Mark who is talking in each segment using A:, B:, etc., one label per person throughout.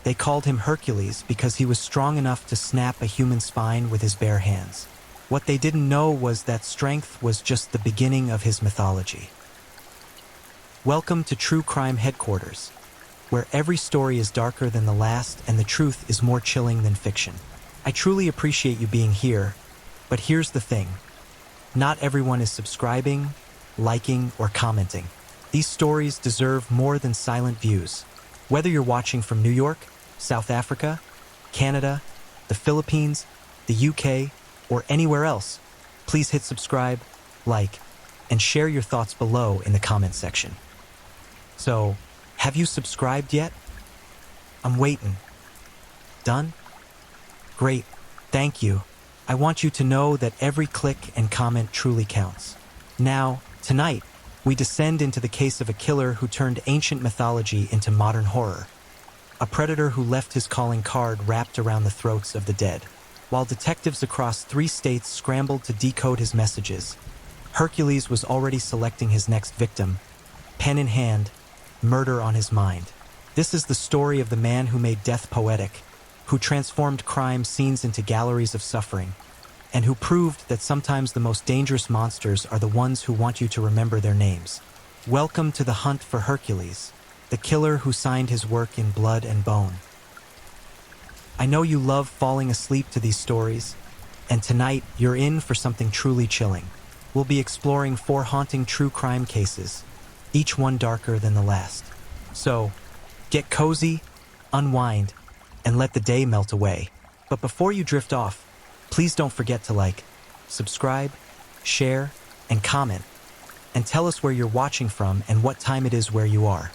A: They called him Hercules because he was strong enough to snap a human spine with his bare hands. What they didn't know was that strength was just the beginning of his mythology. Welcome to True Crime Headquarters, where every story is darker than the last and the truth is more chilling than fiction. I truly appreciate you being here, but here's the thing. Not everyone is subscribing, liking, or commenting. These stories deserve more than silent views. Whether you're watching from New York, South Africa, Canada, the Philippines, the UK, or anywhere else, please hit subscribe, like, and share your thoughts below in the comment section. So, have you subscribed yet? I'm waiting. Done? Great, thank you. I want you to know that every click and comment truly counts. Now, tonight, we descend into the case of a killer who turned ancient mythology into modern horror. A predator who left his calling card wrapped around the throats of the dead. While detectives across 3 states scrambled to decode his messages, Hercules was already selecting his next victim, pen in hand, murder on his mind. This is the story of the man who made death poetic, who transformed crime scenes into galleries of suffering, and who proved that sometimes the most dangerous monsters are the ones who want you to remember their names. Welcome to the hunt for Hercules, the killer who signed his work in blood and bone. I know you love falling asleep to these stories, and tonight you're in for something truly chilling. We'll be exploring 4 haunting true crime cases, each one darker than the last. So, get cozy, unwind, and let the day melt away. But before you drift off, please don't forget to like, subscribe, share, and comment, and tell us where you're watching from and what time it is where you are.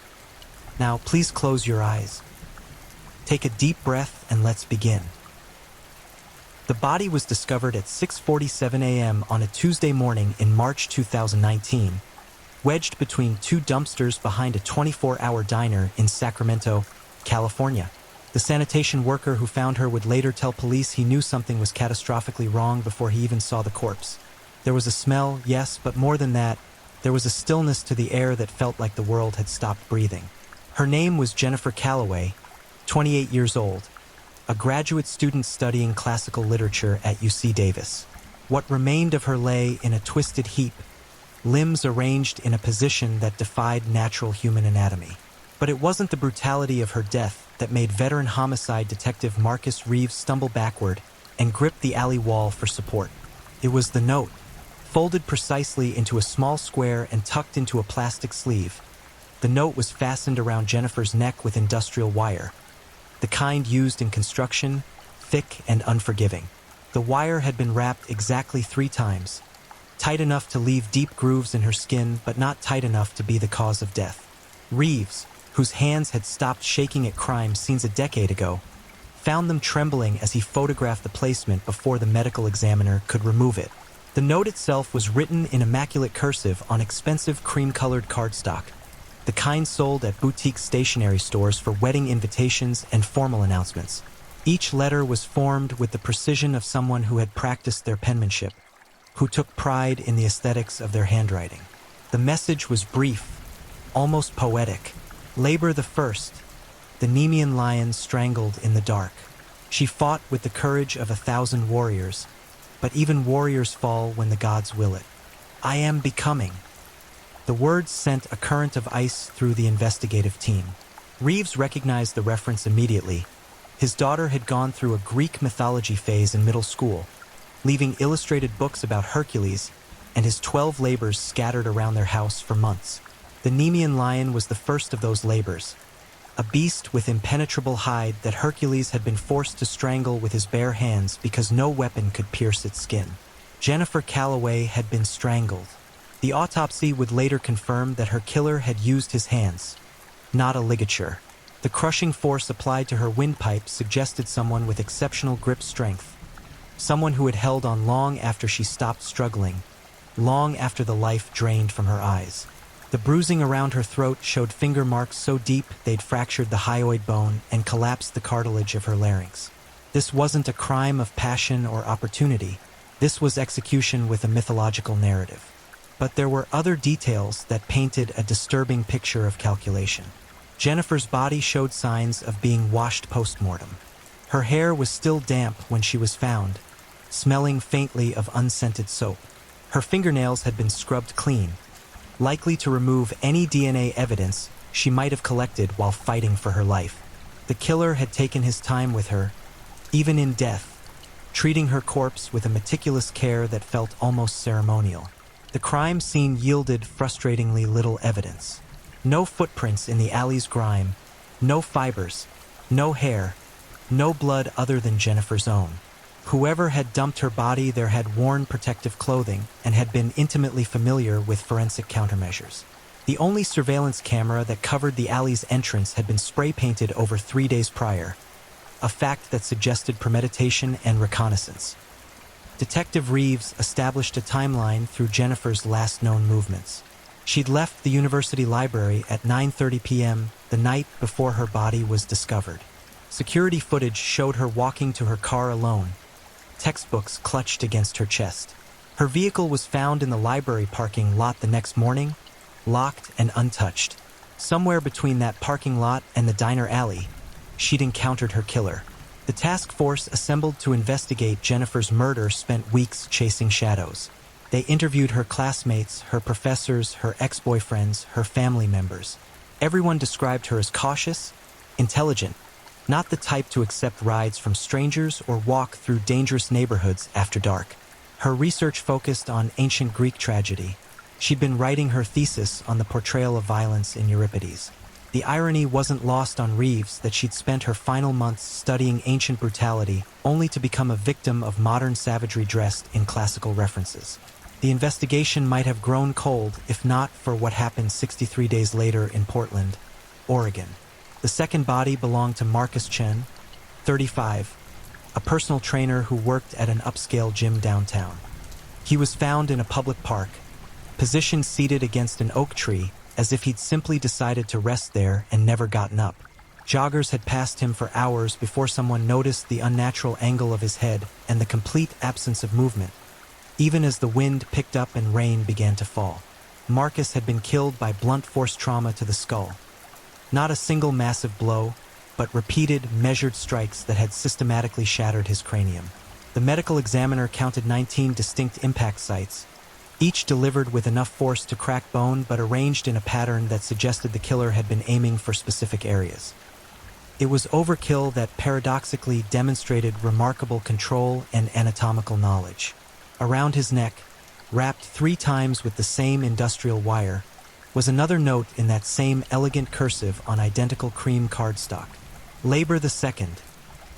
A: Now, please close your eyes. Take a deep breath and let's begin. The body was discovered at 6:47 a.m. on a Tuesday morning in March 2019, wedged between 2 dumpsters behind a 24-hour diner in Sacramento, California. The sanitation worker who found her would later tell police he knew something was catastrophically wrong before he even saw the corpse. There was a smell, yes, but more than that, there was a stillness to the air that felt like the world had stopped breathing. Her name was Jennifer Calloway, 28 years old, a graduate student studying classical literature at UC Davis. What remained of her lay in a twisted heap, limbs arranged in a position that defied natural human anatomy. But it wasn't the brutality of her death that made veteran homicide detective Marcus Reeves stumble backward and grip the alley wall for support. It was the note, folded precisely into a small square and tucked into a plastic sleeve. The note was fastened around Jennifer's neck with industrial wire, the kind used in construction, thick and unforgiving. The wire had been wrapped exactly 3 times, tight enough to leave deep grooves in her skin, but not tight enough to be the cause of death. Reeves, whose hands had stopped shaking at crime scenes a decade ago, found them trembling as he photographed the placement before the medical examiner could remove it. The note itself was written in immaculate cursive on expensive cream-colored cardstock, the kind sold at boutique stationery stores for wedding invitations and formal announcements. Each letter was formed with the precision of someone who had practiced their penmanship, who took pride in the aesthetics of their handwriting. The message was brief, almost poetic. Labor the first, the Nemean lion strangled in the dark. She fought with the courage of 1,000 warriors, but even warriors fall when the gods will it. I am becoming. The words sent a current of ice through the investigative team. Reeves recognized the reference immediately. His daughter had gone through a Greek mythology phase in middle school, leaving illustrated books about Hercules and his 12 labors scattered around their house for months. The Nemean lion was the first of those labors, a beast with impenetrable hide that Hercules had been forced to strangle with his bare hands because no weapon could pierce its skin. Jennifer Calloway had been strangled. The autopsy would later confirm that her killer had used his hands, not a ligature. The crushing force applied to her windpipe suggested someone with exceptional grip strength, someone who had held on long after she stopped struggling, long after the life drained from her eyes. The bruising around her throat showed finger marks so deep they'd fractured the hyoid bone and collapsed the cartilage of her larynx. This wasn't a crime of passion or opportunity. This was execution with a mythological narrative. But there were other details that painted a disturbing picture of calculation. Jennifer's body showed signs of being washed post-mortem. Her hair was still damp when she was found, smelling faintly of unscented soap. Her fingernails had been scrubbed clean, likely to remove any DNA evidence she might have collected while fighting for her life. The killer had taken his time with her, even in death, treating her corpse with a meticulous care that felt almost ceremonial. The crime scene yielded frustratingly little evidence. No footprints in the alley's grime, no fibers, no hair, no blood other than Jennifer's own. Whoever had dumped her body there had worn protective clothing and had been intimately familiar with forensic countermeasures. The only surveillance camera that covered the alley's entrance had been spray-painted over 3 days prior, a fact that suggested premeditation and reconnaissance. Detective Reeves established a timeline through Jennifer's last known movements. She'd left the university library at 9:30 p.m. the night before her body was discovered. Security footage showed her walking to her car alone, textbooks clutched against her chest. Her vehicle was found in the library parking lot the next morning, locked and untouched. Somewhere between that parking lot and the diner alley, she'd encountered her killer. The task force assembled to investigate Jennifer's murder spent weeks chasing shadows. They interviewed her classmates, her professors, her ex-boyfriends, her family members. Everyone described her as cautious, intelligent, not the type to accept rides from strangers or walk through dangerous neighborhoods after dark. Her research focused on ancient Greek tragedy. She'd been writing her thesis on the portrayal of violence in Euripides. The irony wasn't lost on Reeves that she'd spent her final months studying ancient brutality only to become a victim of modern savagery dressed in classical references. The investigation might have grown cold if not for what happened 63 days later in Portland, Oregon. The second body belonged to Marcus Chen, 35, a personal trainer who worked at an upscale gym downtown. He was found in a public park, positioned seated against an oak tree as if he'd simply decided to rest there and never gotten up. Joggers had passed him for hours before someone noticed the unnatural angle of his head and the complete absence of movement, even as the wind picked up and rain began to fall. Marcus had been killed by blunt force trauma to the skull. Not a single massive blow, but repeated, measured strikes that had systematically shattered his cranium. The medical examiner counted 19 distinct impact sites, each delivered with enough force to crack bone but arranged in a pattern that suggested the killer had been aiming for specific areas. It was overkill that paradoxically demonstrated remarkable control and anatomical knowledge. Around his neck, wrapped 3 times with the same industrial wire, was another note in that same elegant cursive on identical cream cardstock. Labor the Second.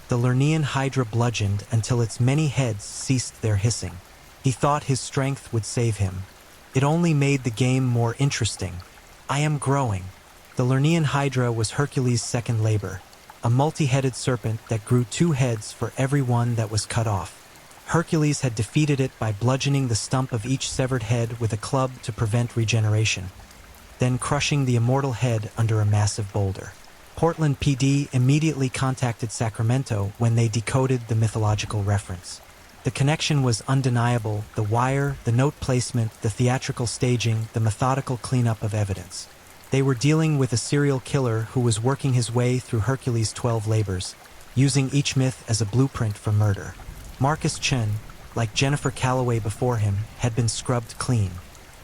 A: The Lernean Hydra bludgeoned until its many heads ceased their hissing. He thought his strength would save him. It only made the game more interesting. I am growing. The Lernean Hydra was Hercules' second labor, a multi-headed serpent that grew 2 heads for every one that was cut off. Hercules had defeated it by bludgeoning the stump of each severed head with a club to prevent regeneration, then crushing the immortal head under a massive boulder. Portland PD immediately contacted Sacramento when they decoded the mythological reference. The connection was undeniable: the wire, the note placement, the theatrical staging, the methodical cleanup of evidence. They were dealing with a serial killer who was working his way through Hercules' 12 labors, using each myth as a blueprint for murder. Marcus Chen, like Jennifer Calloway before him, had been scrubbed clean.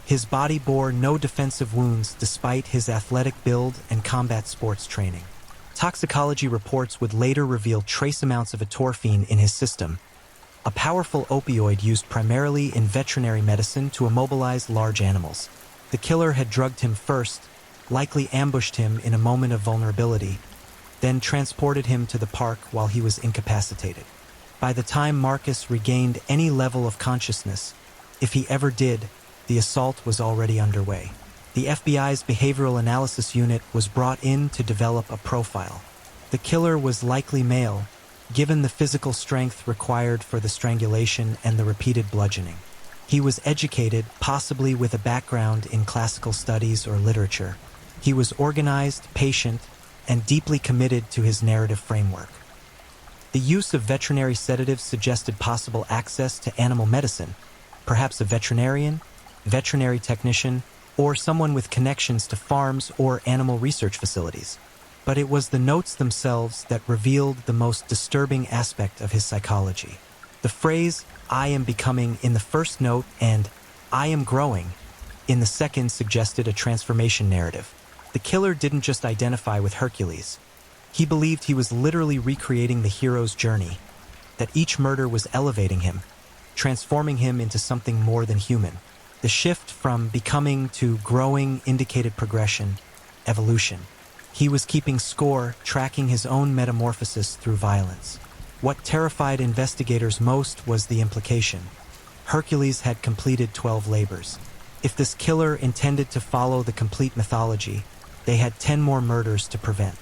A: His body bore no defensive wounds despite his athletic build and combat sports training. Toxicology reports would later reveal trace amounts of atorphine in his system, a powerful opioid used primarily in veterinary medicine to immobilize large animals. The killer had drugged him first, likely ambushed him in a moment of vulnerability, then transported him to the park while he was incapacitated. By the time Marcus regained any level of consciousness, if he ever did, the assault was already underway. The FBI's Behavioral Analysis Unit was brought in to develop a profile. The killer was likely male, given the physical strength required for the strangulation and the repeated bludgeoning. He was educated, possibly with a background in classical studies or literature. He was organized, patient, and deeply committed to his narrative framework. The use of veterinary sedatives suggested possible access to animal medicine, perhaps a veterinarian, veterinary technician, or someone with connections to farms or animal research facilities. But it was the notes themselves that revealed the most disturbing aspect of his psychology. The phrase, "I am becoming" in the first note and "I am growing" in the second suggested a transformation narrative. The killer didn't just identify with Hercules. He believed he was literally recreating the hero's journey, that each murder was elevating him, transforming him into something more than human. The shift from becoming to growing indicated progression, evolution. He was keeping score, tracking his own metamorphosis through violence. What terrified investigators most was the implication. Hercules had completed 12 labors. If this killer intended to follow the complete mythology, they had 10 more murders to prevent.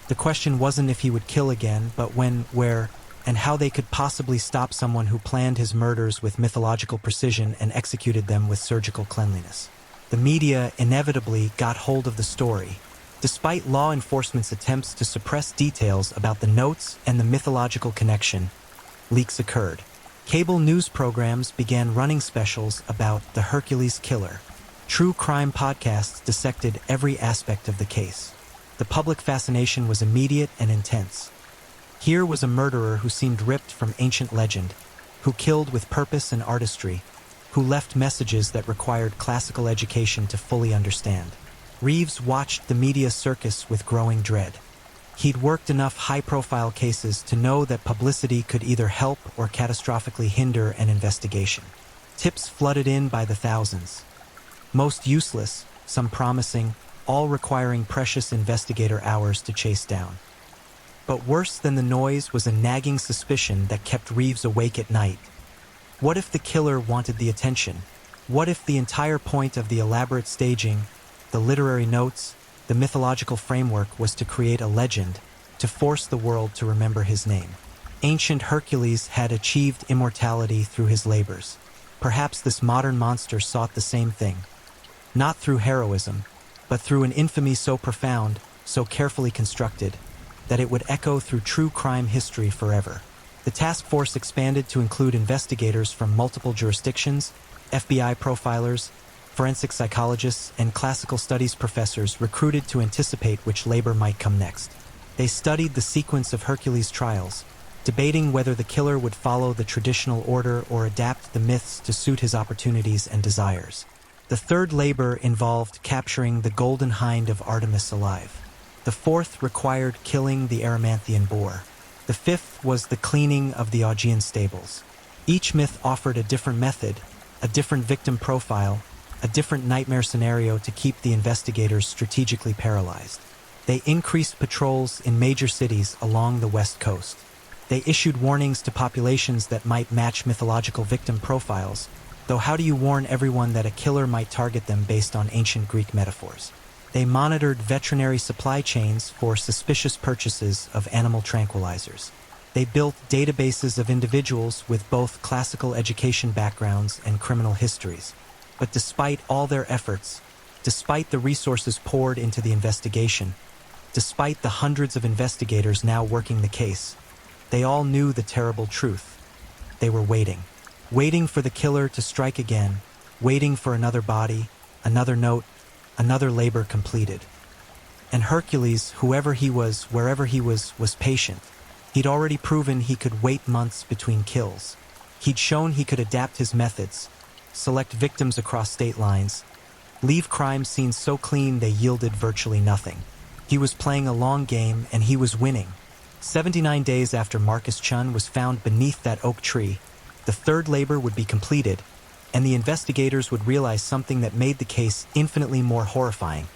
A: The question wasn't if he would kill again, but when, where, and how they could possibly stop someone who planned his murders with mythological precision and executed them with surgical cleanliness. The media inevitably got hold of the story. Despite law enforcement's attempts to suppress details about the notes and the mythological connection, leaks occurred. Cable news programs began running specials about the Hercules killer. True crime podcasts dissected every aspect of the case. The public fascination was immediate and intense. Here was a murderer who seemed ripped from ancient legend, who killed with purpose and artistry, who left messages that required classical education to fully understand. Reeves watched the media circus with growing dread. He'd worked enough high-profile cases to know that publicity could either help or catastrophically hinder an investigation. Tips flooded in by the thousands. Most useless, some promising, all requiring precious investigator hours to chase down. But worse than the noise was a nagging suspicion that kept Reeves awake at night. What if the killer wanted the attention? What if the entire point of the elaborate staging, the literary notes, the mythological framework was to create a legend, to force the world to remember his name? Ancient Hercules had achieved immortality through his labors. Perhaps this modern monster sought the same thing. Not through heroism, but through an infamy so profound, so carefully constructed, that it would echo through true crime history forever. The task force expanded to include investigators from multiple jurisdictions, FBI profilers, forensic psychologists, and classical studies professors recruited to anticipate which labor might come next. They studied the sequence of Hercules' trials, debating whether the killer would follow the traditional order or adapt the myths to suit his opportunities and desires. The third labor involved capturing the golden hind of Artemis alive. The fourth required killing the Erymanthian boar. The fifth was the cleaning of the Augean stables. Each myth offered a different method, a different victim profile, a different nightmare scenario to keep the investigators strategically paralyzed. They increased patrols in major cities along the West Coast. They issued warnings to populations that might match mythological victim profiles, though how do you warn everyone that a killer might target them based on ancient Greek metaphors? They monitored veterinary supply chains for suspicious purchases of animal tranquilizers. They built databases of individuals with both classical education backgrounds and criminal histories. But despite all their efforts, despite the resources poured into the investigation, despite the hundreds of investigators now working the case, they all knew the terrible truth. They were waiting for the killer to strike again, waiting for another body, another note, another labor completed. And Hercules, whoever he was, wherever he was patient. He'd already proven he could wait months between kills. He'd shown he could adapt his methods, select victims across state lines, leave crime scenes so clean they yielded virtually nothing. He was playing a long game, and he was winning. 79 days after Marcus Chun was found beneath that oak tree, the third labor would be completed, and the investigators would realize something that made the case infinitely more horrifying.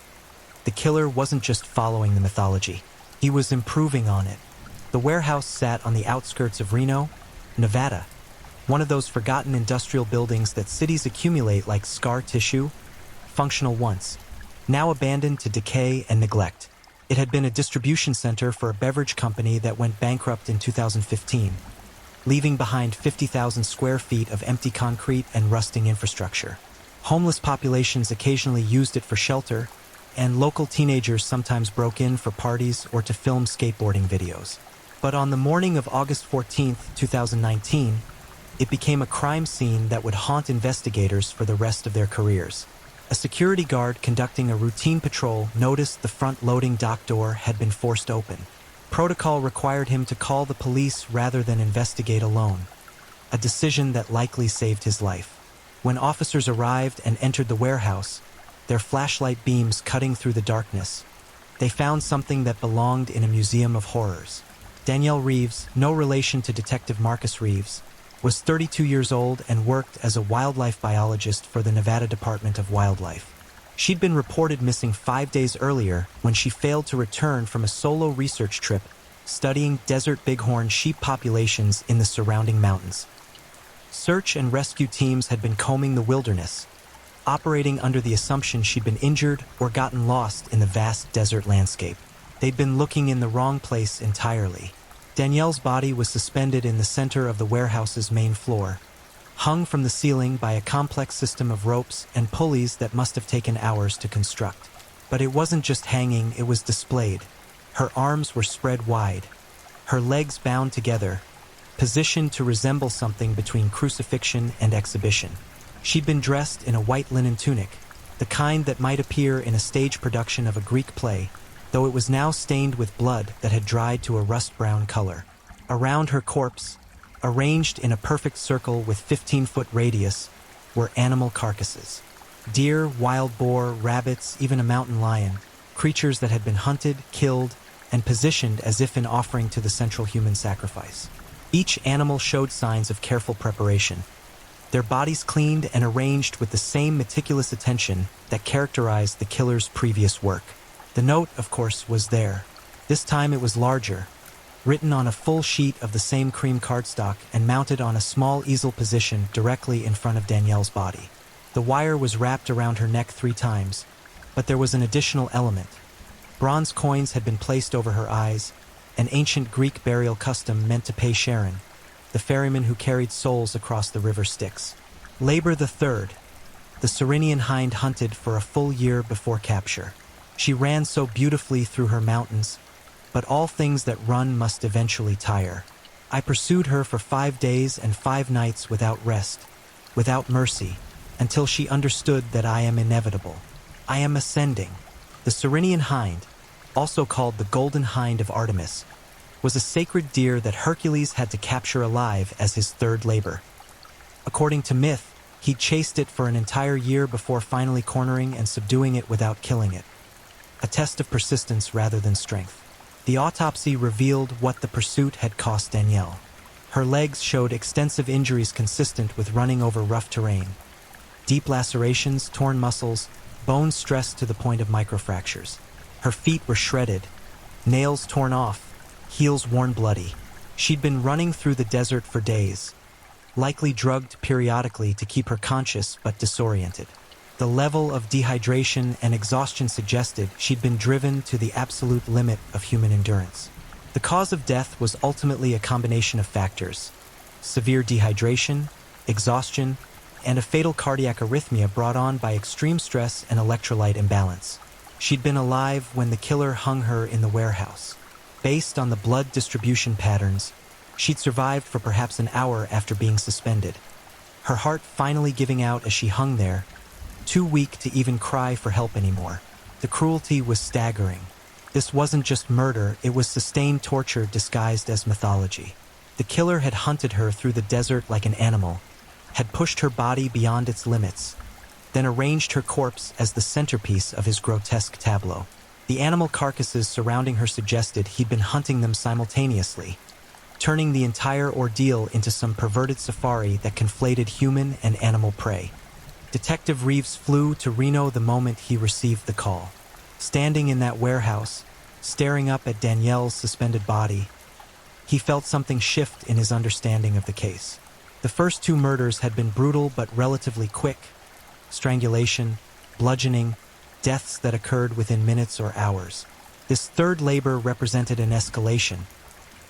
A: The killer wasn't just following the mythology. He was improving on it. The warehouse sat on the outskirts of Reno, Nevada, one of those forgotten industrial buildings that cities accumulate like scar tissue, functional once, now abandoned to decay and neglect. It had been a distribution center for a beverage company that went bankrupt in 2015, leaving behind 50,000 square feet of empty concrete and rusting infrastructure. Homeless populations occasionally used it for shelter, and local teenagers sometimes broke in for parties or to film skateboarding videos. But on the morning of August 14, 2019, it became a crime scene that would haunt investigators for the rest of their careers. A security guard conducting a routine patrol noticed the front loading dock door had been forced open. Protocol required him to call the police rather than investigate alone, a decision that likely saved his life. When officers arrived and entered the warehouse, their flashlight beams cutting through the darkness, they found something that belonged in a museum of horrors. Danielle Reeves, no relation to Detective Marcus Reeves, was 32 years old and worked as a wildlife biologist for the Nevada Department of Wildlife. She'd been reported missing 5 days earlier when she failed to return from a solo research trip studying desert bighorn sheep populations in the surrounding mountains. Search and rescue teams had been combing the wilderness, operating under the assumption she'd been injured or gotten lost in the vast desert landscape. They'd been looking in the wrong place entirely. Danielle's body was suspended in the center of the warehouse's main floor, hung from the ceiling by a complex system of ropes and pulleys that must have taken hours to construct. But it wasn't just hanging, it was displayed. Her arms were spread wide, her legs bound together, positioned to resemble something between crucifixion and exhibition. She'd been dressed in a white linen tunic, the kind that might appear in a stage production of a Greek play, though it was now stained with blood that had dried to a rust-brown color. Around her corpse, arranged in a perfect circle with 15-foot radius, were animal carcasses. Deer, wild boar, rabbits, even a mountain lion, creatures that had been hunted, killed, and positioned as if in offering to the central human sacrifice. Each animal showed signs of careful preparation, their bodies cleaned and arranged with the same meticulous attention that characterized the killer's previous work. The note, of course, was there. This time it was larger, written on a full sheet of the same cream cardstock and mounted on a small easel position directly in front of Danielle's body. The wire was wrapped around her neck 3 times, but there was an additional element. Bronze coins had been placed over her eyes, an ancient Greek burial custom meant to pay Sharon, the ferryman who carried souls across the river Styx. Labor III, the Cyrenian hind hunted for a full year before capture. She ran so beautifully through her mountains, but all things that run must eventually tire. I pursued her for 5 days and 5 nights without rest, without mercy, until she understood that I am inevitable. I am ascending. The Cyrenian hind, also called the Golden Hind of Artemis, was a sacred deer that Hercules had to capture alive as his 3rd labor. According to myth, he chased it for an entire year before finally cornering and subduing it without killing it. A test of persistence rather than strength. The autopsy revealed what the pursuit had cost Danielle. Her legs showed extensive injuries consistent with running over rough terrain. Deep lacerations, torn muscles, bones stressed to the point of microfractures. Her feet were shredded, nails torn off, heels worn bloody. She'd been running through the desert for days, likely drugged periodically to keep her conscious but disoriented. The level of dehydration and exhaustion suggested she'd been driven to the absolute limit of human endurance. The cause of death was ultimately a combination of factors: severe dehydration, exhaustion, and a fatal cardiac arrhythmia brought on by extreme stress and electrolyte imbalance. She'd been alive when the killer hung her in the warehouse. Based on the blood distribution patterns, she'd survived for perhaps an hour after being suspended, her heart finally giving out as she hung there, too weak to even cry for help anymore. The cruelty was staggering. This wasn't just murder, it was sustained torture disguised as mythology. The killer had hunted her through the desert like an animal, had pushed her body beyond its limits, then arranged her corpse as the centerpiece of his grotesque tableau. The animal carcasses surrounding her suggested he'd been hunting them simultaneously, turning the entire ordeal into some perverted safari that conflated human and animal prey. Detective Reeves flew to Reno the moment he received the call. Standing in that warehouse, staring up at Danielle's suspended body, he felt something shift in his understanding of the case. The first 2 murders had been brutal but relatively quick: strangulation, bludgeoning, deaths that occurred within minutes or hours. This 3rd labor represented an escalation,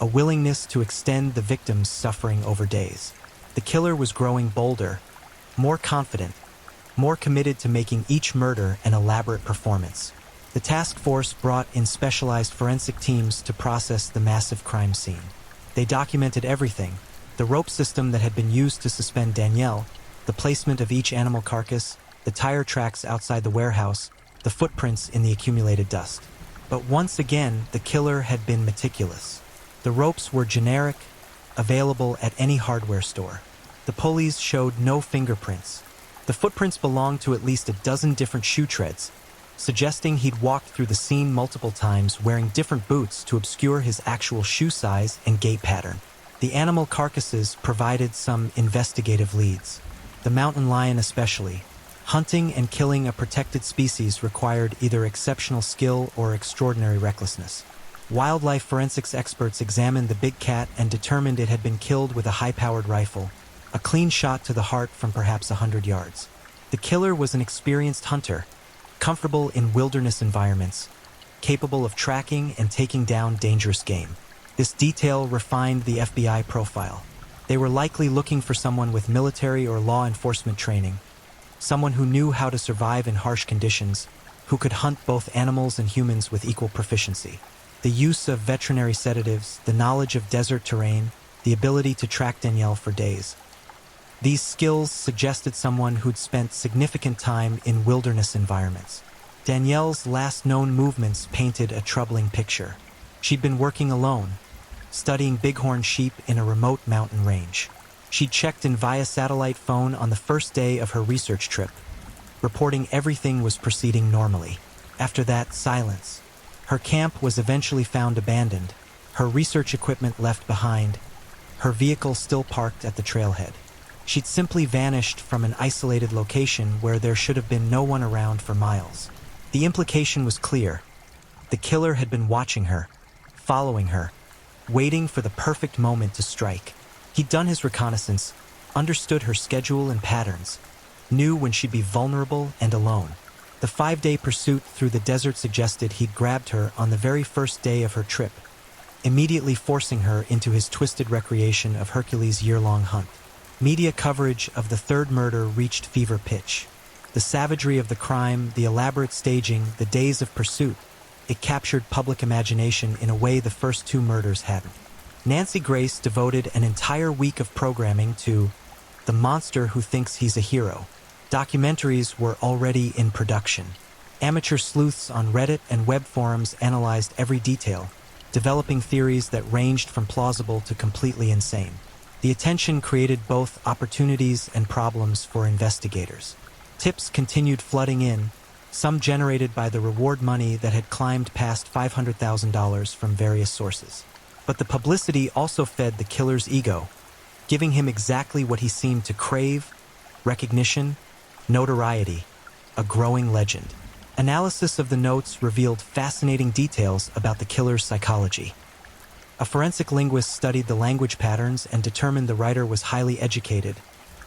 A: a willingness to extend the victim's suffering over days. The killer was growing bolder, more confident, more committed to making each murder an elaborate performance. The task force brought in specialized forensic teams to process the massive crime scene. They documented everything: the rope system that had been used to suspend Danielle, the placement of each animal carcass, the tire tracks outside the warehouse, the footprints in the accumulated dust. But once again, the killer had been meticulous. The ropes were generic, available at any hardware store. The pulleys showed no fingerprints. The footprints belonged to at least a dozen different shoe treads, suggesting he'd walked through the scene multiple times wearing different boots to obscure his actual shoe size and gait pattern. The animal carcasses provided some investigative leads. The mountain lion especially. Hunting and killing a protected species required either exceptional skill or extraordinary recklessness. Wildlife forensics experts examined the big cat and determined it had been killed with a high-powered rifle, a clean shot to the heart from perhaps 100 yards. The killer was an experienced hunter, comfortable in wilderness environments, capable of tracking and taking down dangerous game. This detail refined the FBI profile. They were likely looking for someone with military or law enforcement training, someone who knew how to survive in harsh conditions, who could hunt both animals and humans with equal proficiency. The use of veterinary sedatives, the knowledge of desert terrain, the ability to track Danielle for days. These skills suggested someone who'd spent significant time in wilderness environments. Danielle's last known movements painted a troubling picture. She'd been working alone, studying bighorn sheep in a remote mountain range. She'd checked in via satellite phone on the first day of her research trip, reporting everything was proceeding normally. After that, silence. Her camp was eventually found abandoned, her research equipment left behind, her vehicle still parked at the trailhead. She'd simply vanished from an isolated location where there should have been no one around for miles. The implication was clear. The killer had been watching her, following her, waiting for the perfect moment to strike. He'd done his reconnaissance, understood her schedule and patterns, knew when she'd be vulnerable and alone. The 5-day pursuit through the desert suggested he'd grabbed her on the very first day of her trip, immediately forcing her into his twisted recreation of Hercules' year-long hunt. Media coverage of the third murder reached fever pitch. The savagery of the crime, the elaborate staging, the days of pursuit, it captured public imagination in a way the first 2 murders hadn't. Nancy Grace devoted an entire week of programming to The Monster Who Thinks He's a Hero. Documentaries were already in production. Amateur sleuths on Reddit and web forums analyzed every detail, developing theories that ranged from plausible to completely insane. The attention created both opportunities and problems for investigators. Tips continued flooding in, some generated by the reward money that had climbed past $500,000 from various sources. But the publicity also fed the killer's ego, giving him exactly what he seemed to crave: recognition, notoriety, a growing legend. Analysis of the notes revealed fascinating details about the killer's psychology. A forensic linguist studied the language patterns and determined the writer was highly educated,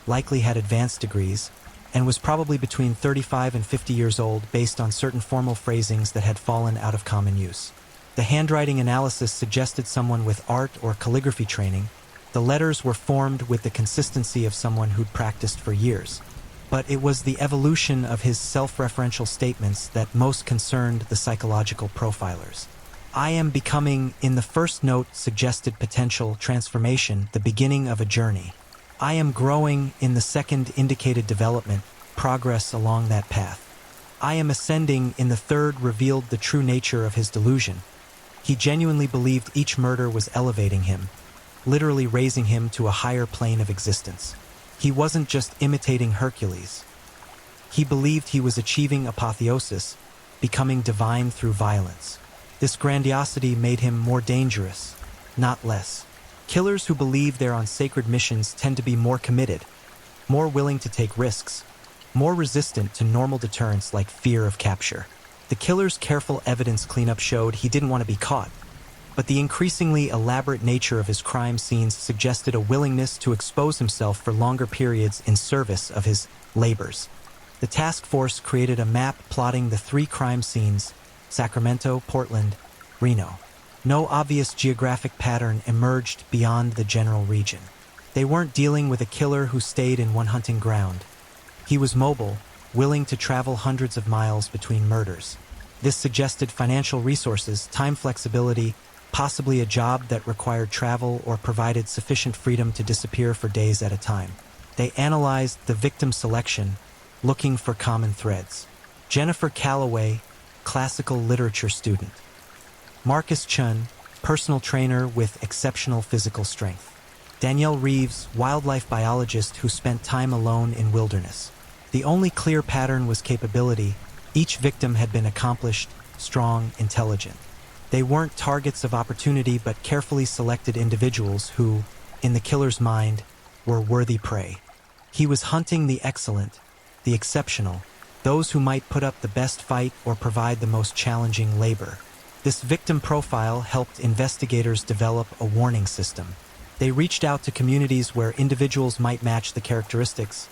A: likely had advanced degrees, and was probably between 35 and 50 years old based on certain formal phrasings that had fallen out of common use. The handwriting analysis suggested someone with art or calligraphy training. The letters were formed with the consistency of someone who'd practiced for years. But it was the evolution of his self-referential statements that most concerned the psychological profilers. I am becoming, in the first note, suggested potential transformation, the beginning of a journey. I am growing, in the second, indicated development, progress along that path. I am ascending, in the third, revealed the true nature of his delusion. He genuinely believed each murder was elevating him, literally raising him to a higher plane of existence. He wasn't just imitating Hercules. He believed he was achieving apotheosis, becoming divine through violence. This grandiosity made him more dangerous, not less. Killers who believe they're on sacred missions tend to be more committed, more willing to take risks, more resistant to normal deterrents like fear of capture. The killer's careful evidence cleanup showed he didn't want to be caught, but the increasingly elaborate nature of his crime scenes suggested a willingness to expose himself for longer periods in service of his labors. The task force created a map plotting the 3 crime scenes: Sacramento, Portland, Reno. No obvious geographic pattern emerged beyond the general region. They weren't dealing with a killer who stayed in one hunting ground. He was mobile, willing to travel hundreds of miles between murders. This suggested financial resources, time flexibility, possibly a job that required travel or provided sufficient freedom to disappear for days at a time. They analyzed the victim selection, looking for common threads. Jennifer Calloway, classical literature student. Marcus Chun, personal trainer with exceptional physical strength. Danielle Reeves, wildlife biologist who spent time alone in wilderness. The only clear pattern was capability. Each victim had been accomplished, strong, intelligent. They weren't targets of opportunity but carefully selected individuals who, in the killer's mind, were worthy prey. He was hunting the excellent, the exceptional, those who might put up the best fight or provide the most challenging labor. This victim profile helped investigators develop a warning system. They reached out to communities where individuals might match the characteristics: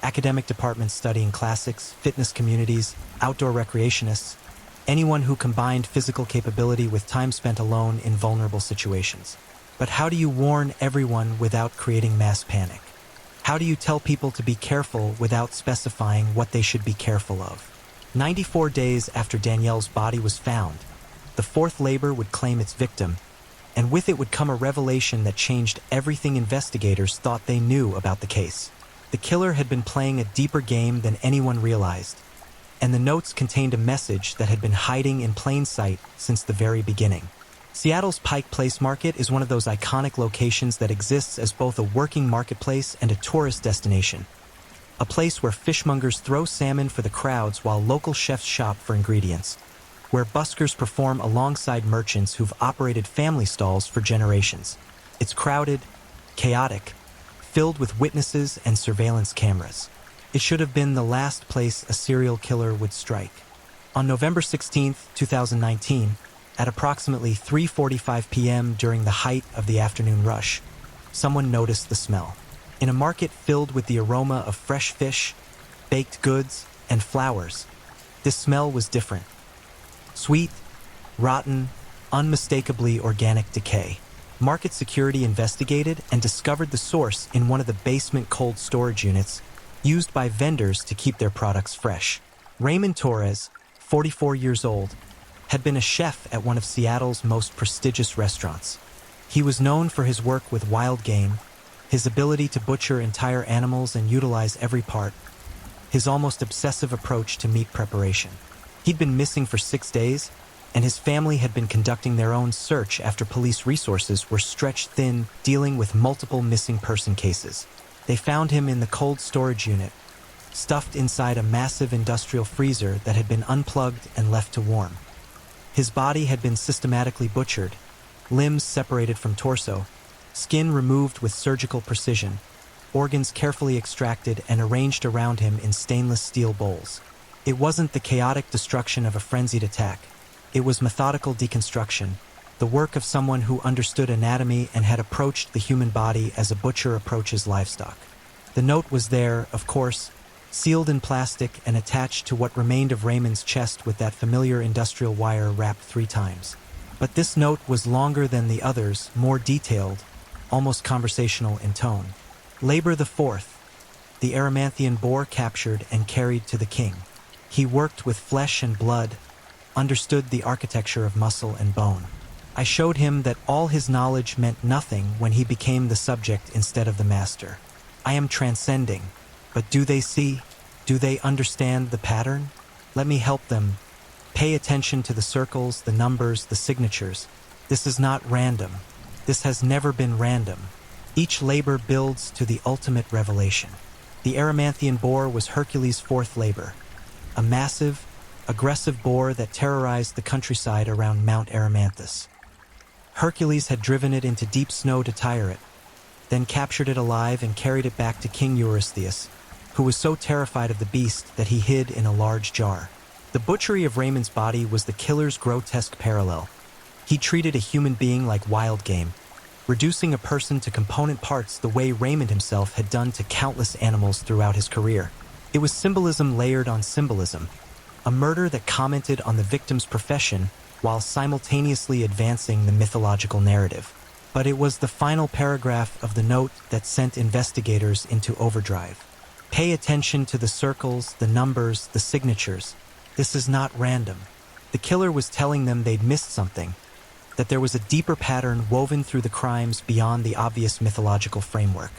A: academic departments studying classics, fitness communities, outdoor recreationists, anyone who combined physical capability with time spent alone in vulnerable situations. But how do you warn everyone without creating mass panic? How do you tell people to be careful without specifying what they should be careful of? 94 days after Danielle's body was found, the fourth labor would claim its victim, and with it would come a revelation that changed everything investigators thought they knew about the case. The killer had been playing a deeper game than anyone realized, and the notes contained a message that had been hiding in plain sight since the very beginning. Seattle's Pike Place Market is one of those iconic locations that exists as both a working marketplace and a tourist destination. A place where fishmongers throw salmon for the crowds while local chefs shop for ingredients. Where buskers perform alongside merchants who've operated family stalls for generations. It's crowded, chaotic, filled with witnesses and surveillance cameras. It should have been the last place a serial killer would strike. On November 16, 2019, at approximately 3:45 p.m. during the height of the afternoon rush, someone noticed the smell. In a market filled with the aroma of fresh fish, baked goods, and flowers, this smell was different. Sweet, rotten, unmistakably organic decay. Market security investigated and discovered the source in one of the basement cold storage units used by vendors to keep their products fresh. Raymond Torres, 44 years old, had been a chef at one of Seattle's most prestigious restaurants. He was known for his work with wild game, his ability to butcher entire animals and utilize every part, his almost obsessive approach to meat preparation. He'd been missing for 6 days, and his family had been conducting their own search after police resources were stretched thin, dealing with multiple missing person cases. They found him in the cold storage unit, stuffed inside a massive industrial freezer that had been unplugged and left to warm. His body had been systematically butchered, limbs separated from torso, skin removed with surgical precision, organs carefully extracted and arranged around him in stainless steel bowls. It wasn't the chaotic destruction of a frenzied attack. It was methodical deconstruction, the work of someone who understood anatomy and had approached the human body as a butcher approaches livestock. The note was there, of course, sealed in plastic and attached to what remained of Raymond's chest with that familiar industrial wire wrapped 3 times. But this note was longer than the others, more detailed, almost conversational in tone. Labor the Fourth, the Erymanthian boar captured and carried to the king. He worked with flesh and blood, understood the architecture of muscle and bone. I showed him that all his knowledge meant nothing when he became the subject instead of the master. I am transcending, but do they see? Do they understand the pattern? Let me help them. Pay attention to the circles, the numbers, the signatures. This is not random. This has never been random. Each labor builds to the ultimate revelation. The Erymanthian boar was Hercules' 4th labor, a massive, aggressive boar that terrorized the countryside around Mount Erymanthus. Hercules had driven it into deep snow to tire it, then captured it alive and carried it back to King Eurystheus, who was so terrified of the beast that he hid in a large jar. The butchery of Raymond's body was the killer's grotesque parallel. He treated a human being like wild game, reducing a person to component parts the way Raymond himself had done to countless animals throughout his career. It was symbolism layered on symbolism, a murder that commented on the victim's profession while simultaneously advancing the mythological narrative. But it was the final paragraph of the note that sent investigators into overdrive. Pay attention to the circles, the numbers, the signatures. This is not random. The killer was telling them they'd missed something, that there was a deeper pattern woven through the crimes beyond the obvious mythological framework.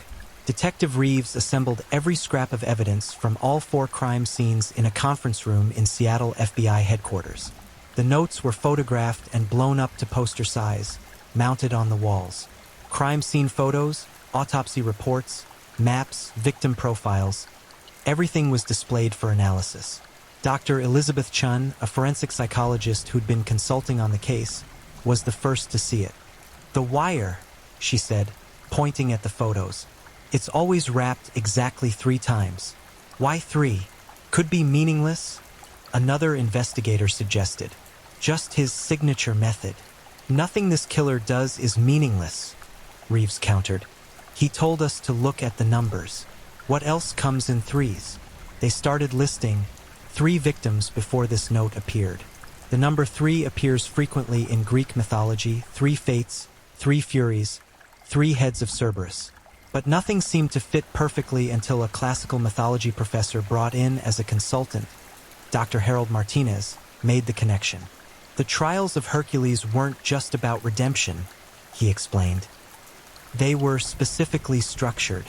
A: Detective Reeves assembled every scrap of evidence from all 4 crime scenes in a conference room in Seattle FBI headquarters. The notes were photographed and blown up to poster size, mounted on the walls. Crime scene photos, autopsy reports, maps, victim profiles, everything was displayed for analysis. Dr. Elizabeth Chun, a forensic psychologist who'd been consulting on the case, was the first to see it. "The wire," she said, pointing at the photos. "It's always wrapped exactly 3 times. Why 3? Could be meaningless?" Another investigator suggested. "Just his signature method." "Nothing this killer does is meaningless," Reeves countered. "He told us to look at the numbers. What else comes in 3s? They started listing 3 victims before this note appeared. The number 3 appears frequently in Greek mythology: 3 fates, 3 furies, 3 heads of Cerberus. But nothing seemed to fit perfectly until a classical mythology professor brought in as a consultant, Dr. Harold Martinez, made the connection. The trials of Hercules weren't just about redemption, he explained. They were specifically structured.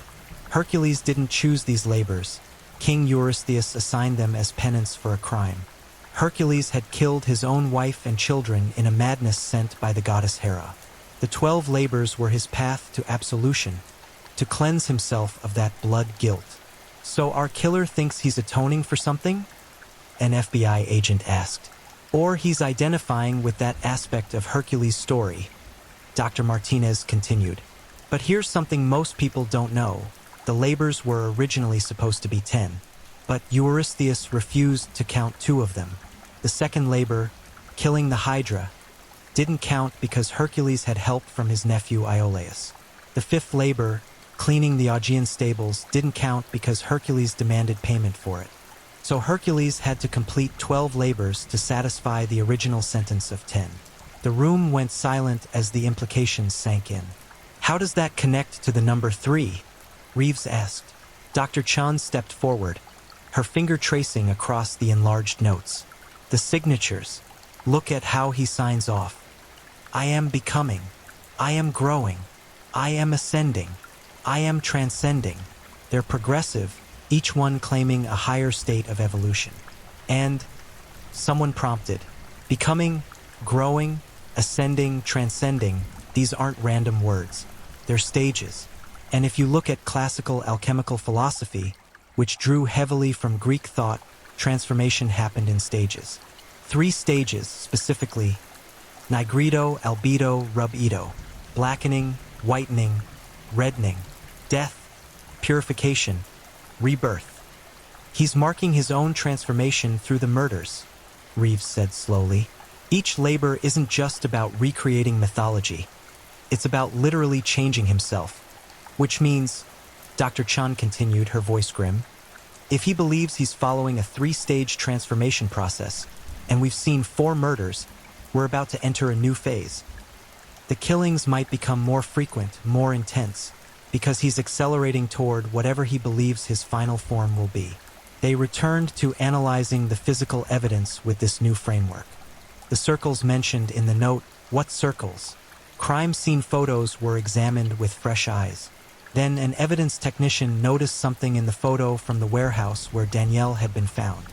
A: Hercules didn't choose these labors. King Eurystheus assigned them as penance for a crime. Hercules had killed his own wife and children in a madness sent by the goddess Hera. The 12 labors were his path to absolution, to cleanse himself of that blood guilt. "So our killer thinks he's atoning for something?" an FBI agent asked. "Or he's identifying with that aspect of Hercules' story," Dr. Martinez continued. "But here's something most people don't know. The labors were originally supposed to be 10, but Eurystheus refused to count 2 of them. The second labor, killing the Hydra, didn't count because Hercules had help from his nephew Iolaus. The 5th labor, cleaning the Augean stables, didn't count because Hercules demanded payment for it. So Hercules had to complete 12 labors to satisfy the original sentence of 10. The room went silent as the implications sank in. "How does that connect to the number 3? Reeves asked. Dr. Chun stepped forward, her finger tracing across the enlarged notes. "The signatures. Look at how he signs off. I am becoming. I am growing. I am ascending. I am transcending." They're progressive, each one claiming a higher state of evolution. And, someone prompted, becoming, growing, ascending, transcending, these aren't random words. They're stages. And if you look at classical alchemical philosophy, which drew heavily from Greek thought, transformation happened in stages. 3 stages, specifically: nigredo, albedo, rubedo, blackening, whitening, reddening, death, purification, rebirth. "He's marking his own transformation through the murders," Reeves said slowly. "Each labor isn't just about recreating mythology. It's about literally changing himself. Which means," Dr. Chun continued, her voice grim, "if he believes he's following a 3-stage transformation process, and we've seen 4 murders, we're about to enter a new phase. The killings might become more frequent, more intense, because he's accelerating toward whatever he believes his final form will be." They returned to analyzing the physical evidence with this new framework. The circles mentioned in the note, what circles? Crime scene photos were examined with fresh eyes. Then an evidence technician noticed something in the photo from the warehouse where Danielle had been found.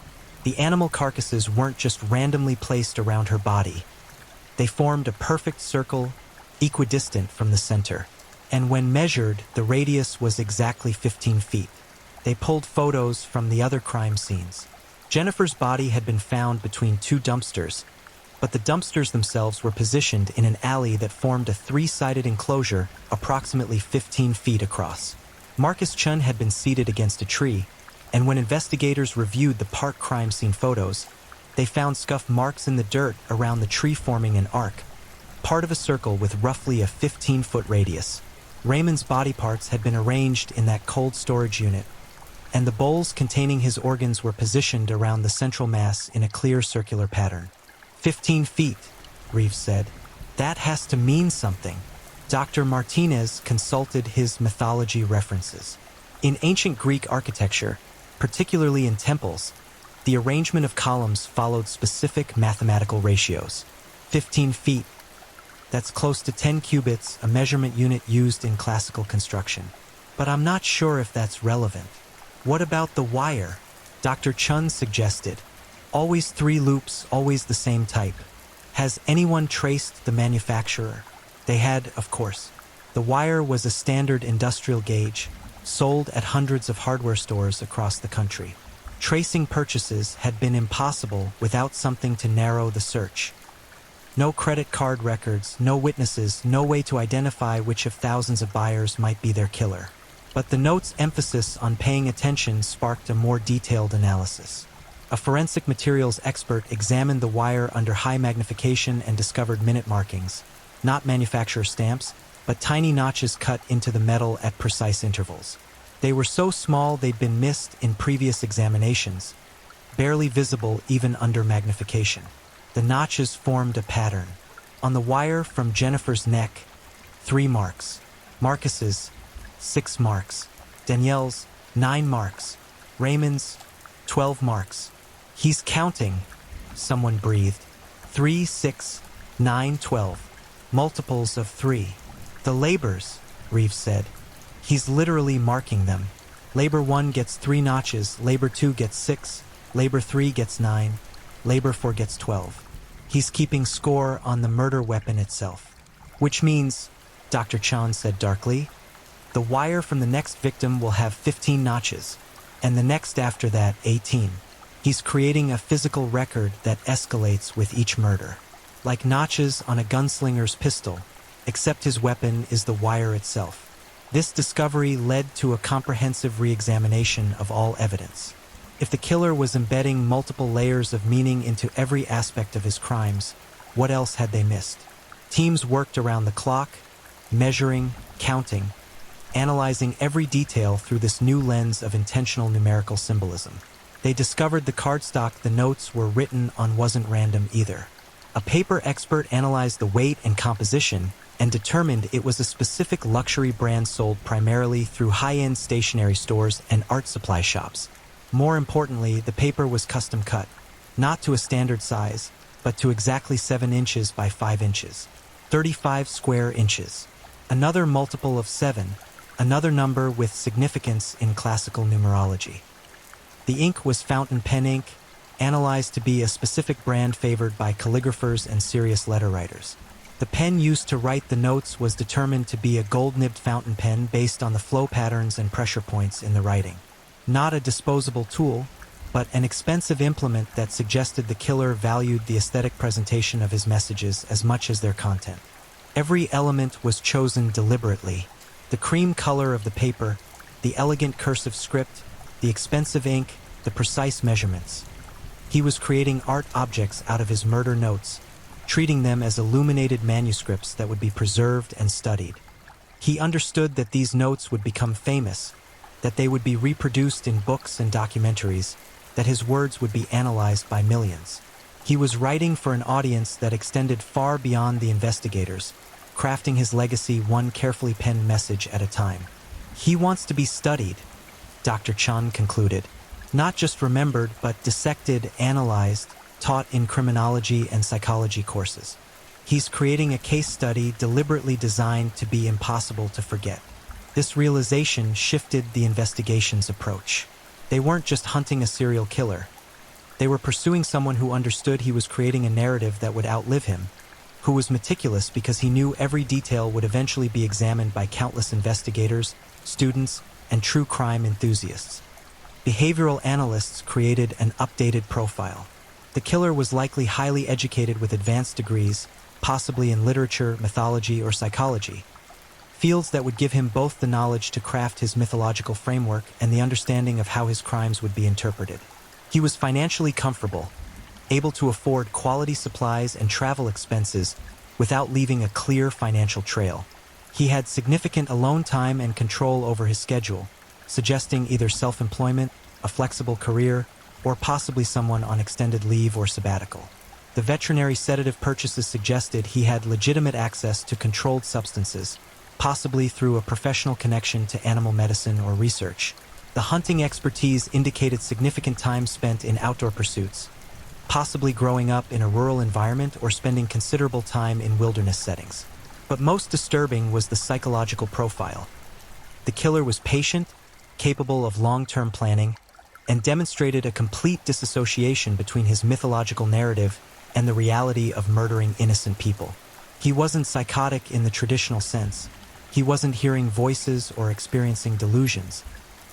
A: The animal carcasses weren't just randomly placed around her body. They formed a perfect circle, equidistant from the center. And when measured, the radius was exactly 15 feet. They pulled photos from the other crime scenes. Jennifer's body had been found between 2 dumpsters, but the dumpsters themselves were positioned in an alley that formed a 3-sided enclosure approximately 15 feet across. Marcus Chun had been seated against a tree, and when investigators reviewed the park crime scene photos, they found scuff marks in the dirt around the tree forming an arc, part of a circle with roughly a 15-foot radius. Raymond's body parts had been arranged in that cold storage unit, and the bowls containing his organs were positioned around the central mass in a clear circular pattern. 15 feet, Reeves said. That has to mean something. Dr. Martinez consulted his mythology references. In ancient Greek architecture, particularly in temples, the arrangement of columns followed specific mathematical ratios. 15 feet. That's close to 10 cubits, a measurement unit used in classical construction. But I'm not sure if that's relevant. What about the wire? Dr. Chun suggested. Always 3 loops, always the same type. Has anyone traced the manufacturer? They had, of course. The wire was a standard industrial gauge, sold at hundreds of hardware stores across the country. Tracing purchases had been impossible without something to narrow the search. No credit card records, no witnesses, no way to identify which of thousands of buyers might be their killer. But the note's emphasis on paying attention sparked a more detailed analysis. A forensic materials expert examined the wire under high magnification and discovered minute markings, not manufacturer stamps, but tiny notches cut into the metal at precise intervals. They were so small they'd been missed in previous examinations, barely visible even under magnification. The notches formed a pattern. On the wire from Jennifer's neck, 3 marks. Marcus's, 6 marks. Danielle's, 9 marks. Raymond's, 12 marks. He's counting, someone breathed. 3, 6, 9, 12. Multiples of 3. The labors, Reeves said. He's literally marking them. Labor 1 gets 3 notches, labor 2 gets 6, labor 3 gets 9, labor 4 gets 12. He's keeping score on the murder weapon itself. Which means, Dr. Chan said darkly, the wire from the next victim will have 15 notches, and the next after that 18. He's creating a physical record that escalates with each murder. Like notches on a gunslinger's pistol, except his weapon is the wire itself. This discovery led to a comprehensive re-examination of all evidence. If the killer was embedding multiple layers of meaning into every aspect of his crimes, what else had they missed? Teams worked around the clock, measuring, counting, analyzing every detail through this new lens of intentional numerical symbolism. They discovered the cardstock the notes were written on wasn't random either. A paper expert analyzed the weight and composition and determined it was a specific luxury brand sold primarily through high-end stationery stores and art supply shops. More importantly, the paper was custom cut, not to a standard size, but to exactly 7 inches by 5 inches, 35 square inches. Another multiple of 7, another number with significance in classical numerology. The ink was fountain pen ink, analyzed to be a specific brand favored by calligraphers and serious letter writers. The pen used to write the notes was determined to be a gold-nibbed fountain pen based on the flow patterns and pressure points in the writing. Not a disposable tool, but an expensive implement that suggested the killer valued the aesthetic presentation of his messages as much as their content. Every element was chosen deliberately. The cream color of the paper, the elegant cursive script, the expensive ink, the precise measurements. He was creating art objects out of his murder notes, treating them as illuminated manuscripts that would be preserved and studied. He understood that these notes would become famous, that they would be reproduced in books and documentaries, that his words would be analyzed by millions. He was writing for an audience that extended far beyond the investigators, crafting his legacy one carefully penned message at a time. He wants to be studied, Dr. Chan concluded, not just remembered but dissected, analyzed, taught in criminology and psychology courses. He's creating a case study deliberately designed to be impossible to forget. This realization shifted the investigation's approach. They weren't just hunting a serial killer. They were pursuing someone who understood he was creating a narrative that would outlive him, who was meticulous because he knew every detail would eventually be examined by countless investigators, students, and true crime enthusiasts. Behavioral analysts created an updated profile. The killer was likely highly educated with advanced degrees, possibly in literature, mythology, or psychology, fields that would give him both the knowledge to craft his mythological framework and the understanding of how his crimes would be interpreted. He was financially comfortable, able to afford quality supplies and travel expenses without leaving a clear financial trail. He had significant alone time and control over his schedule, suggesting either self-employment, a flexible career, or possibly someone on extended leave or sabbatical. The veterinary sedative purchases suggested he had legitimate access to controlled substances, possibly through a professional connection to animal medicine or research. The hunting expertise indicated significant time spent in outdoor pursuits, possibly growing up in a rural environment or spending considerable time in wilderness settings. But most disturbing was the psychological profile. The killer was patient, capable of long-term planning, and demonstrated a complete disassociation between his mythological narrative and the reality of murdering innocent people. He wasn't psychotic in the traditional sense. He wasn't hearing voices or experiencing delusions.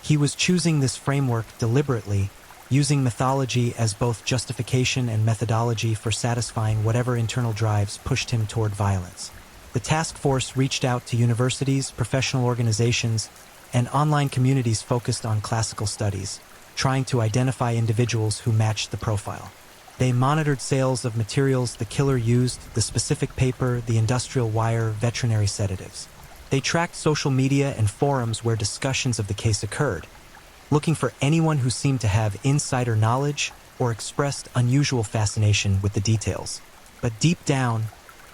A: He was choosing this framework deliberately, using mythology as both justification and methodology for satisfying whatever internal drives pushed him toward violence. The task force reached out to universities, professional organizations, and online communities focused on classical studies, trying to identify individuals who matched the profile. They monitored sales of materials the killer used, the specific paper, the industrial wire, veterinary sedatives. They tracked social media and forums where discussions of the case occurred, looking for anyone who seemed to have insider knowledge or expressed unusual fascination with the details. But deep down,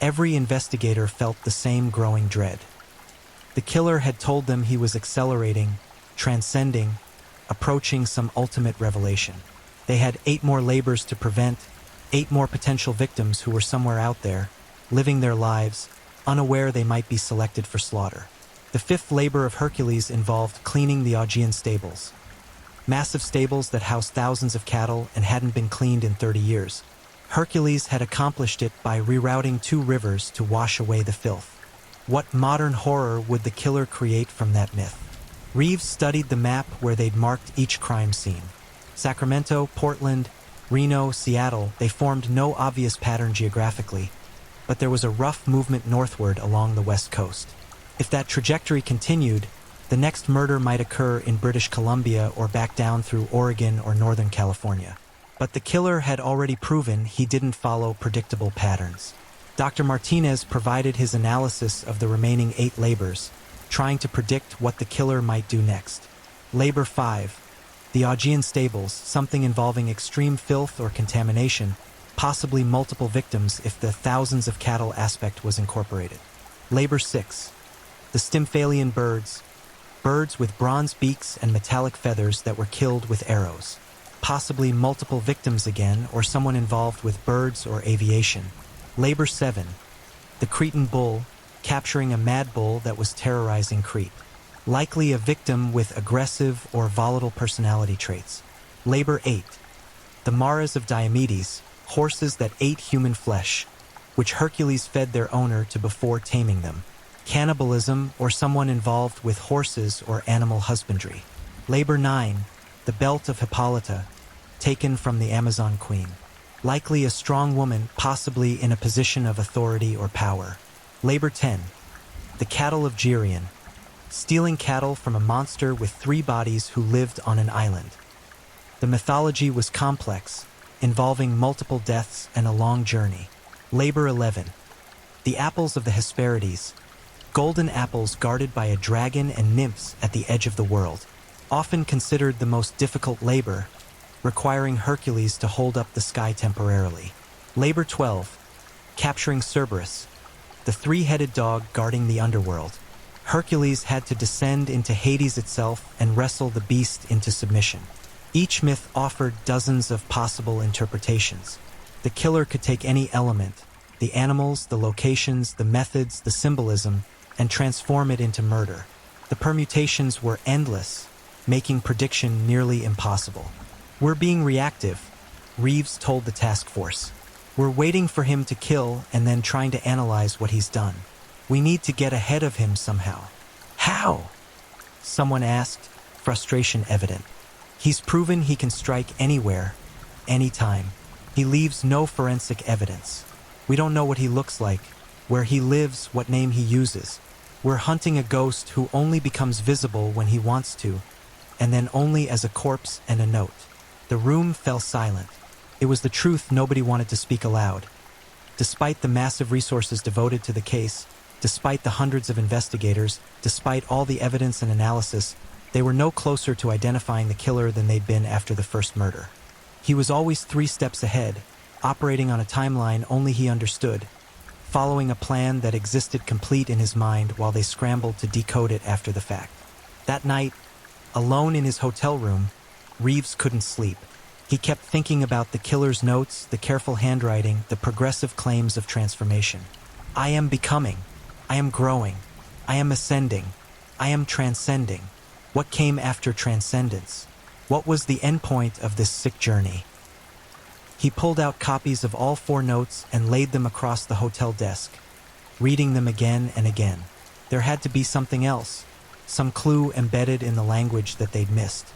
A: every investigator felt the same growing dread. The killer had told them he was accelerating, transcending, approaching some ultimate revelation. They had 8 more labors to prevent, 8 more potential victims who were somewhere out there, living their lives, unaware they might be selected for slaughter. The 5th labor of Hercules involved cleaning the Augean stables. Massive stables that housed thousands of cattle and hadn't been cleaned in 30 years. Hercules had accomplished it by rerouting 2 rivers to wash away the filth. What modern horror would the killer create from that myth? Reeves studied the map where they'd marked each crime scene. Sacramento, Portland, Reno, Seattle, they formed no obvious pattern geographically, but there was a rough movement northward along the west coast. If that trajectory continued, the next murder might occur in British Columbia or back down through Oregon or Northern California. But the killer had already proven he didn't follow predictable patterns. Dr. Martinez provided his analysis of the remaining 8 labors, trying to predict what the killer might do next. Labor 5. The Augean stables, something involving extreme filth or contamination, possibly multiple victims if the thousands of cattle aspect was incorporated. Labor 6. The Stymphalian birds, birds with bronze beaks and metallic feathers that were killed with arrows. Possibly multiple victims again, or someone involved with birds or aviation. Labor 7. The Cretan bull, capturing a mad bull that was terrorizing Crete. Likely a victim with aggressive or volatile personality traits. Labor 8. The maras of Diomedes, horses that ate human flesh, which Hercules fed their owner to before taming them. Cannibalism or someone involved with horses or animal husbandry. Labor 9. The belt of Hippolyta, taken from the Amazon queen. Likely a strong woman, possibly in a position of authority or power. Labor 10. The cattle of Geryon, stealing cattle from a monster with 3 bodies who lived on an island. The mythology was complex, involving multiple deaths and a long journey. Labor 11. The apples of the Hesperides, golden apples guarded by a dragon and nymphs at the edge of the world, often considered the most difficult labor, requiring Hercules to hold up the sky temporarily. Labor 12. Capturing Cerberus, the 3-headed dog guarding the underworld. Hercules had to descend into Hades itself and wrestle the beast into submission. Each myth offered dozens of possible interpretations. The killer could take any element, the animals, the locations, the methods, the symbolism, and transform it into murder. The permutations were endless, making prediction nearly impossible. "We're being reactive," Reeves told the task force. "We're waiting for him to kill and then trying to analyze what he's done. We need to get ahead of him somehow." "How?" someone asked, frustration evident. "He's proven he can strike anywhere, anytime. He leaves no forensic evidence. We don't know what he looks like, where he lives, what name he uses. We're hunting a ghost who only becomes visible when he wants to, and then only as a corpse and a note." The room fell silent. It was the truth nobody wanted to speak aloud. Despite the massive resources devoted to the case, despite the hundreds of investigators, despite all the evidence and analysis, they were no closer to identifying the killer than they'd been after the first murder. He was always 3 steps ahead, operating on a timeline only he understood, following a plan that existed complete in his mind while they scrambled to decode it after the fact. That night, alone in his hotel room, Reeves couldn't sleep. He kept thinking about the killer's notes, the careful handwriting, the progressive claims of transformation. "I am becoming. I am growing. I am ascending." I am transcending. What came after transcendence? What was the endpoint of this sick journey? He pulled out copies of all 4 notes and laid them across the hotel desk, reading them again and again. There had to be something else, some clue embedded in the language that they'd missed.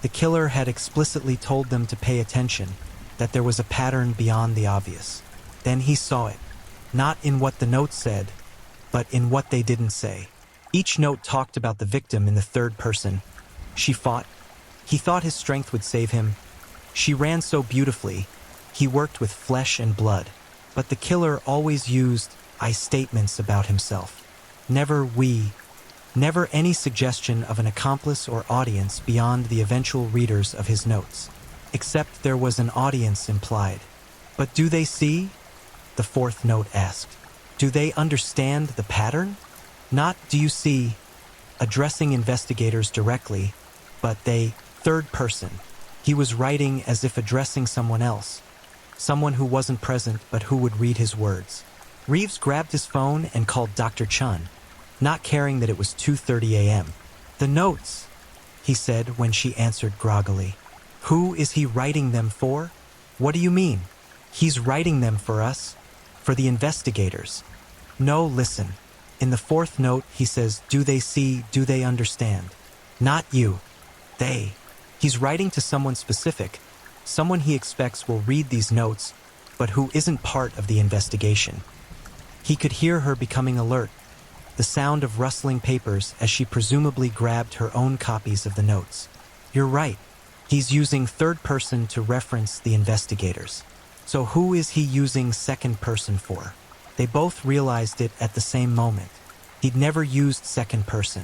A: The killer had explicitly told them to pay attention, that there was a pattern beyond the obvious. Then he saw it, not in what the notes said, but in what they didn't say. Each note talked about the victim in the third person. She fought. He thought his strength would save him. She ran so beautifully. He worked with flesh and blood. But the killer always used I statements about himself. Never we. Never any suggestion of an accomplice or audience beyond the eventual readers of his notes. Except there was an audience implied. But do they see? The 4th note asked. Do they understand the pattern? Not do you see, addressing investigators directly, but they, third person. He was writing as if addressing someone else. Someone who wasn't present but who would read his words. Reeves grabbed his phone and called Dr. Chun, not caring that it was 2:30 a.m. The notes, he said when she answered groggily. Who is he writing them for? What do you mean? He's writing them for us, for the investigators. No, listen. In the 4th note, he says, do they see, do they understand? Not you. They. He's writing to someone specific, someone he expects will read these notes, but who isn't part of the investigation. He could hear her becoming alert, the sound of rustling papers as she presumably grabbed her own copies of the notes. You're right. He's using third person to reference the investigators. So who is he using second person for? They both realized it at the same moment. He'd never used second person.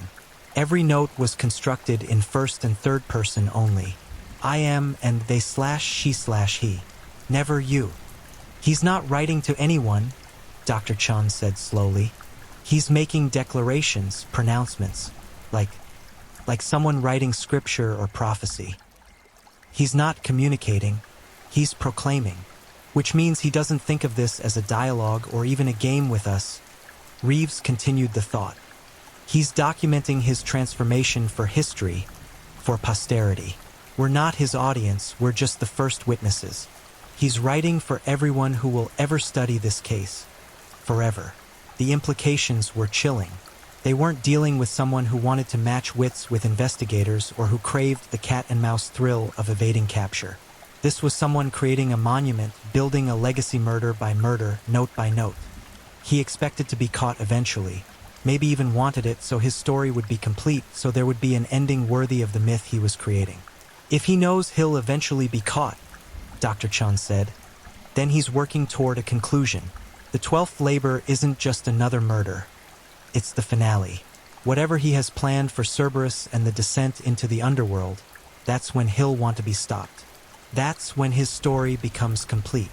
A: Every note was constructed in first and third person only. I am and they / she / he. Never you. He's not writing to anyone, Dr. Chun said slowly. He's making declarations, pronouncements, like someone writing scripture or prophecy. He's not communicating, he's proclaiming, which means he doesn't think of this as a dialogue or even a game with us. Reeves continued the thought. He's documenting his transformation for history, for posterity. We're not his audience, we're just the first witnesses. He's writing for everyone who will ever study this case. Forever. The implications were chilling. They weren't dealing with someone who wanted to match wits with investigators or who craved the cat-and-mouse thrill of evading capture. This was someone creating a monument, building a legacy murder by murder, note by note. He expected to be caught eventually, maybe even wanted it so his story would be complete, so there would be an ending worthy of the myth he was creating. If he knows he'll eventually be caught, Dr. Chun said, then he's working toward a conclusion. The 12th labor isn't just another murder. It's the finale. Whatever he has planned for Cerberus and the descent into the underworld, that's when he'll want to be stopped. That's when his story becomes complete.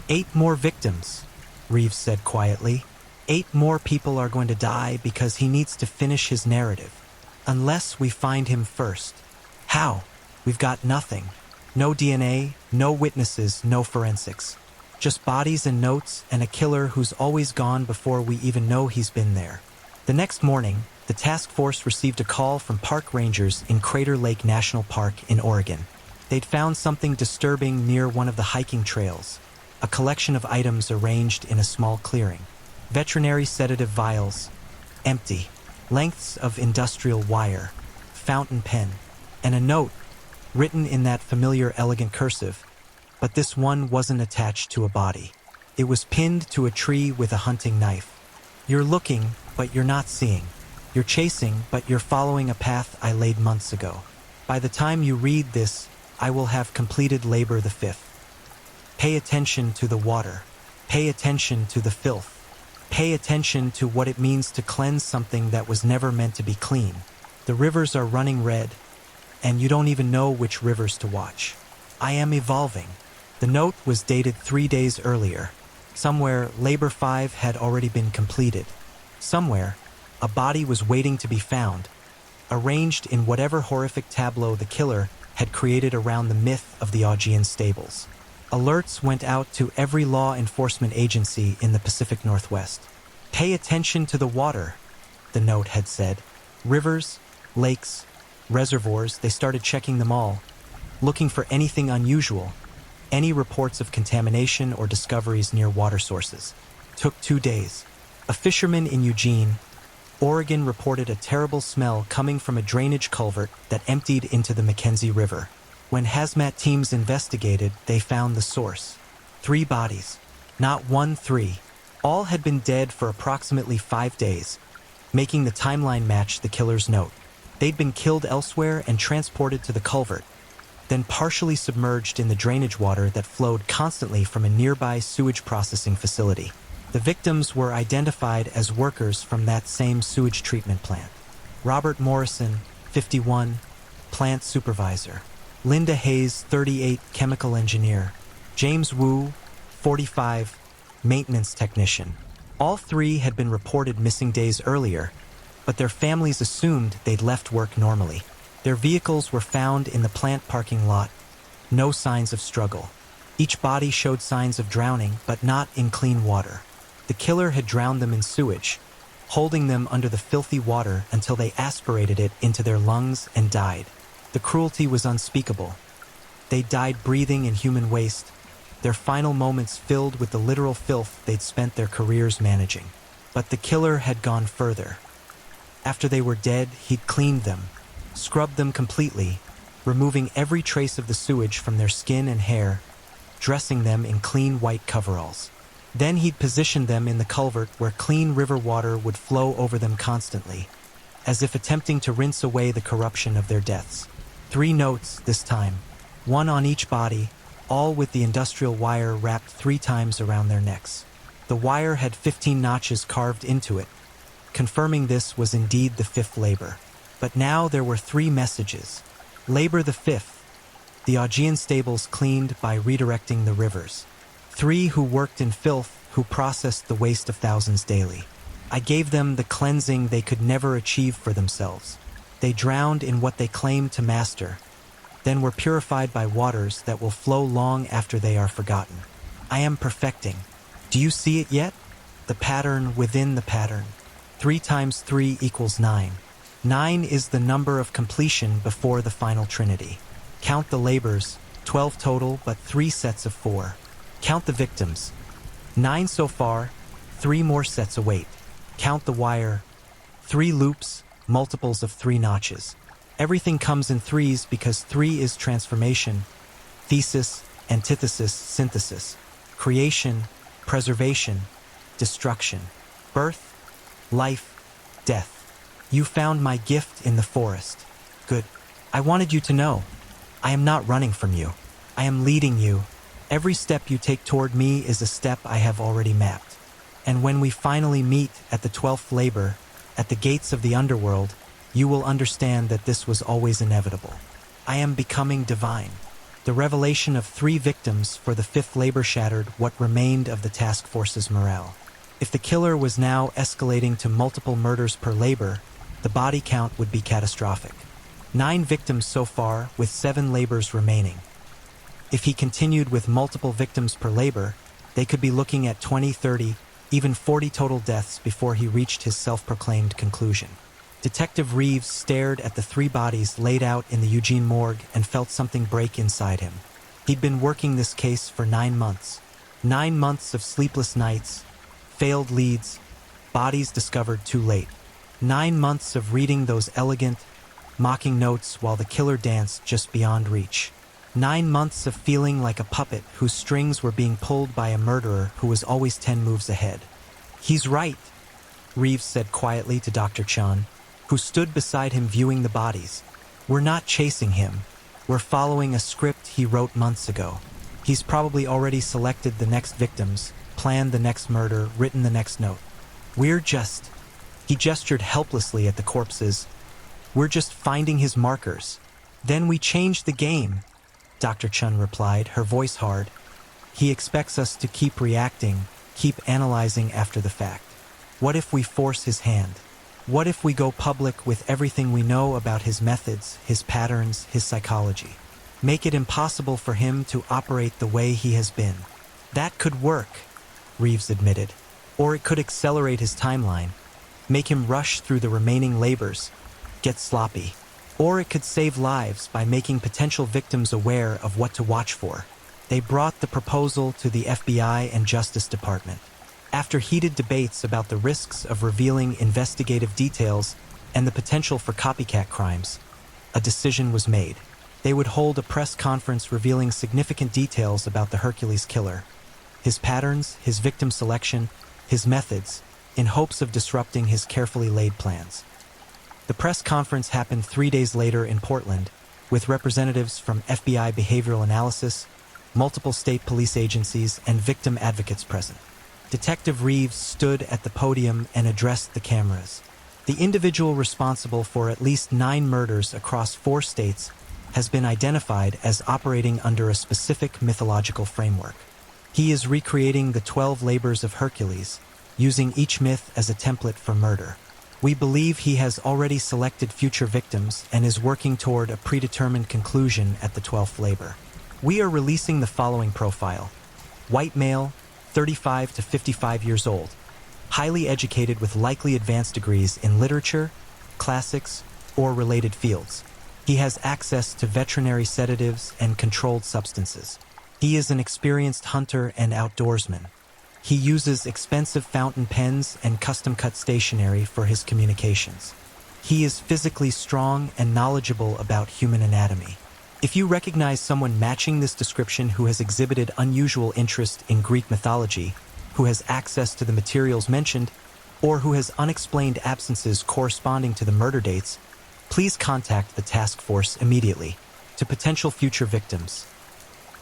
A: 8 more victims, Reeves said quietly. 8 more people are going to die because he needs to finish his narrative. Unless we find him first. How? We've got nothing. No DNA, no witnesses, no forensics. Just bodies and notes and a killer who's always gone before we even know he's been there. The next morning, the task force received a call from park rangers in Crater Lake National Park in Oregon. They'd found something disturbing near one of the hiking trails, a collection of items arranged in a small clearing. Veterinary sedative vials, empty, lengths of industrial wire, fountain pen, and a note written in that familiar elegant cursive, but this one wasn't attached to a body. It was pinned to a tree with a hunting knife. You're looking, but you're not seeing. You're chasing, but you're following a path I laid months ago. By the time you read this, I will have completed labor the 5th. Pay attention to the water. Pay attention to the filth. Pay attention to what it means to cleanse something that was never meant to be clean. The rivers are running red, and you don't even know which rivers to watch. I am evolving. The note was dated 3 days earlier. Somewhere, Labor 5 had already been completed. Somewhere, a body was waiting to be found, arranged in whatever horrific tableau the killer had created around the myth of the Augean stables. Alerts went out to every law enforcement agency in the Pacific Northwest. Pay attention to the water, the note had said. Rivers, lakes, reservoirs, they started checking them all, looking for anything unusual, any reports of contamination or discoveries near water sources. Took 2 days. A fisherman in Eugene, Oregon reported a terrible smell coming from a drainage culvert that emptied into the Mackenzie River. When hazmat teams investigated, they found the source. 3 bodies. Not 1, 3. All had been dead for approximately 5 days, making the timeline match the killer's note. They'd been killed elsewhere and transported to the culvert, then partially submerged in the drainage water that flowed constantly from a nearby sewage processing facility. The victims were identified as workers from that same sewage treatment plant. Robert Morrison, 51, plant supervisor. Linda Hayes, 38, chemical engineer. James Wu, 45, maintenance technician. All 3 had been reported missing days earlier, but their families assumed they'd left work normally. Their vehicles were found in the plant parking lot. No signs of struggle. Each body showed signs of drowning, but not in clean water. The killer had drowned them in sewage, holding them under the filthy water until they aspirated it into their lungs and died. The cruelty was unspeakable. They died breathing in human waste, their final moments filled with the literal filth they'd spent their careers managing. But the killer had gone further. After they were dead, he'd cleaned them, scrubbed them completely, removing every trace of the sewage from their skin and hair, dressing them in clean white coveralls. Then he'd positioned them in the culvert where clean river water would flow over them constantly, as if attempting to rinse away the corruption of their deaths. 3 notes this time, 1 on each body, all with the industrial wire wrapped 3 times around their necks. The wire had 15 notches carved into it, confirming this was indeed the 5th labor. But now there were 3 messages. Labor the 5th, the Augean stables cleaned by redirecting the rivers. 3 who worked in filth, who processed the waste of thousands daily. I gave them the cleansing they could never achieve for themselves. They drowned in what they claimed to master, then were purified by waters that will flow long after they are forgotten. I am perfecting. Do you see it yet? The pattern within the pattern. 3 times 3 equals 9. 9 is the number of completion before the final trinity. Count the labors, 12 total, but 3 sets of 4. Count the victims. 9 so far, 3 more sets await. Count the wire. 3 loops, multiples of 3 notches. Everything comes in 3s because 3 is transformation, thesis, antithesis, synthesis, creation, preservation, destruction, birth, life, death. You found my gift in the forest. Good. I wanted you to know. I am not running from you. I am leading you. Every step you take toward me is a step I have already mapped. And when we finally meet at the 12th labor, at the gates of the underworld, you will understand that this was always inevitable. I am becoming divine. The revelation of 3 victims for the 5th labor shattered what remained of the task force's morale. If the killer was now escalating to multiple murders per labor, the body count would be catastrophic. 9 victims so far, with 7 labors remaining. If he continued with multiple victims per labor, they could be looking at 20, 30, even 40 total deaths before he reached his self-proclaimed conclusion. Detective Reeves stared at the 3 bodies laid out in the Eugene morgue and felt something break inside him. He'd been working this case for 9 months. 9 months of sleepless nights, failed leads, bodies discovered too late. 9 months of reading those elegant, mocking notes while the killer danced just beyond reach. 9 months of feeling like a puppet whose strings were being pulled by a murderer who was always 10 moves ahead. He's right, Reeves said quietly to Dr. Chun, who stood beside him viewing the bodies. We're not chasing him. We're following a script he wrote months ago. He's probably already selected the next victims, planned the next murder, written the next note. We're just... He gestured helplessly at the corpses. We're just finding his markers. Then we change the game, Dr. Chun replied, her voice hard. He expects us to keep reacting, keep analyzing after the fact. What if we force his hand? What if we go public with everything we know about his methods, his patterns, his psychology? Make it impossible for him to operate the way he has been. That could work, Reeves admitted. Or it could accelerate his timeline, make him rush through the remaining labors, get sloppy. Or it could save lives by making potential victims aware of what to watch for. They brought the proposal to the FBI and Justice Department. After heated debates about the risks of revealing investigative details and the potential for copycat crimes, a decision was made. They would hold a press conference revealing significant details about the Hercules killer, his patterns, his victim selection, his methods, in hopes of disrupting his carefully laid plans. The press conference happened 3 days later in Portland, with representatives from FBI Behavioral Analysis, multiple state police agencies, and victim advocates present. Detective Reeves stood at the podium and addressed the cameras. The individual responsible for at least 9 murders across 4 states has been identified as operating under a specific mythological framework. He is recreating the 12 labors of Hercules, using each myth as a template for murder. We believe he has already selected future victims and is working toward a predetermined conclusion at the 12th labor. We are releasing the following profile. White male, 35 to 55 years old, highly educated with likely advanced degrees in literature, classics, or related fields. He has access to veterinary sedatives and controlled substances. He is an experienced hunter and outdoorsman. He uses expensive fountain pens and custom-cut stationery for his communications. He is physically strong and knowledgeable about human anatomy. If you recognize someone matching this description who has exhibited unusual interest in Greek mythology, who has access to the materials mentioned, or who has unexplained absences corresponding to the murder dates, please contact the task force immediately. To potential future victims,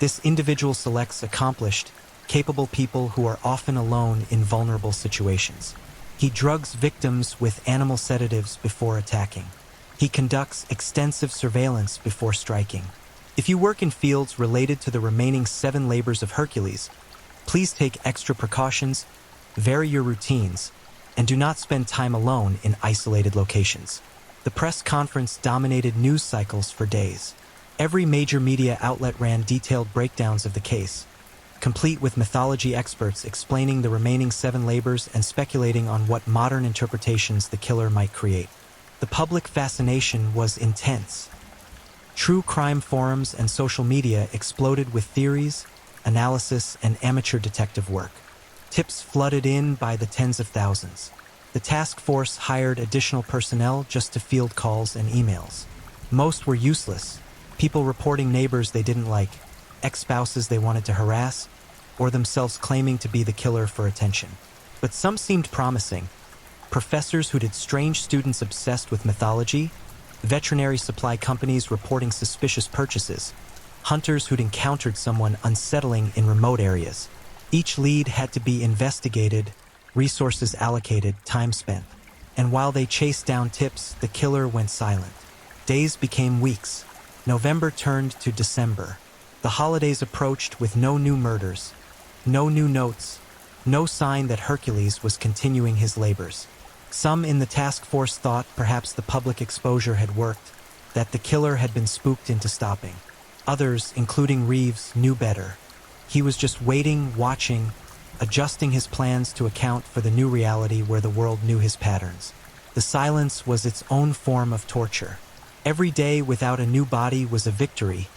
A: this individual selects accomplished, capable people who are often alone in vulnerable situations. He drugs victims with animal sedatives before attacking. He conducts extensive surveillance before striking. If you work in fields related to the remaining 7 labors of Hercules, please take extra precautions, vary your routines, and do not spend time alone in isolated locations. The press conference dominated news cycles for days. Every major media outlet ran detailed breakdowns of the case, complete with mythology experts explaining the remaining 7 labors and speculating on what modern interpretations the killer might create. The public fascination was intense. True crime forums and social media exploded with theories, analysis, and amateur detective work. Tips flooded in by the tens of thousands. The task force hired additional personnel just to field calls and emails. Most were useless, people reporting neighbors they didn't like, ex-spouses they wanted to harass, or themselves claiming to be the killer for attention. But some seemed promising. Professors who did strange, students obsessed with mythology, veterinary supply companies reporting suspicious purchases, hunters who'd encountered someone unsettling in remote areas. Each lead had to be investigated, resources allocated, time spent. And while they chased down tips, the killer went silent. Days became weeks. November turned to December. The holidays approached with no new murders, no new notes, no sign that Hercules was continuing his labors. Some in the task force thought perhaps the public exposure had worked, that the killer had been spooked into stopping. Others, including Reeves, knew better. He was just waiting, watching, adjusting his plans to account for the new reality where the world knew his patterns. The silence was its own form of torture. Every day without a new body was a victory,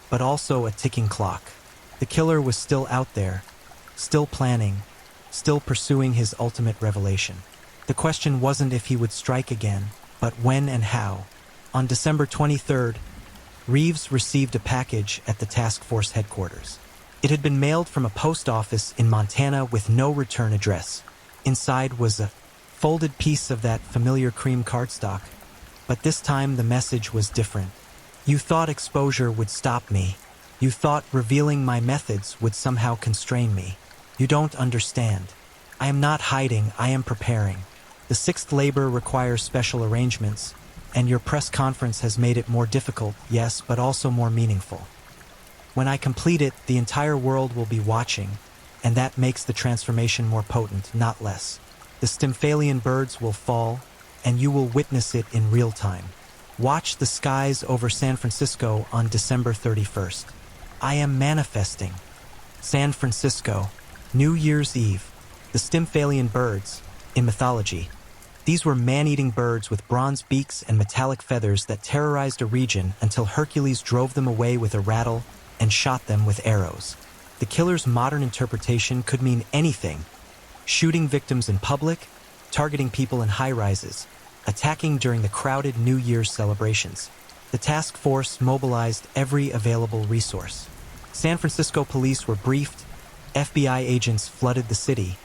A: but also a ticking clock. The killer was still out there, still planning, still pursuing his ultimate revelation. The question wasn't if he would strike again, but when and how. On December 23rd, Reeves received a package at the task force headquarters. It had been mailed from a post office in Montana with no return address. Inside was a folded piece of that familiar cream cardstock, but this time the message was different. You thought exposure would stop me. You thought revealing my methods would somehow constrain me. You don't understand. I am not hiding, I am preparing. The 6th labor requires special arrangements, and your press conference has made it more difficult, yes, but also more meaningful. When I complete it, the entire world will be watching, and that makes the transformation more potent, not less. The Stymphalian birds will fall, and you will witness it in real time. Watch the skies over San Francisco on December 31st. I am manifesting. San Francisco, New Year's Eve. The Stymphalian birds, in mythology, These were man-eating birds with bronze beaks and metallic feathers that terrorized a region until Hercules drove them away with a rattle and shot them with arrows. The killer's modern interpretation could mean anything: shooting victims in public, targeting people in high-rises, attacking during the crowded New Year's celebrations. The task force mobilized every available resource. San Francisco police were briefed, FBI agents flooded the city,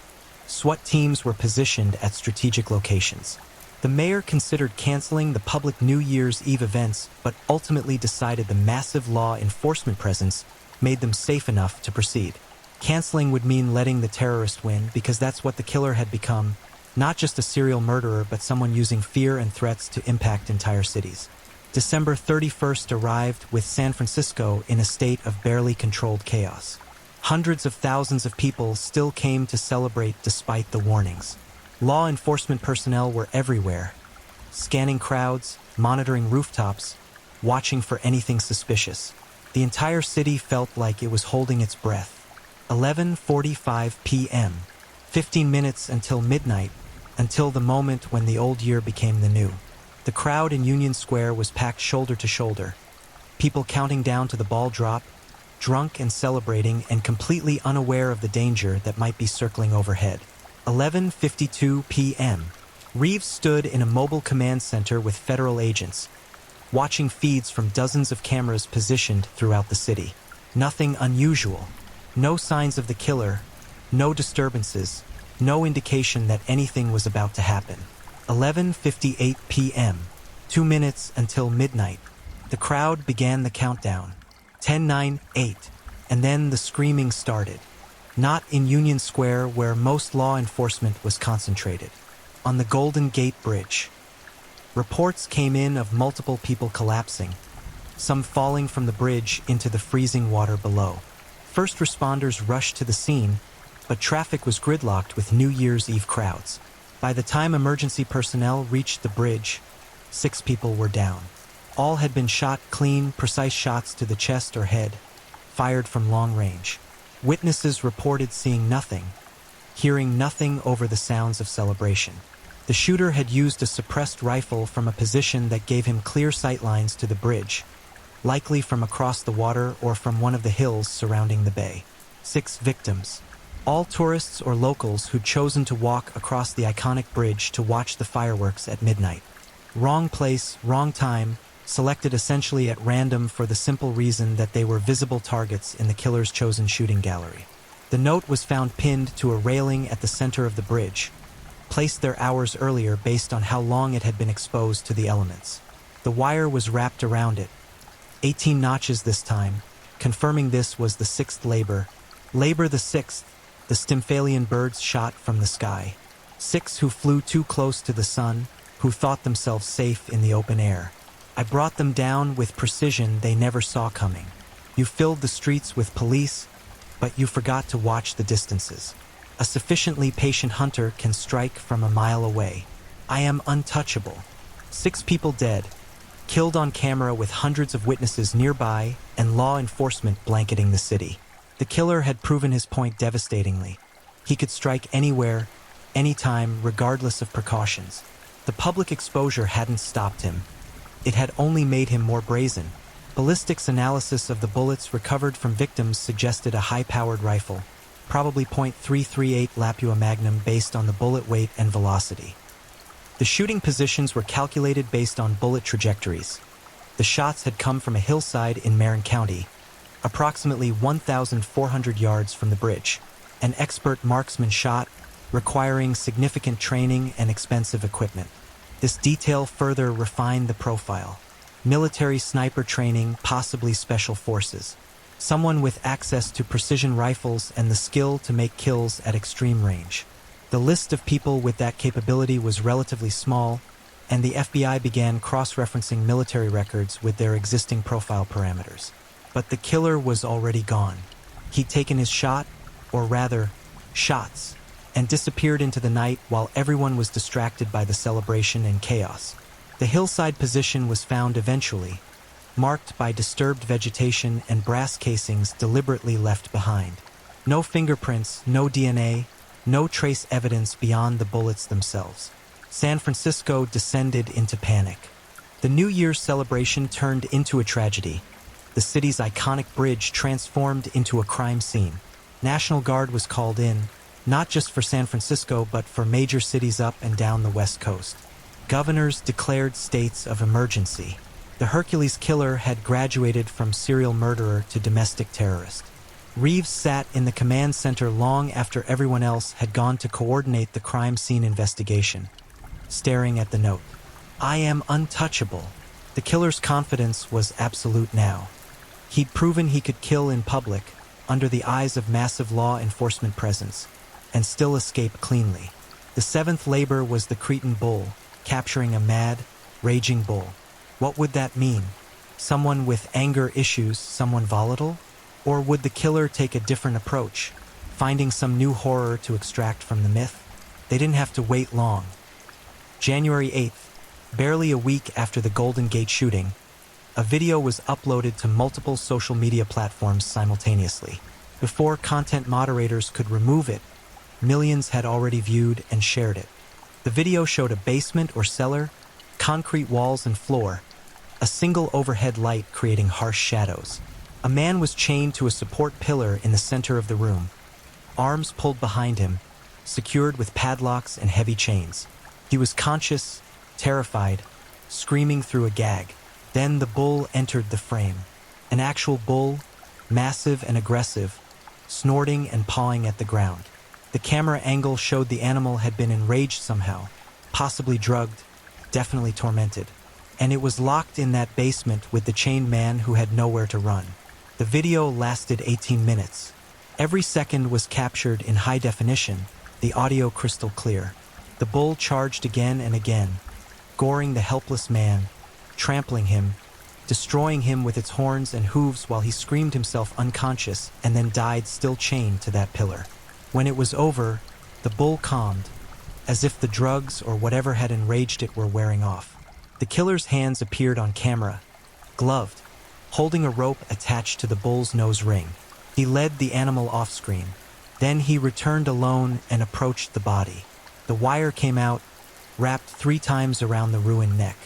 A: SWAT teams were positioned at strategic locations. The mayor considered canceling the public New Year's Eve events, but ultimately decided the massive law enforcement presence made them safe enough to proceed. Canceling would mean letting the terrorist win, because that's what the killer had become: not just a serial murderer, but someone using fear and threats to impact entire cities. December 31st arrived with San Francisco in a state of barely controlled chaos. Hundreds of thousands of people still came to celebrate despite the warnings. Law enforcement personnel were everywhere, scanning crowds, monitoring rooftops, watching for anything suspicious. The entire city felt like it was holding its breath. 11:45 p.m., 15 minutes until midnight, until the moment when the old year became the new. The crowd in Union Square was packed shoulder to shoulder, people counting down to the ball drop, drunk and celebrating and completely unaware of the danger that might be circling overhead. 11:52 p.m. Reeves stood in a mobile command center with federal agents, watching feeds from dozens of cameras positioned throughout the city. Nothing unusual. No signs of the killer, no disturbances, no indication that anything was about to happen. 11:58 p.m. 2 minutes until midnight. The crowd began the countdown. 10, 9, 8. And then the screaming started. Not in Union Square, where most law enforcement was concentrated. On the Golden Gate Bridge. Reports came in of multiple people collapsing, some falling from the bridge into the freezing water below. First responders rushed to the scene, but traffic was gridlocked with New Year's Eve crowds. By the time emergency personnel reached the bridge, 6 people were down. All had been shot clean, precise shots to the chest or head, fired from long range. Witnesses reported seeing nothing, hearing nothing over the sounds of celebration. The shooter had used a suppressed rifle from a position that gave him clear sight lines to the bridge, likely from across the water or from one of the hills surrounding the bay. 6 victims, all tourists or locals who'd chosen to walk across the iconic bridge to watch the fireworks at midnight. Wrong place, wrong time, selected essentially at random for the simple reason that they were visible targets in the killer's chosen shooting gallery. The note was found pinned to a railing at the center of the bridge, placed there hours earlier based on how long it had been exposed to the elements. The wire was wrapped around it, 18 notches this time, confirming this was the 6th labor. Labor the 6th, the Stymphalian birds shot from the sky. 6 who flew too close to the sun, who thought themselves safe in the open air. I brought them down with precision they never saw coming. You filled the streets with police, but you forgot to watch the distances. A sufficiently patient hunter can strike from a mile away. I am untouchable. 6 people dead, killed on camera with hundreds of witnesses nearby and law enforcement blanketing the city. The killer had proven his point devastatingly. He could strike anywhere, anytime, regardless of precautions. The public exposure hadn't stopped him. It had only made him more brazen. Ballistics analysis of the bullets recovered from victims suggested a high-powered rifle, probably .338 Lapua Magnum based on the bullet weight and velocity. The shooting positions were calculated based on bullet trajectories. The shots had come from a hillside in Marin County, approximately 1,400 yards from the bridge. An expert marksman shot, requiring significant training and expensive equipment. This detail further refined the profile. Military sniper training, possibly special forces. Someone with access to precision rifles and the skill to make kills at extreme range. The list of people with that capability was relatively small, and the FBI began cross-referencing military records with their existing profile parameters. But the killer was already gone. He'd taken his shot, or rather, shots, and disappeared into the night while everyone was distracted by the celebration and chaos. The hillside position was found eventually, marked by disturbed vegetation and brass casings deliberately left behind. No fingerprints, no DNA, no trace evidence beyond the bullets themselves. San Francisco descended into panic. The New Year's celebration turned into a tragedy. The city's iconic bridge transformed into a crime scene. National Guard was called in, not just for San Francisco but for major cities up and down the West Coast. Governors declared states of emergency. The Hercules killer had graduated from serial murderer to domestic terrorist. Reeves sat in the command center long after everyone else had gone to coordinate the crime scene investigation, staring at the note. "I am untouchable." The killer's confidence was absolute now. He'd proven he could kill in public, under the eyes of massive law enforcement presence, and still escape cleanly. The seventh labor was the Cretan bull, capturing a mad, raging bull. What would that mean? Someone with anger issues, someone volatile? Or would the killer take a different approach, finding some new horror to extract from the myth? They didn't have to wait long. January 8th, barely a week after the Golden Gate shooting, a video was uploaded to multiple social media platforms simultaneously. Before content moderators could remove it, millions had already viewed and shared it. The video showed a basement or cellar, concrete walls and floor, a single overhead light creating harsh shadows. A man was chained to a support pillar in the center of the room, arms pulled behind him, secured with padlocks and heavy chains. He was conscious, terrified, screaming through a gag. Then the bull entered the frame. An actual bull, massive and aggressive, snorting and pawing at the ground. The camera angle showed the animal had been enraged somehow, possibly drugged, definitely tormented. And it was locked in that basement with the chained man who had nowhere to run. The video lasted 18 minutes. Every second was captured in high definition, the audio crystal clear. The bull charged again and again, goring the helpless man, trampling him, destroying him with its horns and hooves while he screamed himself unconscious and then died still chained to that pillar. When it was over, the bull calmed, as if the drugs or whatever had enraged it were wearing off. The killer's hands appeared on camera, gloved, holding a rope attached to the bull's nose ring. He led the animal off-screen. Then he returned alone and approached the body. The wire came out, wrapped 3 times around the ruined neck.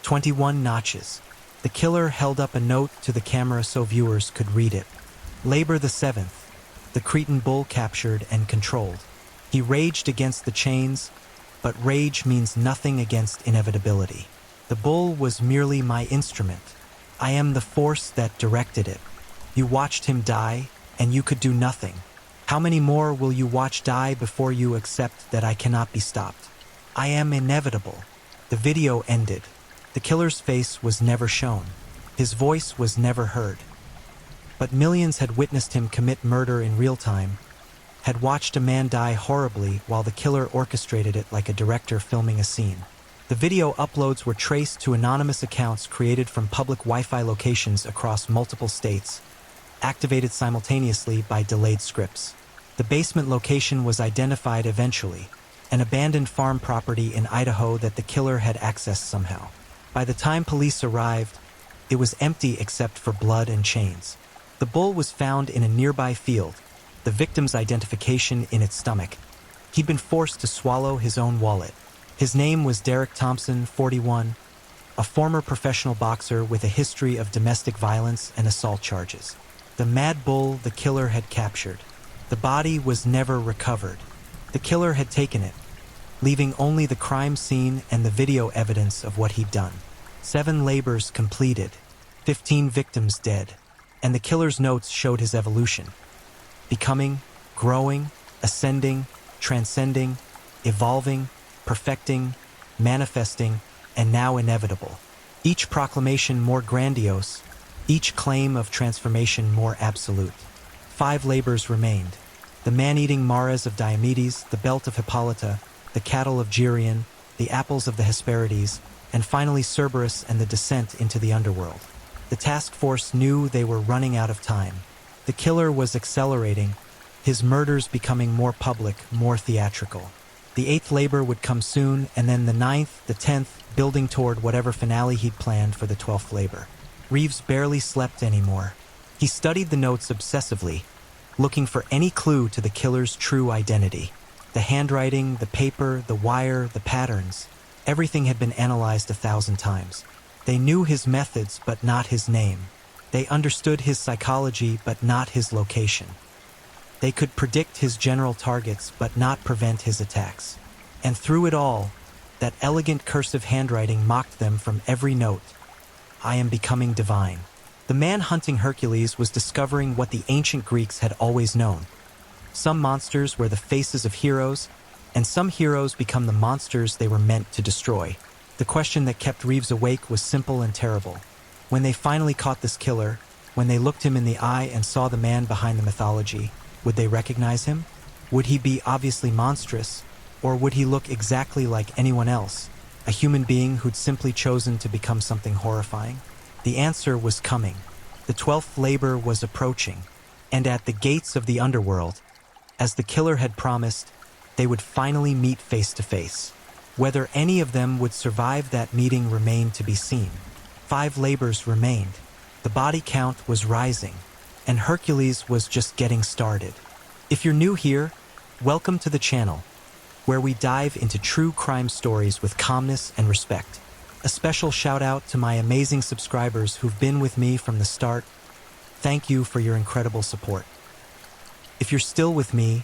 A: 21 notches. The killer held up a note to the camera so viewers could read it. Labor the 7th, the Cretan bull captured and controlled. He raged against the chains, but rage means nothing against inevitability. The bull was merely my instrument. I am the force that directed it. You watched him die, and you could do nothing. How many more will you watch die before you accept that I cannot be stopped? I am inevitable. The video ended. The killer's face was never shown. His voice was never heard. But millions had witnessed him commit murder in real time, had watched a man die horribly while the killer orchestrated it like a director filming a scene. The video uploads were traced to anonymous accounts created from public Wi-Fi locations across multiple states, activated simultaneously by delayed scripts. The basement location was identified eventually, an abandoned farm property in Idaho that the killer had accessed somehow. By the time police arrived, it was empty except for blood and chains. The bull was found in a nearby field, the victim's identification in its stomach. He'd been forced to swallow his own wallet. His name was Derek Thompson, 41, a former professional boxer with a history of domestic violence and assault charges. The mad bull the killer had captured. The body was never recovered. The killer had taken it, leaving only the crime scene and the video evidence of what he'd done. 7 labors completed, 15 victims dead, and the killer's notes showed his evolution. Becoming, growing, ascending, transcending, evolving, perfecting, manifesting, and now inevitable. Each proclamation more grandiose, each claim of transformation more absolute. 5 labors remained: the man-eating mares of Diomedes, the belt of Hippolyta, the cattle of Geryon, the apples of the Hesperides, and finally Cerberus and the descent into the underworld. The task force knew they were running out of time. The killer was accelerating, his murders becoming more public, more theatrical. The 8th labor would come soon, and then the 9th, the 10th, building toward whatever finale he'd planned for the 12th labor. Reeves barely slept anymore. He studied the notes obsessively, looking for any clue to the killer's true identity. The handwriting, the paper, the wire, the patterns, everything had been analyzed 1,000 times. They knew his methods, but not his name. They understood his psychology, but not his location. They could predict his general targets, but not prevent his attacks. And through it all, that elegant cursive handwriting mocked them from every note. I am becoming divine. The man hunting Hercules was discovering what the ancient Greeks had always known. Some monsters were the faces of heroes, and some heroes become the monsters they were meant to destroy. The question that kept Reeves awake was simple and terrible. When they finally caught this killer, when they looked him in the eye and saw the man behind the mythology, would they recognize him? Would he be obviously monstrous, or would he look exactly like anyone else, a human being who'd simply chosen to become something horrifying? The answer was coming. The 12th labor was approaching, and at the gates of the underworld, as the killer had promised, they would finally meet face to face. Whether any of them would survive that meeting remained to be seen. 5 labors remained. The body count was rising, and Hercules was just getting started. If you're new here, welcome to the channel, where we dive into true crime stories with calmness and respect. A special shout out to my amazing subscribers who've been with me from the start. Thank you for your incredible support. If you're still with me,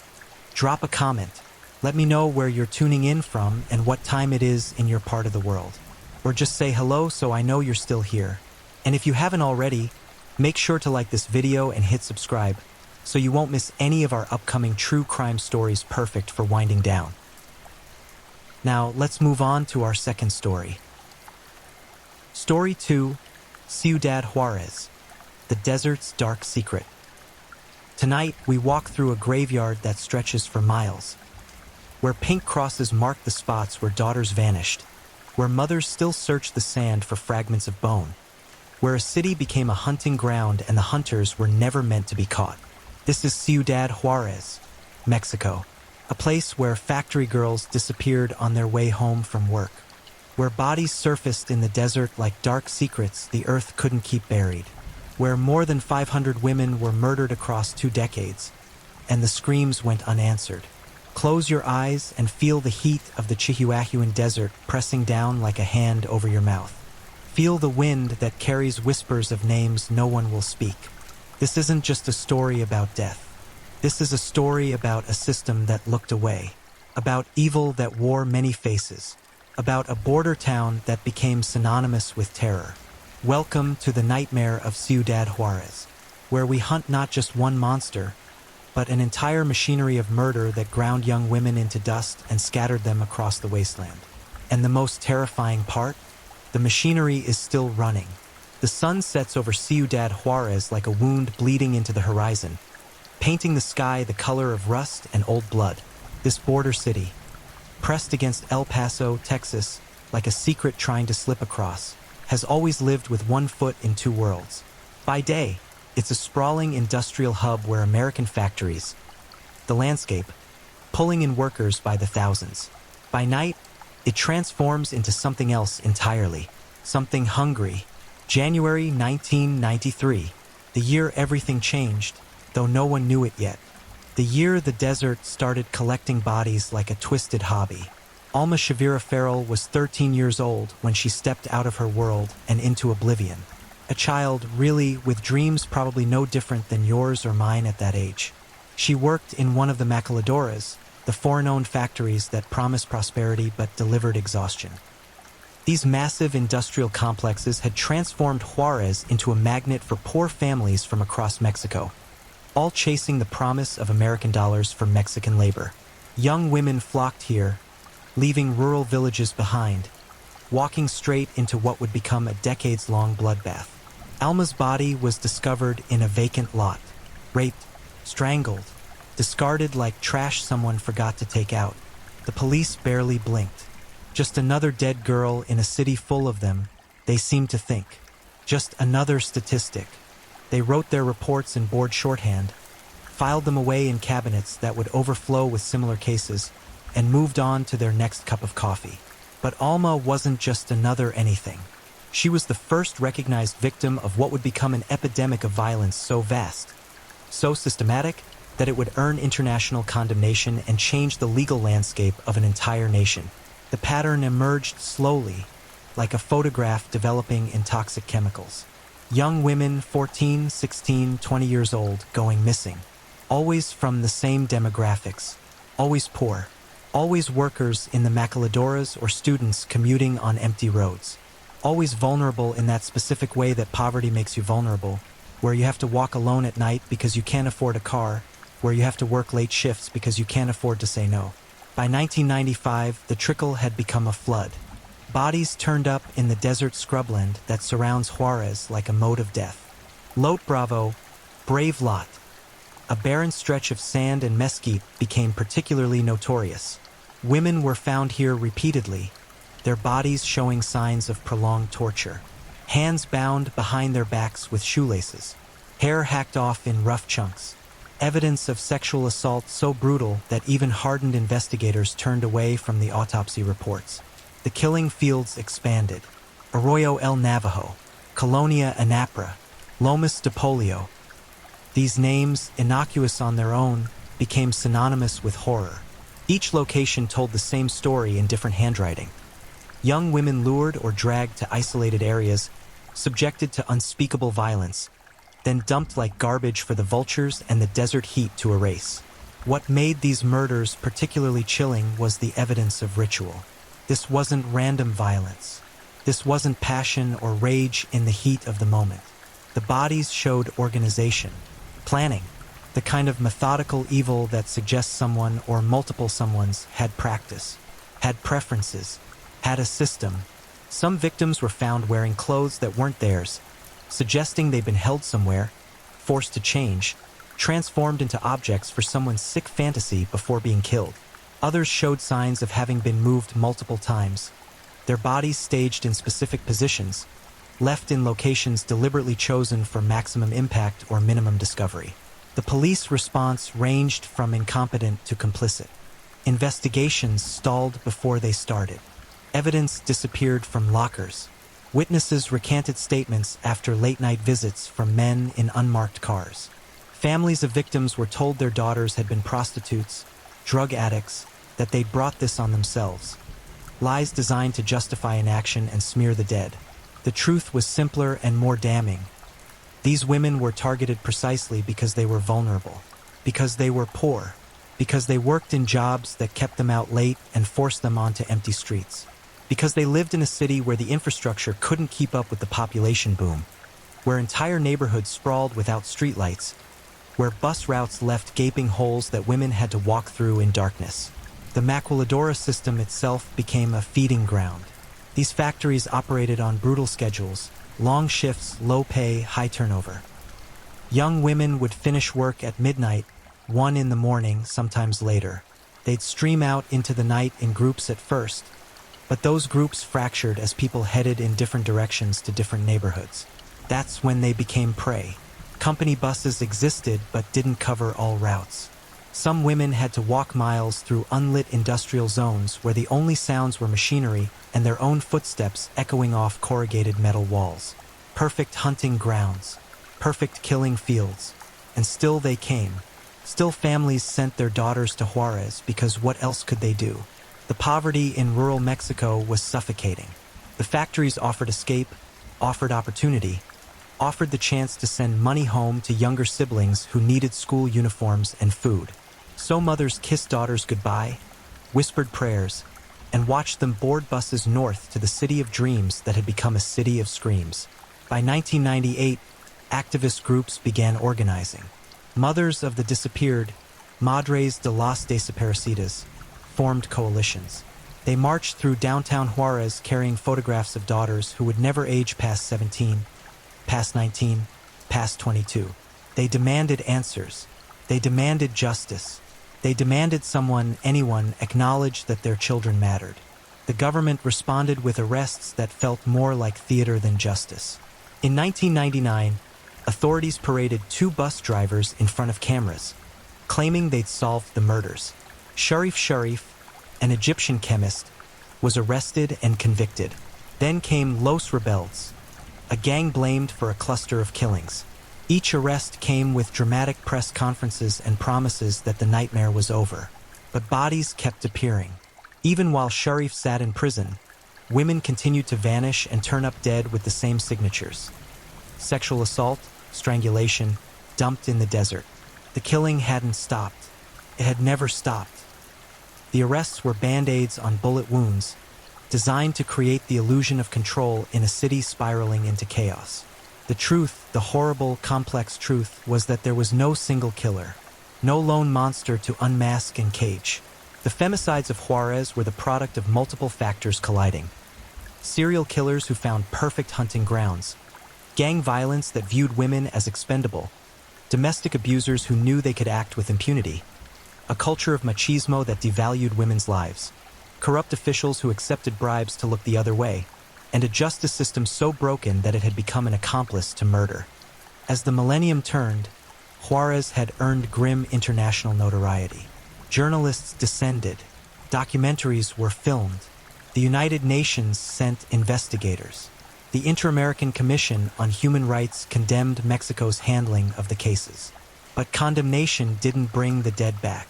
A: drop a comment. Let me know where you're tuning in from and what time it is in your part of the world. Or just say hello so I know you're still here. And if you haven't already, make sure to like this video and hit subscribe so you won't miss any of our upcoming true crime stories perfect for winding down. Now, let's move on to our second story. Story 2, Ciudad Juarez, the desert's dark secret. Tonight, we walk through a graveyard that stretches for miles, where pink crosses mark the spots where daughters vanished, where mothers still search the sand for fragments of bone, where a city became a hunting ground and the hunters were never meant to be caught. This is Ciudad Juarez, Mexico, a place where factory girls disappeared on their way home from work, where bodies surfaced in the desert like dark secrets the earth couldn't keep buried, where more than 500 women were murdered across 2 decades, and the screams went unanswered. Close your eyes and feel the heat of the Chihuahuan desert pressing down like a hand over your mouth. Feel the wind that carries whispers of names no one will speak. This isn't just a story about death. This is a story about a system that looked away, about evil that wore many faces, about a border town that became synonymous with terror. Welcome to the nightmare of Ciudad Juarez, where we hunt not just one monster, but an entire machinery of murder that ground young women into dust and scattered them across the wasteland. And the most terrifying part? The machinery is still running. The sun sets over Ciudad Juarez like a wound bleeding into the horizon, painting the sky the color of rust and old blood. This border city, pressed against El Paso, Texas, like a secret trying to slip across, has always lived with one foot in 2 worlds. By day, it's a sprawling industrial hub where American factories, the landscape, pulling in workers by the thousands. By night, it transforms into something else entirely, something hungry. January 1993, the year everything changed, though no one knew it yet. The year the desert started collecting bodies like a twisted hobby. Alma Shavira Farrell was 13 years old when she stepped out of her world and into oblivion. A child, really, with dreams probably no different than yours or mine at that age. She worked in one of the maquiladoras, the foreign-owned factories that promised prosperity but delivered exhaustion. These massive industrial complexes had transformed Juarez into a magnet for poor families from across Mexico, all chasing the promise of American dollars for Mexican labor. Young women flocked here, leaving rural villages behind, walking straight into what would become a decades-long bloodbath. Alma's body was discovered in a vacant lot, raped, strangled, discarded like trash someone forgot to take out. The police barely blinked. Just another dead girl in a city full of them, they seemed to think. Just another statistic. They wrote their reports in board shorthand, filed them away in cabinets that would overflow with similar cases, and moved on to their next cup of coffee. But Alma wasn't just another anything. She was the first recognized victim of what would become an epidemic of violence so vast, so systematic, that it would earn international condemnation and change the legal landscape of an entire nation. The pattern emerged slowly, like a photograph developing in toxic chemicals. Young women 14, 16, 20 years old going missing. Always from the same demographics. Always poor. Always workers in the maquiladoras or students commuting on empty roads. Always vulnerable in that specific way that poverty makes you vulnerable, where you have to walk alone at night because you can't afford a car, where you have to work late shifts because you can't afford to say no. By 1995, the trickle had become a flood. Bodies turned up in the desert scrubland that surrounds Juarez like a moat of death. Lot Bravo, brave lot. A barren stretch of sand and mesquite became particularly notorious. Women were found here repeatedly, their bodies showing signs of prolonged torture. Hands bound behind their backs with shoelaces. Hair hacked off in rough chunks. Evidence of sexual assault so brutal that even hardened investigators turned away from the autopsy reports. The killing fields expanded. Arroyo El Navajo, Colonia Anapra, Lomas de Polio. These names, innocuous on their own, became synonymous with horror. Each location told the same story in different handwriting. Young women lured or dragged to isolated areas, subjected to unspeakable violence, then dumped like garbage for the vultures and the desert heat to erase. What made these murders particularly chilling was the evidence of ritual. This wasn't random violence. This wasn't passion or rage in the heat of the moment. The bodies showed organization, planning, the kind of methodical evil that suggests someone or multiple someones had practice, had preferences, had a system. Some victims were found wearing clothes that weren't theirs, suggesting they'd been held somewhere, forced to change, transformed into objects for someone's sick fantasy before being killed. Others showed signs of having been moved multiple times, their bodies staged in specific positions, left in locations deliberately chosen for maximum impact or minimum discovery. The police response ranged from incompetent to complicit. Investigations stalled before they started. Evidence disappeared from lockers. Witnesses recanted statements after late-night visits from men in unmarked cars. Families of victims were told their daughters had been prostitutes, drug addicts, that they'd brought this on themselves. Lies designed to justify inaction and smear the dead. The truth was simpler and more damning. These women were targeted precisely because they were vulnerable, because they were poor, because they worked in jobs that kept them out late and forced them onto empty streets, because they lived in a city where the infrastructure couldn't keep up with the population boom, where entire neighborhoods sprawled without streetlights, where bus routes left gaping holes that women had to walk through in darkness. The maquiladora system itself became a feeding ground. These factories operated on brutal schedules, long shifts, low pay, high turnover. Young women would finish work at midnight, 1 in the morning, sometimes later. They'd stream out into the night in groups at first, but those groups fractured as people headed in different directions to different neighborhoods. That's when they became prey. Company buses existed but didn't cover all routes. Some women had to walk miles through unlit industrial zones where the only sounds were machinery and their own footsteps echoing off corrugated metal walls. Perfect hunting grounds, perfect killing fields, and still they came. Still families sent their daughters to Juarez because what else could they do? The poverty in rural Mexico was suffocating. The factories offered escape, offered opportunity, offered the chance to send money home to younger siblings who needed school uniforms and food. So mothers kissed daughters goodbye, whispered prayers, and watched them board buses north to the city of dreams that had become a city of screams. By 1998, activist groups began organizing. Mothers of the disappeared, Madres de las Desaparecidas, formed coalitions. They marched through downtown Juarez carrying photographs of daughters who would never age past 17, past 19, past 22. They demanded answers. They demanded justice. They demanded anyone, acknowledge that their children mattered. The government responded with arrests that felt more like theater than justice. In 1999, authorities paraded 2 bus drivers in front of cameras, claiming they'd solved the murders. Sharif, an Egyptian chemist, was arrested and convicted. Then came Los Rebeldes, a gang blamed for a cluster of killings. Each arrest came with dramatic press conferences and promises that the nightmare was over. But bodies kept appearing. Even while Sharif sat in prison, women continued to vanish and turn up dead with the same signatures. Sexual assault, strangulation, dumped in the desert. The killing hadn't stopped. It had never stopped. The arrests were band-aids on bullet wounds, designed to create the illusion of control in a city spiraling into chaos. The truth, the horrible, complex truth, was that there was no single killer, no lone monster to unmask and cage. The femicides of Juarez were the product of multiple factors colliding. Serial killers who found perfect hunting grounds, gang violence that viewed women as expendable, domestic abusers who knew they could act with impunity, a culture of machismo that devalued women's lives, corrupt officials who accepted bribes to look the other way, and a justice system so broken that it had become an accomplice to murder. As the millennium turned, Juarez had earned grim international notoriety. Journalists descended. Documentaries were filmed. The United Nations sent investigators. The Inter-American Commission on Human Rights condemned Mexico's handling of the cases. But condemnation didn't bring the dead back,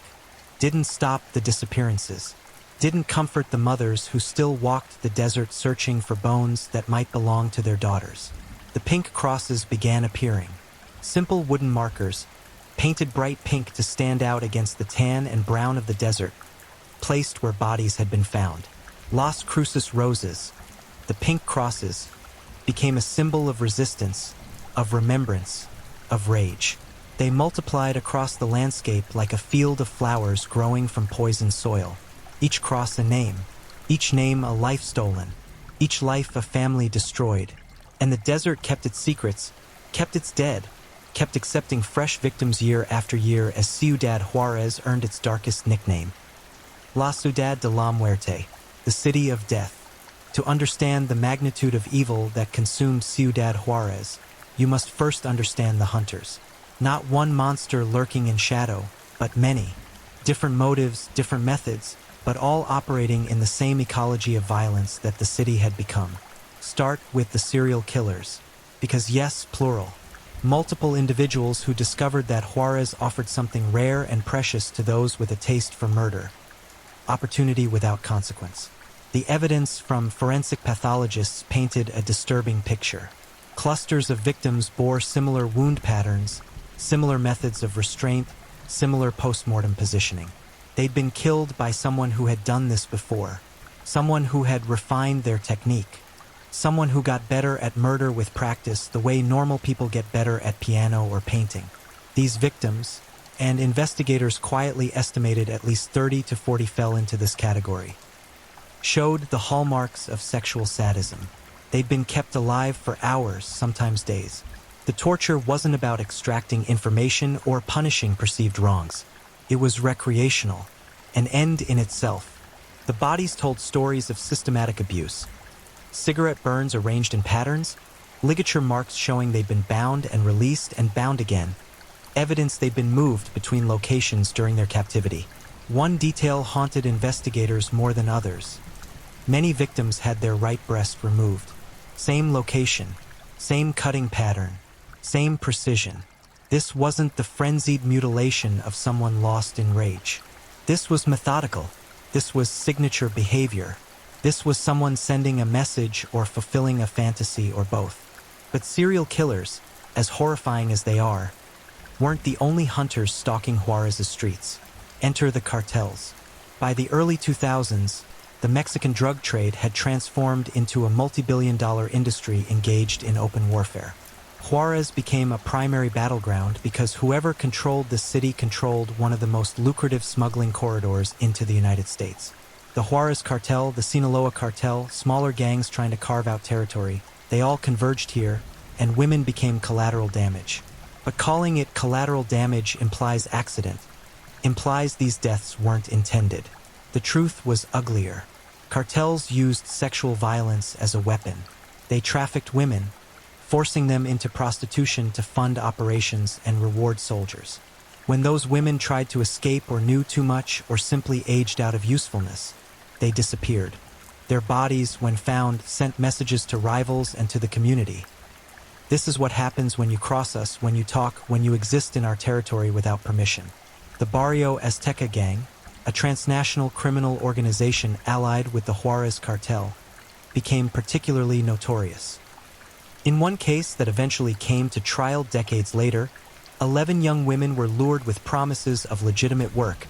A: didn't stop the disappearances, didn't comfort the mothers who still walked the desert searching for bones that might belong to their daughters. The pink crosses began appearing. Simple wooden markers, painted bright pink to stand out against the tan and brown of the desert, placed where bodies had been found. Las Cruces roses, the pink crosses, became a symbol of resistance, of remembrance, of rage. They multiplied across the landscape like a field of flowers growing from poisoned soil. Each cross a name, each name a life stolen, each life a family destroyed. And the desert kept its secrets, kept its dead, kept accepting fresh victims year after year as Ciudad Juarez earned its darkest nickname. La Ciudad de la Muerte, the city of death. To understand the magnitude of evil that consumed Ciudad Juarez, you must first understand the hunters. Not one monster lurking in shadow, but many. Different motives, different methods, but all operating in the same ecology of violence that the city had become. Start with the serial killers, because yes, plural. Multiple individuals who discovered that Juarez offered something rare and precious to those with a taste for murder. Opportunity without consequence. The evidence from forensic pathologists painted a disturbing picture. Clusters of victims bore similar wound patterns, similar methods of restraint, similar post-mortem positioning. They'd been killed by someone who had done this before, someone who had refined their technique, someone who got better at murder with practice the way normal people get better at piano or painting. These victims, and investigators quietly estimated at least 30 to 40 fell into this category, showed the hallmarks of sexual sadism. They'd been kept alive for hours, sometimes days. The torture wasn't about extracting information or punishing perceived wrongs. It was recreational, an end in itself. The bodies told stories of systematic abuse. Cigarette burns arranged in patterns, ligature marks showing they'd been bound and released and bound again, evidence they'd been moved between locations during their captivity. One detail haunted investigators more than others. Many victims had their right breast removed. Same location, same cutting pattern, same precision. This wasn't the frenzied mutilation of someone lost in rage. This was methodical. This was signature behavior. This was someone sending a message or fulfilling a fantasy or both. But serial killers, as horrifying as they are, weren't the only hunters stalking Juarez's streets. Enter the cartels. By the early 2000s, the Mexican drug trade had transformed into a multi-billion-dollar industry engaged in open warfare. Juarez became a primary battleground because whoever controlled the city controlled one of the most lucrative smuggling corridors into the United States. The Juarez cartel, the Sinaloa cartel, smaller gangs trying to carve out territory, they all converged here, and women became collateral damage. But calling it collateral damage implies accident, implies these deaths weren't intended. The truth was uglier. Cartels used sexual violence as a weapon. They trafficked women, forcing them into prostitution to fund operations and reward soldiers. When those women tried to escape or knew too much or simply aged out of usefulness, they disappeared. Their bodies, when found, sent messages to rivals and to the community. This is what happens when you cross us, when you talk, when you exist in our territory without permission. The Barrio Azteca gang, a transnational criminal organization allied with the Juarez cartel, became particularly notorious. In one case that eventually came to trial decades later, 11 young women were lured with promises of legitimate work,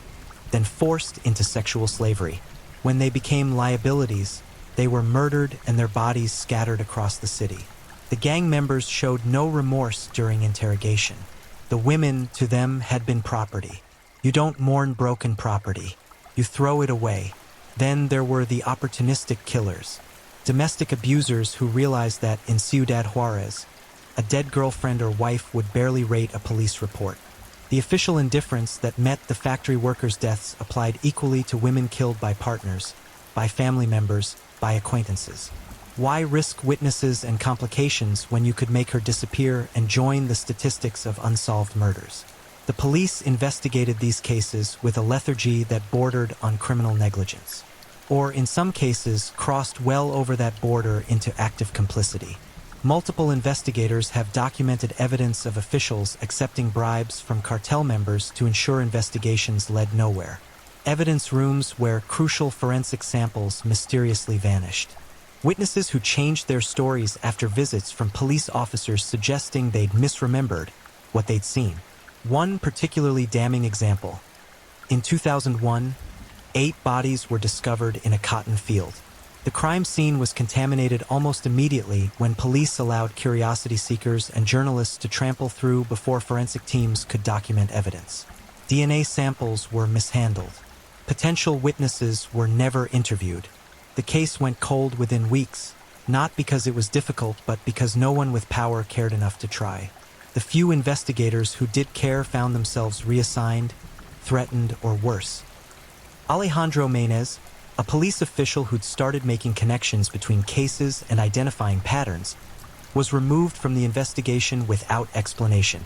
A: then forced into sexual slavery. When they became liabilities, they were murdered and their bodies scattered across the city. The gang members showed no remorse during interrogation. The women, to them, had been property. You don't mourn broken property. You throw it away. Then there were the opportunistic killers, domestic abusers who realized that in Ciudad Juarez, a dead girlfriend or wife would barely rate a police report. The official indifference that met the factory workers' deaths applied equally to women killed by partners, by family members, by acquaintances. Why risk witnesses and complications when you could make her disappear and join the statistics of unsolved murders? The police investigated these cases with a lethargy that bordered on criminal negligence, or in some cases crossed well over that border into active complicity. Multiple investigators have documented evidence of officials accepting bribes from cartel members to ensure investigations led nowhere. Evidence rooms where crucial forensic samples mysteriously vanished. Witnesses who changed their stories after visits from police officers suggesting they'd misremembered what they'd seen. One particularly damning example. In 2001, 8 bodies were discovered in a cotton field. The crime scene was contaminated almost immediately when police allowed curiosity seekers and journalists to trample through before forensic teams could document evidence. DNA samples were mishandled. Potential witnesses were never interviewed. The case went cold within weeks, not because it was difficult, but because no one with power cared enough to try. The few investigators who did care found themselves reassigned, threatened, or worse. Alejandro Menes, a police official who'd started making connections between cases and identifying patterns, was removed from the investigation without explanation.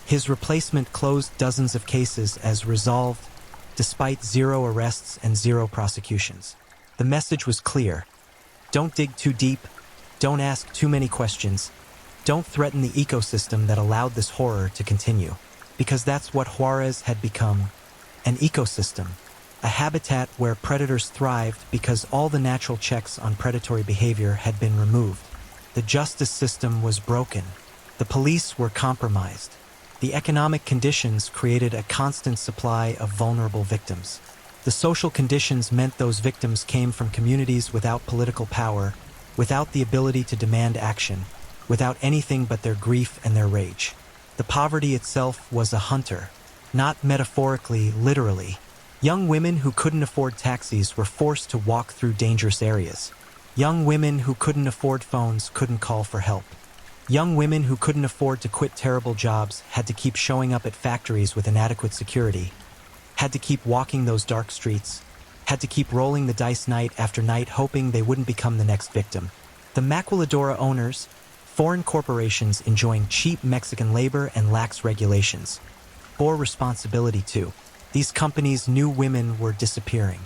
A: His replacement closed dozens of cases as resolved, despite 0 arrests and 0 prosecutions. The message was clear. Don't dig too deep. Don't ask too many questions. Don't threaten the ecosystem that allowed this horror to continue. Because that's what Juarez had become, an ecosystem. A habitat where predators thrived because all the natural checks on predatory behavior had been removed. The justice system was broken. The police were compromised. The economic conditions created a constant supply of vulnerable victims. The social conditions meant those victims came from communities without political power, without the ability to demand action, without anything but their grief and their rage. The poverty itself was a hunter, not metaphorically, literally. Young women who couldn't afford taxis were forced to walk through dangerous areas. Young women who couldn't afford phones couldn't call for help. Young women who couldn't afford to quit terrible jobs had to keep showing up at factories with inadequate security, had to keep walking those dark streets, had to keep rolling the dice night after night hoping they wouldn't become the next victim. The maquiladora owners, foreign corporations enjoying cheap Mexican labor and lax regulations, bore responsibility too. These companies knew women were disappearing,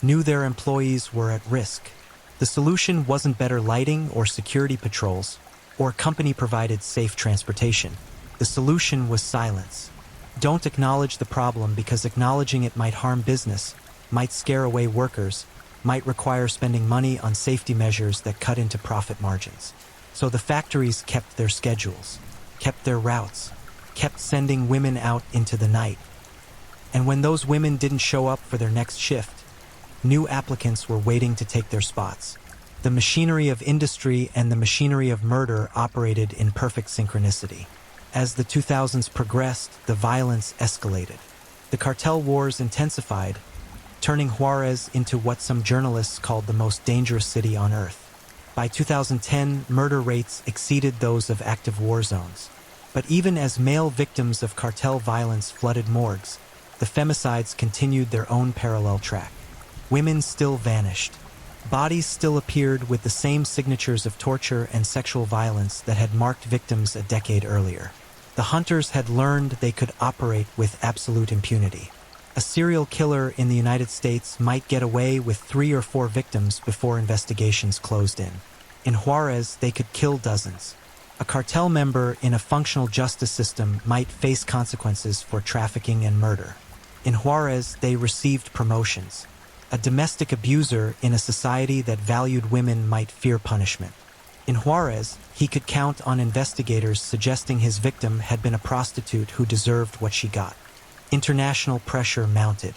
A: knew their employees were at risk. The solution wasn't better lighting or security patrols, or company-provided safe transportation. The solution was silence. Don't acknowledge the problem because acknowledging it might harm business, might scare away workers, might require spending money on safety measures that cut into profit margins. So the factories kept their schedules, kept their routes, kept sending women out into the night. And when those women didn't show up for their next shift, new applicants were waiting to take their spots. The machinery of industry and the machinery of murder operated in perfect synchronicity. As the 2000s progressed, the violence escalated. The cartel wars intensified, turning Juarez into what some journalists called the most dangerous city on earth. By 2010, murder rates exceeded those of active war zones. But even as male victims of cartel violence flooded morgues, the femicides continued their own parallel track. Women still vanished. Bodies still appeared with the same signatures of torture and sexual violence that had marked victims a decade earlier. The hunters had learned they could operate with absolute impunity. A serial killer in the United States might get away with 3 or 4 victims before investigations closed in. In Juarez, they could kill dozens. A cartel member in a functional justice system might face consequences for trafficking and murder. In Juarez, they received promotions. A domestic abuser in a society that valued women might fear punishment. In Juarez, he could count on investigators suggesting his victim had been a prostitute who deserved what she got. International pressure mounted.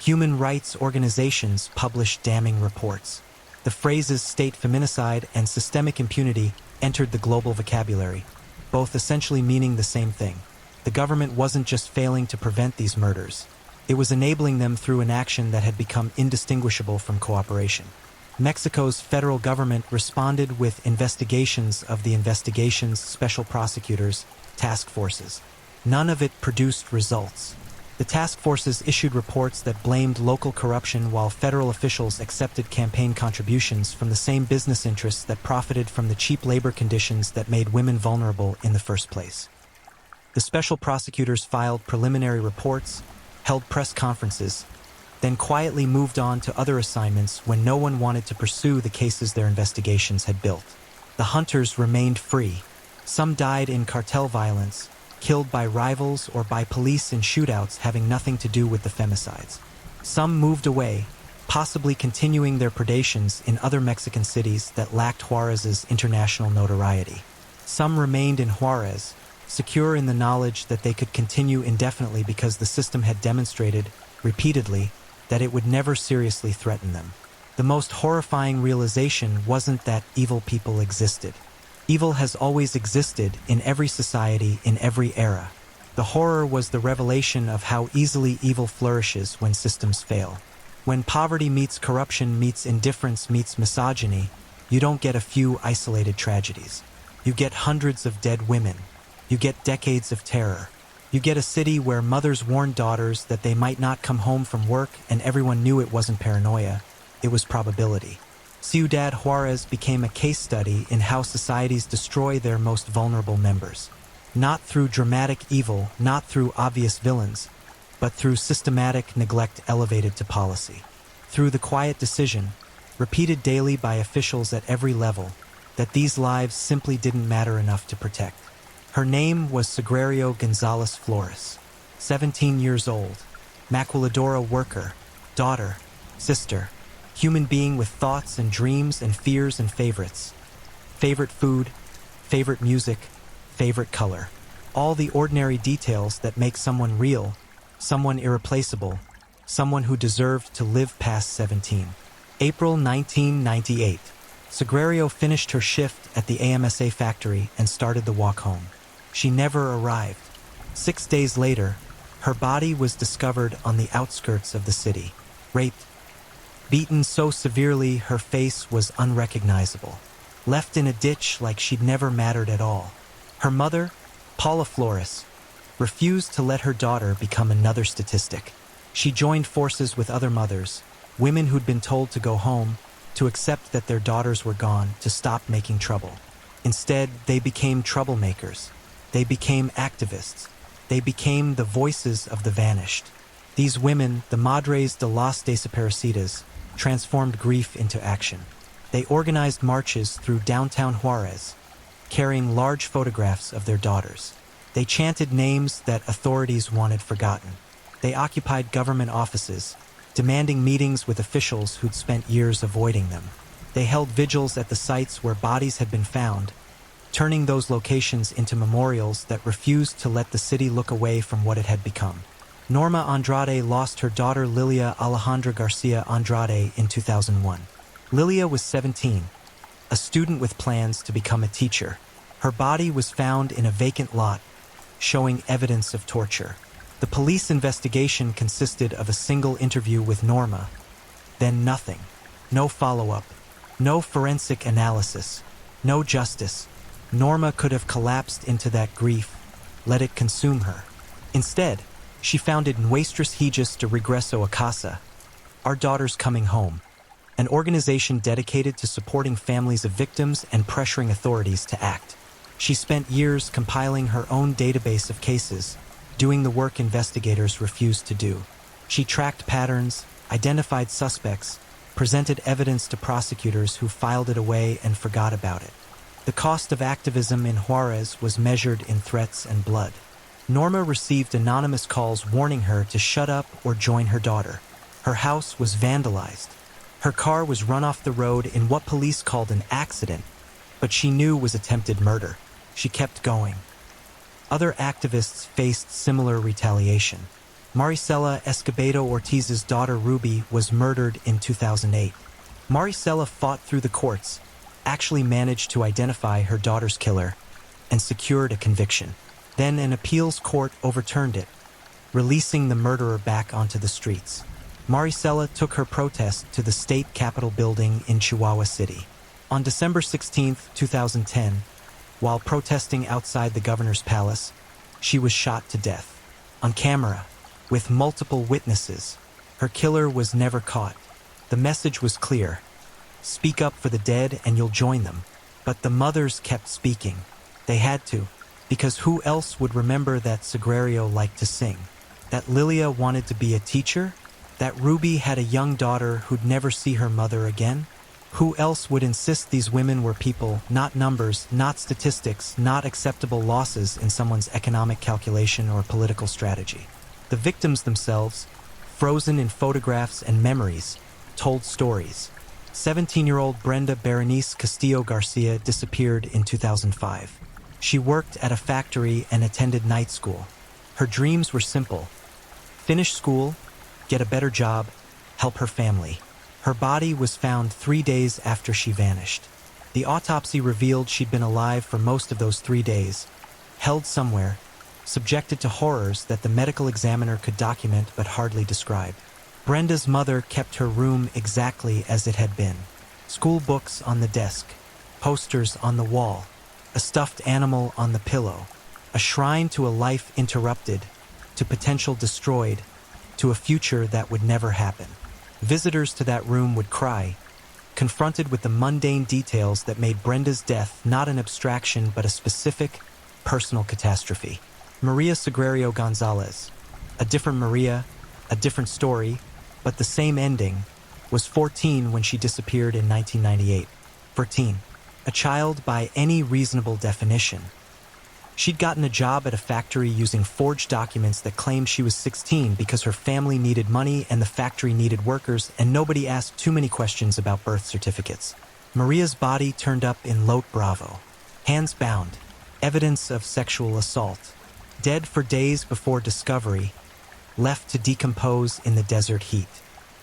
A: Human rights organizations published damning reports. The phrases state feminicide and systemic impunity entered the global vocabulary, both essentially meaning the same thing. The government wasn't just failing to prevent these murders. It was enabling them through an action that had become indistinguishable from cooperation. Mexico's federal government responded with investigations of the investigations special prosecutors, task forces. None of it produced results. The task forces issued reports that blamed local corruption while federal officials accepted campaign contributions from the same business interests that profited from the cheap labor conditions that made women vulnerable in the first place. The special prosecutors filed preliminary reports, held press conferences, then quietly moved on to other assignments when no one wanted to pursue the cases their investigations had built. The hunters remained free. Some died in cartel violence, killed by rivals or by police in shootouts having nothing to do with the femicides. Some moved away, possibly continuing their predations in other Mexican cities that lacked Juarez's international notoriety. Some remained in Juarez, secure in the knowledge that they could continue indefinitely because the system had demonstrated, repeatedly, that it would never seriously threaten them. The most horrifying realization wasn't that evil people existed. Evil has always existed in every society, in every era. The horror was the revelation of how easily evil flourishes when systems fail. When poverty meets corruption meets indifference meets misogyny, you don't get a few isolated tragedies. You get hundreds of dead women. You get decades of terror. You get a city where mothers warned daughters that they might not come home from work and everyone knew it wasn't paranoia, it was probability. Ciudad Juarez became a case study in how societies destroy their most vulnerable members. Not through dramatic evil, not through obvious villains, but through systematic neglect elevated to policy. Through the quiet decision, repeated daily by officials at every level, that these lives simply didn't matter enough to protect. Her name was Sagrario Gonzalez Flores, 17 years old, maquiladora worker, daughter, sister, human being with thoughts and dreams and fears and favorites. Favorite food, favorite music, favorite color. All the ordinary details that make someone real, someone irreplaceable, someone who deserved to live past 17. April 1998. Sagrario finished her shift at the AMSA factory and started the walk home. She never arrived. 6 days later, her body was discovered on the outskirts of the city, raped, beaten so severely her face was unrecognizable, left in a ditch like she'd never mattered at all. Her mother, Paula Flores, refused to let her daughter become another statistic. She joined forces with other mothers, women who'd been told to go home, to accept that their daughters were gone, to stop making trouble. Instead, they became troublemakers. They became activists. They became the voices of the vanished. These women, the Madres de las Desaparecidas, transformed grief into action. They organized marches through downtown Juarez, carrying large photographs of their daughters. They chanted names that authorities wanted forgotten. They occupied government offices, demanding meetings with officials who'd spent years avoiding them. They held vigils at the sites where bodies had been found, turning those locations into memorials that refused to let the city look away from what it had become. Norma Andrade lost her daughter Lilia Alejandra Garcia Andrade in 2001. Lilia was 17, a student with plans to become a teacher. Her body was found in a vacant lot, showing evidence of torture. The police investigation consisted of a single interview with Norma, then nothing. No follow-up, no forensic analysis, no justice. Norma could have collapsed into that grief, let it consume her. Instead, she founded Nuestros Hijos de Regreso a Casa, Our Daughters Coming Home, an organization dedicated to supporting families of victims and pressuring authorities to act. She spent years compiling her own database of cases, doing the work investigators refused to do. She tracked patterns, identified suspects, presented evidence to prosecutors who filed it away and forgot about it. The The cost of activism in Juarez was measured in threats and blood. Norma received anonymous calls warning her to shut up or join her daughter. Her house was vandalized. Her car was run off the road in what police called an accident, but she knew was attempted murder. She kept going. Other activists faced similar retaliation. Maricela Escobedo Ortiz's daughter Ruby was murdered in 2008. Maricela fought through the courts, actually managed to identify her daughter's killer, and secured a conviction. Then an appeals court overturned it, releasing the murderer back onto the streets. Maricela took her protest to the state capitol building in Chihuahua City. On December 16, 2010, while protesting outside the governor's palace, she was shot to death. On camera, with multiple witnesses, her killer was never caught. The message was clear: speak up for the dead and you'll join them. But the mothers kept speaking. They had to, because who else would remember that Sagrario liked to sing? That Lilia wanted to be a teacher? That Ruby had a young daughter who'd never see her mother again? Who else would insist these women were people, not numbers, not statistics, not acceptable losses in someone's economic calculation or political strategy? The victims themselves, frozen in photographs and memories, told stories. 17-year-old Brenda Berenice Castillo Garcia disappeared in 2005. She worked at a factory and attended night school. Her dreams were simple: finish school, get a better job, help her family. Her body was found 3 days after she vanished. The autopsy revealed she'd been alive for most of those 3 days, held somewhere, subjected to horrors that the medical examiner could document but hardly describe. Brenda's mother kept her room exactly as it had been. School books on the desk, posters on the wall, a stuffed animal on the pillow, a shrine to a life interrupted, to potential destroyed, to a future that would never happen. Visitors to that room would cry, confronted with the mundane details that made Brenda's death not an abstraction but a specific, personal catastrophe. Maria Sagrario Gonzalez, a different Maria, a different story, but the same ending, was 14 when she disappeared in 1998. 14. A child by any reasonable definition. She'd gotten a job at a factory using forged documents that claimed she was 16 because her family needed money and the factory needed workers, and nobody asked too many questions about birth certificates. Maria's body turned up in Lote Bravo. Hands bound. Evidence of sexual assault. Dead for days before discovery. Left to decompose in the desert heat.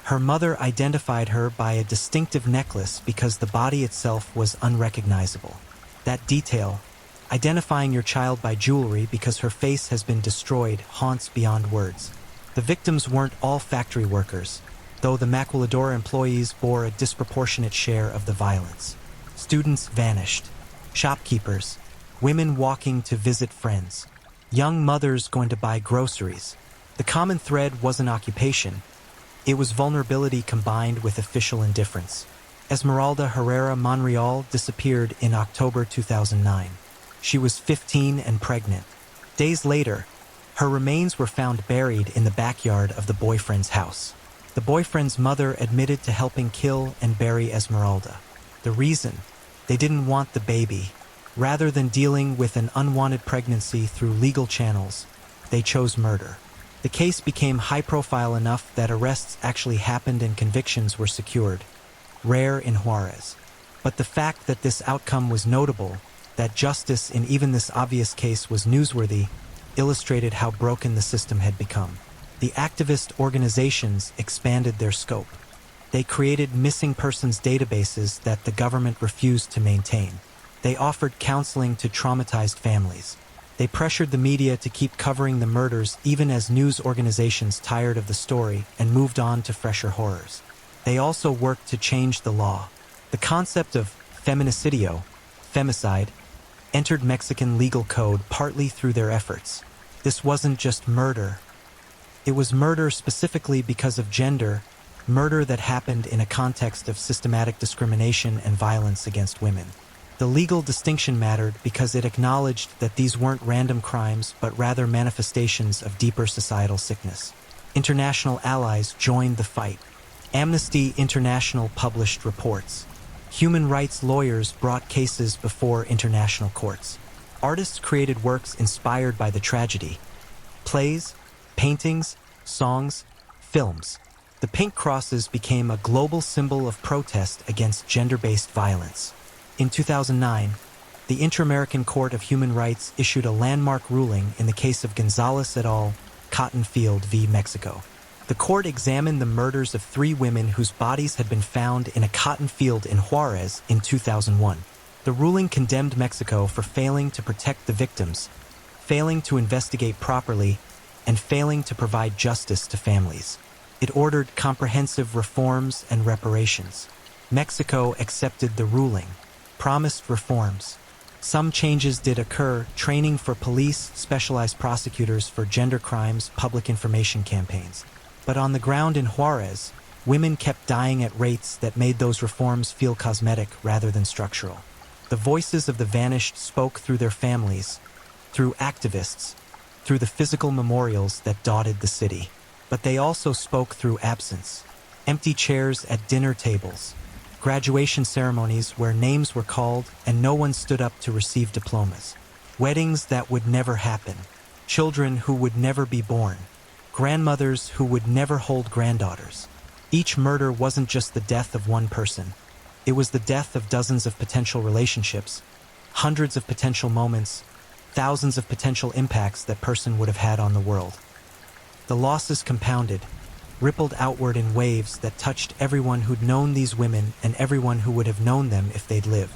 A: Her mother identified her by a distinctive necklace because the body itself was unrecognizable. That detail, identifying your child by jewelry because her face has been destroyed, haunts beyond words. The victims weren't all factory workers, though the Maquiladora employees bore a disproportionate share of the violence. Students vanished. Shopkeepers. Women walking to visit friends. Young mothers going to buy groceries. The common thread wasn't occupation. It was vulnerability combined with official indifference. Esmeralda Herrera Monreal disappeared in October 2009. She was 15 and pregnant. Days later, her remains were found buried in the backyard of the boyfriend's house. The boyfriend's mother admitted to helping kill and bury Esmeralda. The reason? They didn't want the baby. Rather than dealing with an unwanted pregnancy through legal channels, they chose murder. The case became high-profile enough that arrests actually happened and convictions were secured. Rare in Juarez. But the fact that this outcome was notable, that justice in even this obvious case was newsworthy, illustrated how broken the system had become. The activist organizations expanded their scope. They created missing persons databases that the government refused to maintain. They offered counseling to traumatized families. They pressured the media to keep covering the murders even as news organizations tired of the story and moved on to fresher horrors. They also worked to change the law. The concept of feminicidio, femicide, entered Mexican legal code partly through their efforts. This wasn't just murder. It was murder specifically because of gender, murder that happened in a context of systematic discrimination and violence against women. The legal distinction mattered because it acknowledged that these weren't random crimes but rather manifestations of deeper societal sickness. International allies joined the fight. Amnesty International published reports. Human rights lawyers brought cases before international courts. Artists created works inspired by the tragedy. Plays, paintings, songs, films. The pink crosses became a global symbol of protest against gender-based violence. In 2009, the Inter-American Court of Human Rights issued a landmark ruling in the case of Gonzalez et al., Cotton Field v. Mexico. The court examined the murders of 3 women whose bodies had been found in a cotton field in Juarez in 2001. The ruling condemned Mexico for failing to protect the victims, failing to investigate properly, and failing to provide justice to families. It ordered comprehensive reforms and reparations. Mexico accepted the ruling, promised reforms. Some changes did occur: training for police, specialized prosecutors for gender crimes, public information campaigns. But on the ground in Juarez, women kept dying at rates that made those reforms feel cosmetic rather than structural. The voices of the vanished spoke through their families, through activists, through the physical memorials that dotted the city. But they also spoke through absence. Empty chairs at dinner tables, graduation ceremonies where names were called and no one stood up to receive diplomas, weddings that would never happen, children who would never be born, grandmothers who would never hold granddaughters. Each murder wasn't just the death of one person. It was the death of dozens of potential relationships, hundreds of potential moments, thousands of potential impacts that person would have had on the world. The losses compounded, rippled outward in waves that touched everyone who'd known these women and everyone who would have known them if they'd lived.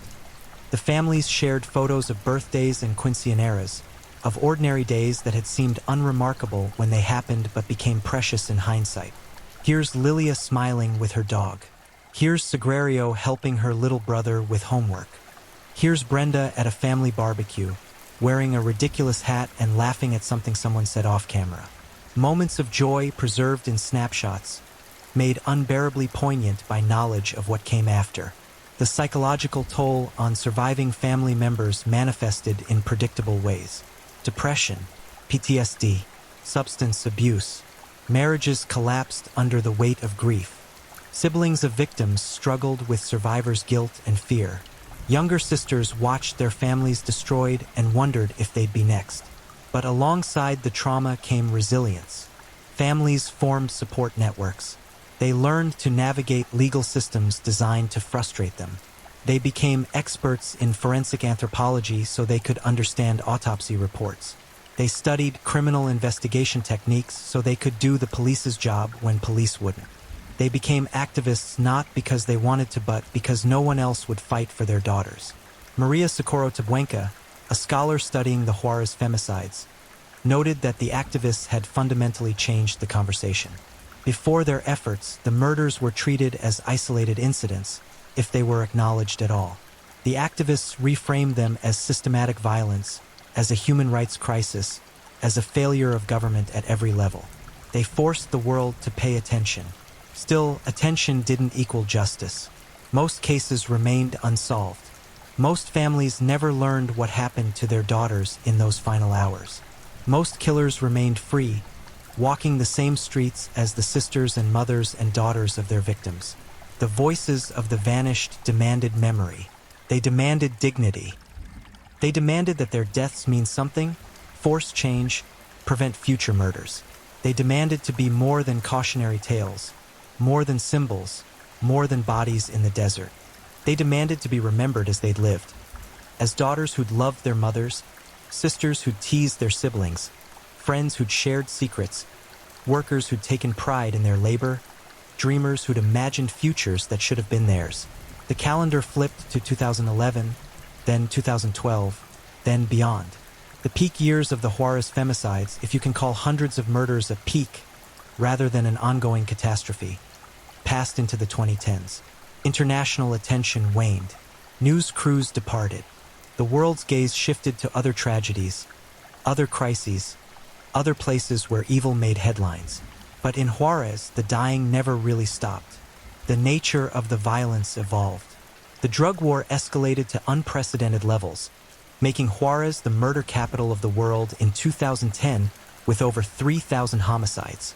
A: The families shared photos of birthdays and quinceañeras, of ordinary days that had seemed unremarkable when they happened but became precious in hindsight. Here's Lilia smiling with her dog. Here's Sagrario helping her little brother with homework. Here's Brenda at a family barbecue, wearing a ridiculous hat and laughing at something someone said off camera. Moments of joy preserved in snapshots, made unbearably poignant by knowledge of what came after. The psychological toll on surviving family members manifested in predictable ways. Depression, PTSD, substance abuse. Marriages collapsed under the weight of grief. Siblings of victims struggled with survivors' guilt and fear. Younger sisters watched their families destroyed and wondered if they'd be next. But alongside the trauma came resilience. Families formed support networks. They learned to navigate legal systems designed to frustrate them. They became experts in forensic anthropology so they could understand autopsy reports. They studied criminal investigation techniques so they could do the police's job when police wouldn't. They became activists not because they wanted to but because no one else would fight for their daughters. Maria Socorro Tabuenca, a scholar studying the Juarez femicides, noted that the activists had fundamentally changed the conversation. Before their efforts, the murders were treated as isolated incidents, if they were acknowledged at all. The activists reframed them as systematic violence, as a human rights crisis, as a failure of government at every level. They forced the world to pay attention. Still, attention didn't equal justice. Most cases remained unsolved. Most families never learned what happened to their daughters in those final hours. Most killers remained free, walking the same streets as the sisters and mothers and daughters of their victims. The voices of the vanished demanded memory. They demanded dignity. They demanded that their deaths mean something, force change, prevent future murders. They demanded to be more than cautionary tales, more than symbols, more than bodies in the desert. They demanded to be remembered as they'd lived, as daughters who'd loved their mothers, sisters who'd teased their siblings, friends who'd shared secrets, workers who'd taken pride in their labor, dreamers who'd imagined futures that should have been theirs. The calendar flipped to 2011, then 2012, then beyond. The peak years of the Juarez femicides, if you can call hundreds of murders a peak rather than an ongoing catastrophe, passed into the 2010s. International attention waned. News crews departed. The world's gaze shifted to other tragedies, other crises, other places where evil made headlines. But in Juarez, the dying never really stopped. The nature of the violence evolved. The drug war escalated to unprecedented levels, making Juarez the murder capital of the world in 2010 with over 3,000 homicides,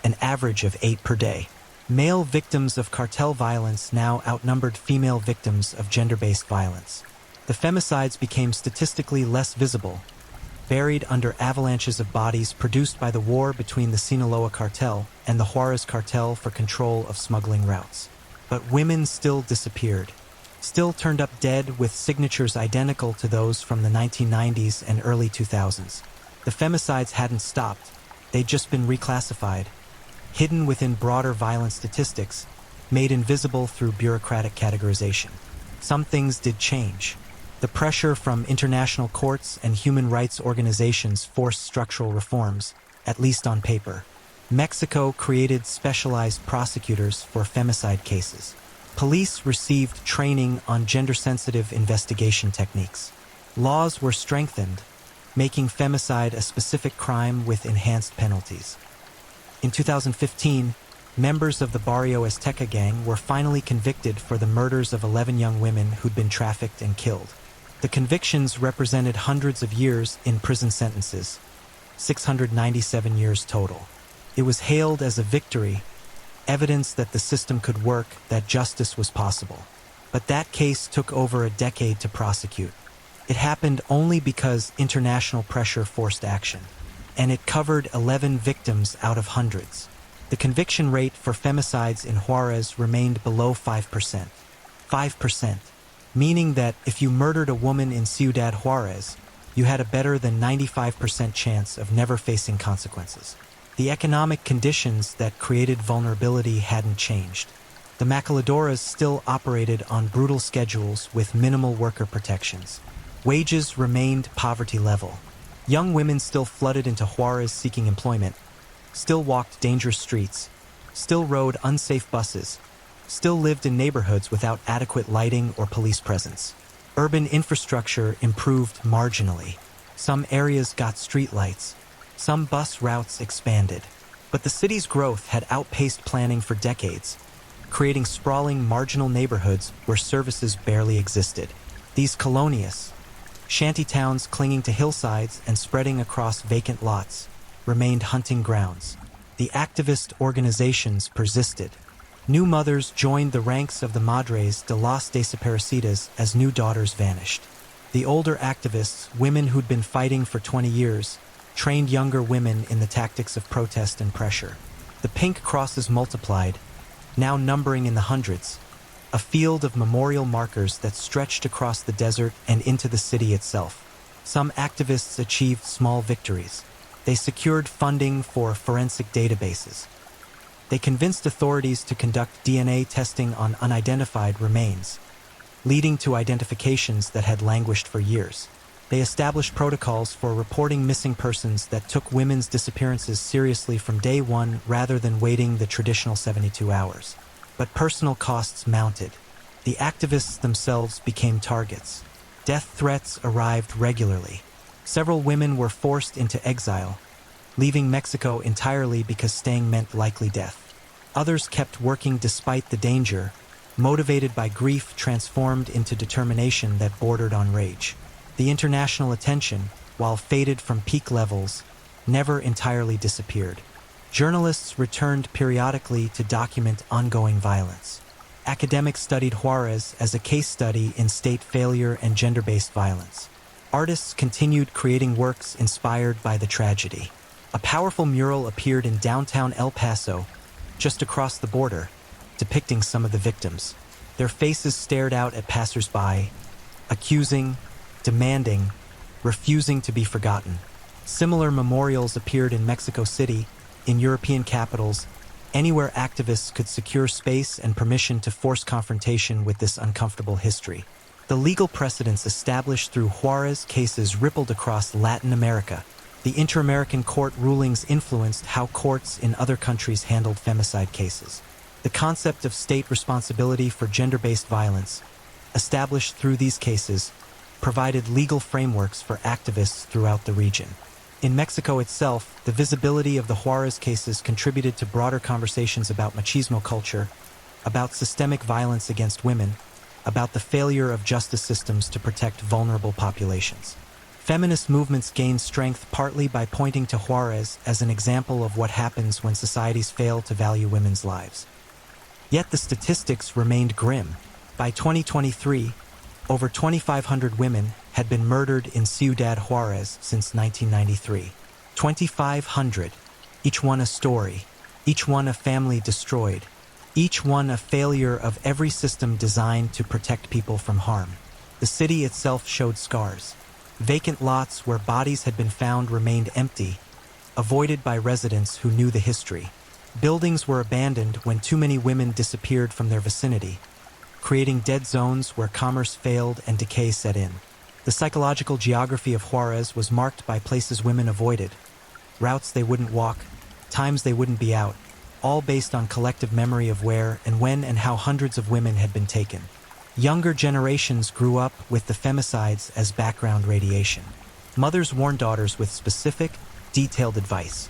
A: an average of 8 per day. Male victims of cartel violence now outnumbered female victims of gender-based violence. The femicides became statistically less visible, buried under avalanches of bodies produced by the war between the Sinaloa cartel and the Juarez cartel for control of smuggling routes. But women still disappeared, still turned up dead with signatures identical to those from the 1990s and early 2000s. The femicides hadn't stopped, they'd just been reclassified, hidden within broader violence statistics, made invisible through bureaucratic categorization. Some things did change. The pressure from international courts and human rights organizations forced structural reforms, at least on paper. Mexico created specialized prosecutors for femicide cases. Police received training on gender-sensitive investigation techniques. Laws were strengthened, making femicide a specific crime with enhanced penalties. In 2015, members of the Barrio Azteca gang were finally convicted for the murders of 11 young women who'd been trafficked and killed. The convictions represented hundreds of years in prison sentences, 697 years total. It was hailed as a victory, evidence that the system could work, that justice was possible. But that case took over a decade to prosecute. It happened only because international pressure forced action. And it covered 11 victims out of hundreds. The conviction rate for femicides in Juarez remained below 5%. 5%, meaning that if you murdered a woman in Ciudad Juarez, you had a better than 95% chance of never facing consequences. The economic conditions that created vulnerability hadn't changed. The maquiladoras still operated on brutal schedules with minimal worker protections. Wages remained poverty level. Young women still flooded into Juarez seeking employment, still walked dangerous streets, still rode unsafe buses, still lived in neighborhoods without adequate lighting or police presence. Urban infrastructure improved marginally. Some areas got streetlights. Some bus routes expanded. But the city's growth had outpaced planning for decades, creating sprawling marginal neighborhoods where services barely existed. These colonias, shanty towns clinging to hillsides and spreading across vacant lots, remained hunting grounds. The activist organizations persisted. New mothers joined the ranks of the Madres de las Desaparecidas as new daughters vanished. The older activists, women who'd been fighting for 20 years, trained younger women in the tactics of protest and pressure. The pink crosses multiplied, now numbering in the hundreds, a field of memorial markers that stretched across the desert and into the city itself. Some activists achieved small victories. They secured funding for forensic databases. They convinced authorities to conduct DNA testing on unidentified remains, leading to identifications that had languished for years. They established protocols for reporting missing persons that took women's disappearances seriously from day one rather than waiting the traditional 72 hours. But personal costs mounted. The activists themselves became targets. Death threats arrived regularly. Several women were forced into exile, leaving Mexico entirely because staying meant likely death. Others kept working despite the danger, motivated by grief transformed into determination that bordered on rage. The international attention, while faded from peak levels, never entirely disappeared. Journalists returned periodically to document ongoing violence. Academics studied Juarez as a case study in state failure and gender-based violence. Artists continued creating works inspired by the tragedy. A powerful mural appeared in downtown El Paso, just across the border, depicting some of the victims. Their faces stared out at passers-by, accusing, demanding, refusing to be forgotten. Similar memorials appeared in Mexico City, in European capitals, anywhere activists could secure space and permission to force confrontation with this uncomfortable history. The legal precedents established through Juarez cases rippled across Latin America. The Inter-American Court rulings influenced how courts in other countries handled femicide cases. The concept of state responsibility for gender-based violence, established through these cases, provided legal frameworks for activists throughout the region. In Mexico itself, the visibility of the Juarez cases contributed to broader conversations about machismo culture, about systemic violence against women, about the failure of justice systems to protect vulnerable populations. Feminist movements gained strength partly by pointing to Juarez as an example of what happens when societies fail to value women's lives. Yet the statistics remained grim. By 2023, over 2,500 women had been murdered in Ciudad Juarez since 1993. 2,500, each one a story, each one a family destroyed, each one a failure of every system designed to protect people from harm. The city itself showed scars. Vacant lots where bodies had been found remained empty, avoided by residents who knew the history. Buildings were abandoned when too many women disappeared from their vicinity, creating dead zones where commerce failed and decay set in. The psychological geography of Juarez was marked by places women avoided, routes they wouldn't walk, times they wouldn't be out, all based on collective memory of where and when and how hundreds of women had been taken. Younger generations grew up with the femicides as background radiation. Mothers warned daughters with specific, detailed advice.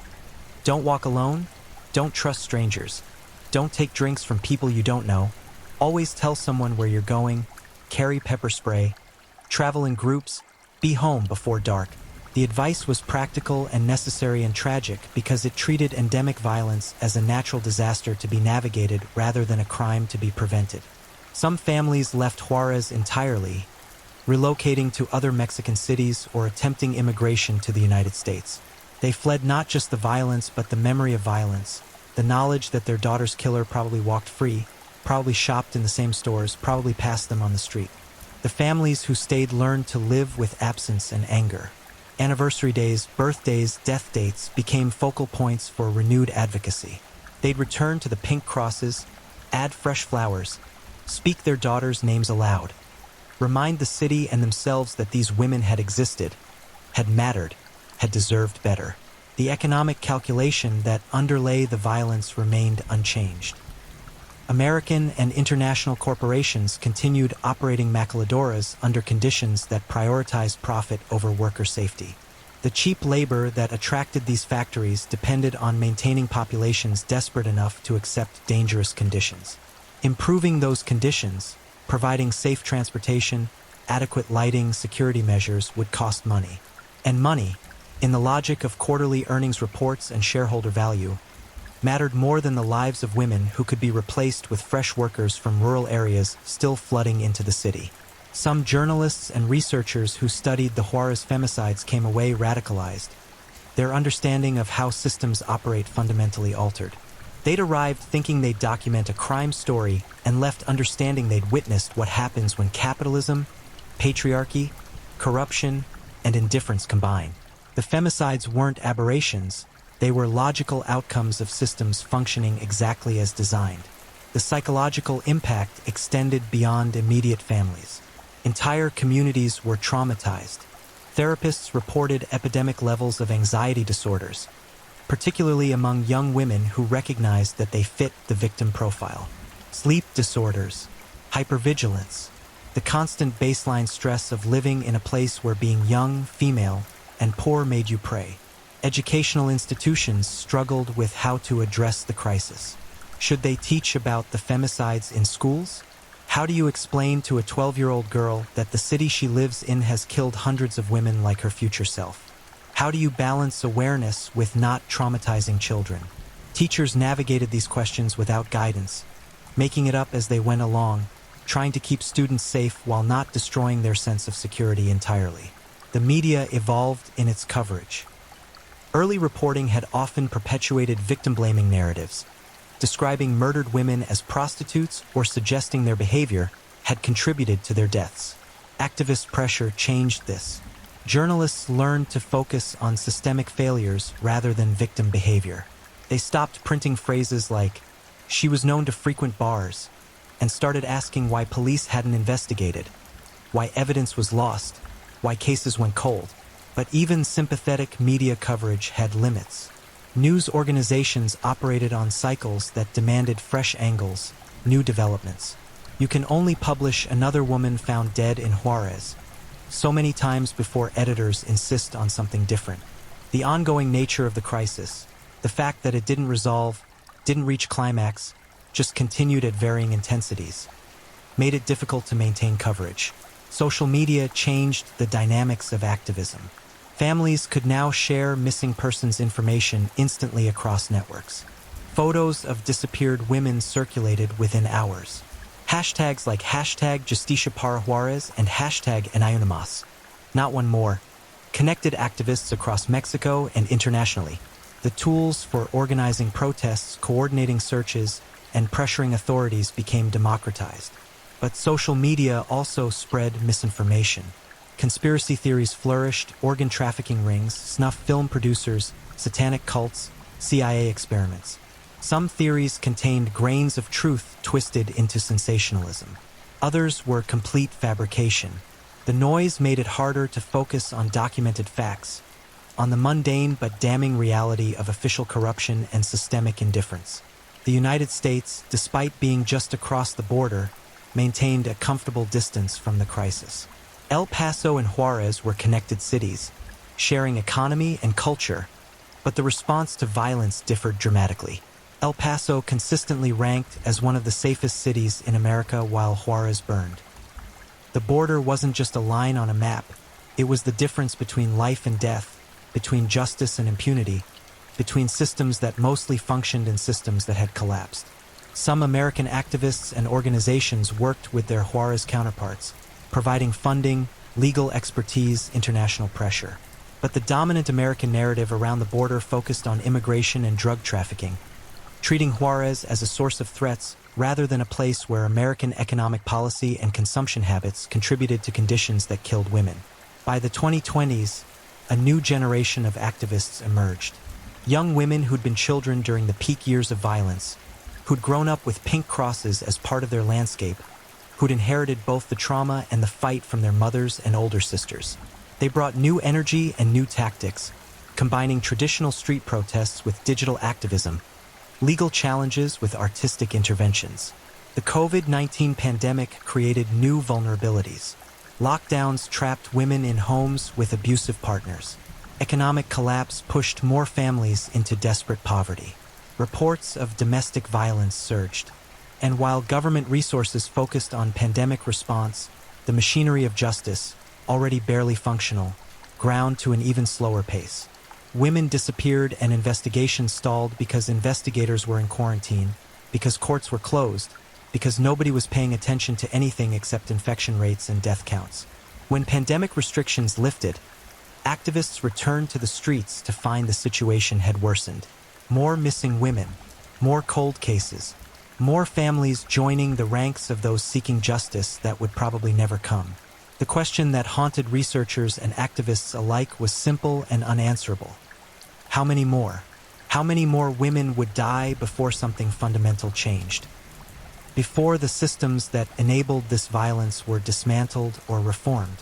A: Don't walk alone, don't trust strangers, don't take drinks from people you don't know, always tell someone where you're going, carry pepper spray, travel in groups, be home before dark. The advice was practical and necessary and tragic because it treated endemic violence as a natural disaster to be navigated rather than a crime to be prevented. Some families left Juarez entirely, relocating to other Mexican cities or attempting immigration to the United States. They fled not just the violence but the memory of violence, the knowledge that their daughter's killer probably walked free, probably shopped in the same stores, probably passed them on the street. The families who stayed learned to live with absence and anger. Anniversary days, birthdays, death dates became focal points for renewed advocacy. They'd return to the pink crosses, add fresh flowers, speak their daughters' names aloud, remind the city and themselves that these women had existed, had mattered, had deserved better. The economic calculation that underlay the violence remained unchanged. American and international corporations continued operating maquiladoras under conditions that prioritized profit over worker safety. The cheap labor that attracted these factories depended on maintaining populations desperate enough to accept dangerous conditions. Improving those conditions, providing safe transportation, adequate lighting, security measures would cost money. And money, in the logic of quarterly earnings reports and shareholder value, mattered more than the lives of women who could be replaced with fresh workers from rural areas still flooding into the city. Some journalists and researchers who studied the Juarez femicides came away radicalized, their understanding of how systems operate fundamentally altered. They'd arrived thinking they'd document a crime story and left understanding they'd witnessed what happens when capitalism, patriarchy, corruption, and indifference combine. The femicides weren't aberrations, they were logical outcomes of systems functioning exactly as designed. The psychological impact extended beyond immediate families. Entire communities were traumatized. Therapists reported epidemic levels of anxiety disorders, particularly among young women who recognized that they fit the victim profile. Sleep disorders, hypervigilance, the constant baseline stress of living in a place where being young, female, and poor made you prey. Educational institutions struggled with how to address the crisis. Should they teach about the femicides in schools? How do you explain to a 12-year-old girl that the city she lives in has killed hundreds of women like her future self? How do you balance awareness with not traumatizing children? Teachers navigated these questions without guidance, making it up as they went along, trying to keep students safe while not destroying their sense of security entirely. The media evolved in its coverage. Early reporting had often perpetuated victim-blaming narratives. Describing murdered women as prostitutes or suggesting their behavior had contributed to their deaths. Activist pressure changed this. Journalists learned to focus on systemic failures rather than victim behavior. They stopped printing phrases like, "She was known to frequent bars," and started asking why police hadn't investigated, why evidence was lost, why cases went cold. But even sympathetic media coverage had limits. News organizations operated on cycles that demanded fresh angles, new developments. You can only publish another woman found dead in Juarez so many times before editors insist on something different. The ongoing nature of the crisis, the fact that it didn't resolve, didn't reach climax, just continued at varying intensities, made it difficult to maintain coverage. Social media changed the dynamics of activism. Families could now share missing persons information instantly across networks. Photos of disappeared women circulated within hours. Hashtags like hashtag Justicia para Juarez and hashtag Anonymous, not one more, connected activists across Mexico and internationally. The tools for organizing protests, coordinating searches, and pressuring authorities became democratized. But social media also spread misinformation. Conspiracy theories flourished, organ trafficking rings, snuff film producers, satanic cults, CIA experiments. Some theories contained grains of truth twisted into sensationalism. Others were complete fabrication. The noise made it harder to focus on documented facts, on the mundane but damning reality of official corruption and systemic indifference. The United States, despite being just across the border, maintained a comfortable distance from the crisis. El Paso and Juarez were connected cities, sharing economy and culture, but the response to violence differed dramatically. El Paso consistently ranked as one of the safest cities in America while Juarez burned. The border wasn't just a line on a map, it was the difference between life and death, between justice and impunity, between systems that mostly functioned and systems that had collapsed. Some American activists and organizations worked with their Juarez counterparts, providing funding, legal expertise, international pressure. But the dominant American narrative around the border focused on immigration and drug trafficking, treating Juarez as a source of threats rather than a place where American economic policy and consumption habits contributed to conditions that killed women. By the 2020s, a new generation of activists emerged. Young women who'd been children during the peak years of violence, who'd grown up with pink crosses as part of their landscape, who'd inherited both the trauma and the fight from their mothers and older sisters. They brought new energy and new tactics, combining traditional street protests with digital activism, legal challenges with artistic interventions. The COVID-19 pandemic created new vulnerabilities. Lockdowns trapped women in homes with abusive partners. Economic collapse pushed more families into desperate poverty. Reports of domestic violence surged. And while government resources focused on pandemic response, the machinery of justice, already barely functional, ground to an even slower pace. Women disappeared and investigations stalled because investigators were in quarantine, because courts were closed, because nobody was paying attention to anything except infection rates and death counts. When pandemic restrictions lifted, activists returned to the streets to find the situation had worsened. More missing women, more cold cases, more families joining the ranks of those seeking justice that would probably never come. The question that haunted researchers and activists alike was simple and unanswerable. How many more? How many more women would die before something fundamental changed? Before the systems that enabled this violence were dismantled or reformed?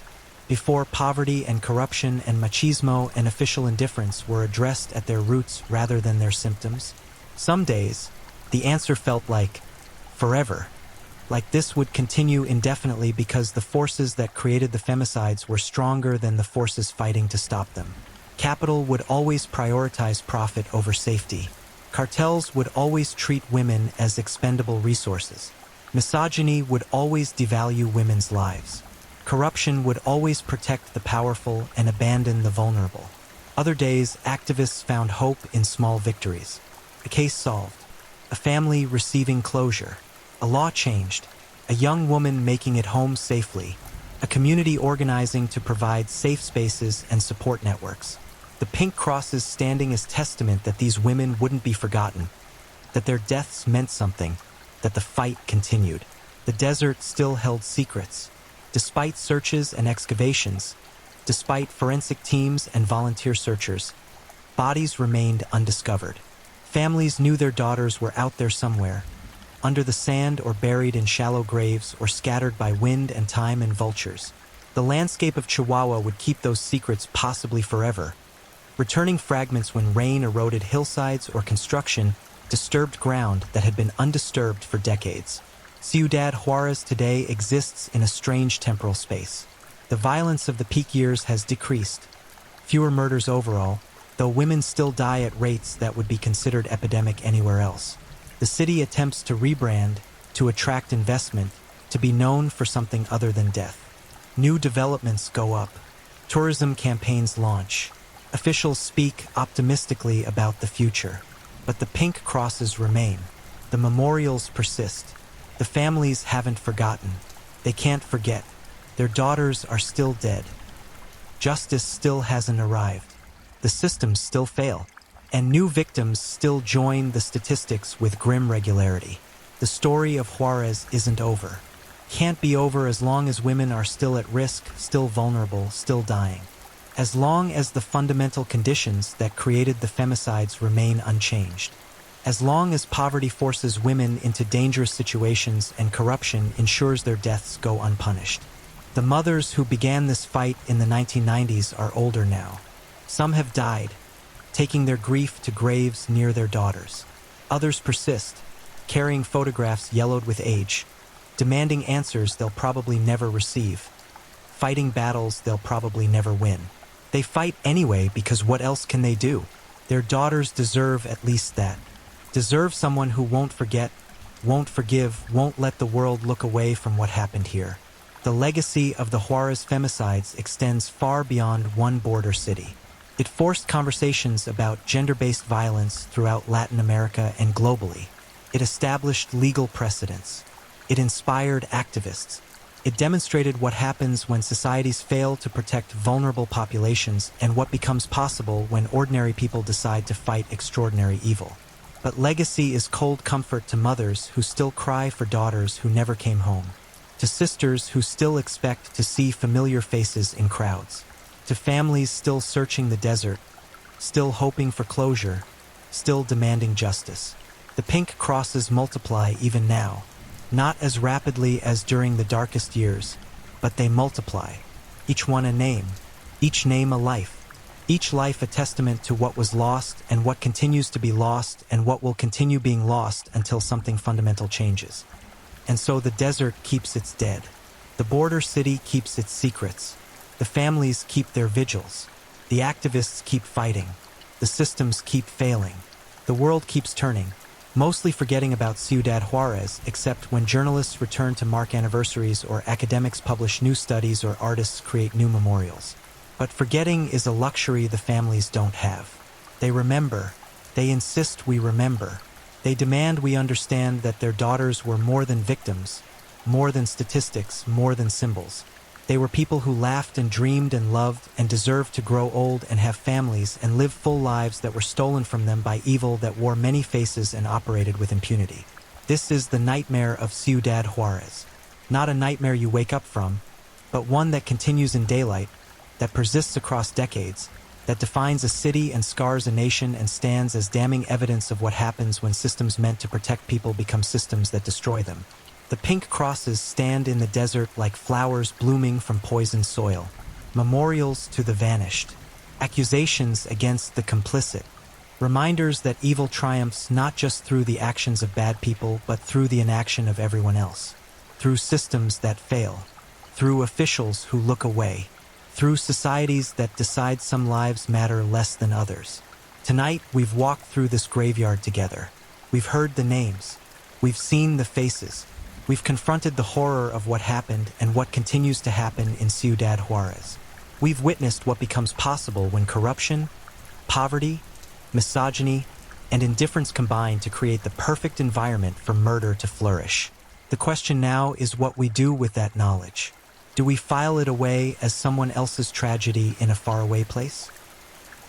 A: Before poverty and corruption and machismo and official indifference were addressed at their roots rather than their symptoms? Some days, the answer felt like forever. Like this would continue indefinitely because the forces that created the femicides were stronger than the forces fighting to stop them. Capital would always prioritize profit over safety. Cartels would always treat women as expendable resources. Misogyny would always devalue women's lives. Corruption would always protect the powerful and abandon the vulnerable. Other days, activists found hope in small victories. A case solved. A family receiving closure. A law changed. A young woman making it home safely. A community organizing to provide safe spaces and support networks. The pink crosses standing as testament that these women wouldn't be forgotten, that their deaths meant something, that the fight continued. The desert still held secrets. Despite searches and excavations, despite forensic teams and volunteer searchers, bodies remained undiscovered. Families knew their daughters were out there somewhere, under the sand or buried in shallow graves or scattered by wind and time and vultures. The landscape of Chihuahua would keep those secrets possibly forever. Returning fragments when rain eroded hillsides or construction disturbed ground that had been undisturbed for decades. Ciudad Juarez today exists in a strange temporal space. The violence of the peak years has decreased. Fewer murders overall, though women still die at rates that would be considered epidemic anywhere else. The city attempts to rebrand, to attract investment, to be known for something other than death. New developments go up. Tourism campaigns launch. Officials speak optimistically about the future. But the pink crosses remain. The memorials persist. The families haven't forgotten. They can't forget. Their daughters are still dead. Justice still hasn't arrived. The systems still fail. And new victims still join the statistics with grim regularity. The story of Juarez isn't over. Can't be over as long as women are still at risk, still vulnerable, still dying. As long as the fundamental conditions that created the femicides remain unchanged. As long as poverty forces women into dangerous situations and corruption ensures their deaths go unpunished. The mothers who began this fight in the 1990s are older now. Some have died, taking their grief to graves near their daughters. Others persist, carrying photographs yellowed with age, demanding answers they'll probably never receive, fighting battles they'll probably never win. They fight anyway because what else can they do? Their daughters deserve at least that. Deserve someone who won't forget, won't forgive, won't let the world look away from what happened here. The legacy of the Juarez femicides extends far beyond one border city. It forced conversations about gender-based violence throughout Latin America and globally. It established legal precedents. It inspired activists. It demonstrated what happens when societies fail to protect vulnerable populations and what becomes possible when ordinary people decide to fight extraordinary evil. But legacy is cold comfort to mothers who still cry for daughters who never came home, to sisters who still expect to see familiar faces in crowds, to families still searching the desert, still hoping for closure, still demanding justice. The pink crosses multiply even now, not as rapidly as during the darkest years, but they multiply, each one a name, each name a life, each life a testament to what was lost and what continues to be lost and what will continue being lost until something fundamental changes. And so the desert keeps its dead. The border city keeps its secrets. The families keep their vigils. The activists keep fighting. The systems keep failing. The world keeps turning, mostly forgetting about Ciudad Juarez, except when journalists return to mark anniversaries or academics publish new studies or artists create new memorials. But forgetting is a luxury the families don't have. They remember. They insist we remember. They demand we understand that their daughters were more than victims, more than statistics, more than symbols. They were people who laughed and dreamed and loved and deserved to grow old and have families and live full lives that were stolen from them by evil that wore many faces and operated with impunity. This is the nightmare of Ciudad Juarez. Not a nightmare you wake up from, but one that continues in daylight, that persists across decades, that defines a city and scars a nation and stands as damning evidence of what happens when systems meant to protect people become systems that destroy them. The pink crosses stand in the desert like flowers blooming from poisoned soil, memorials to the vanished, accusations against the complicit, reminders that evil triumphs not just through the actions of bad people but through the inaction of everyone else, through systems that fail, through officials who look away, through societies that decide some lives matter less than others. Tonight, we've walked through this graveyard together. We've heard the names. We've seen the faces. We've confronted the horror of what happened and what continues to happen in Ciudad Juarez. We've witnessed what becomes possible when corruption, poverty, misogyny, and indifference combine to create the perfect environment for murder to flourish. The question now is what we do with that knowledge. Do we file it away as someone else's tragedy in a faraway place?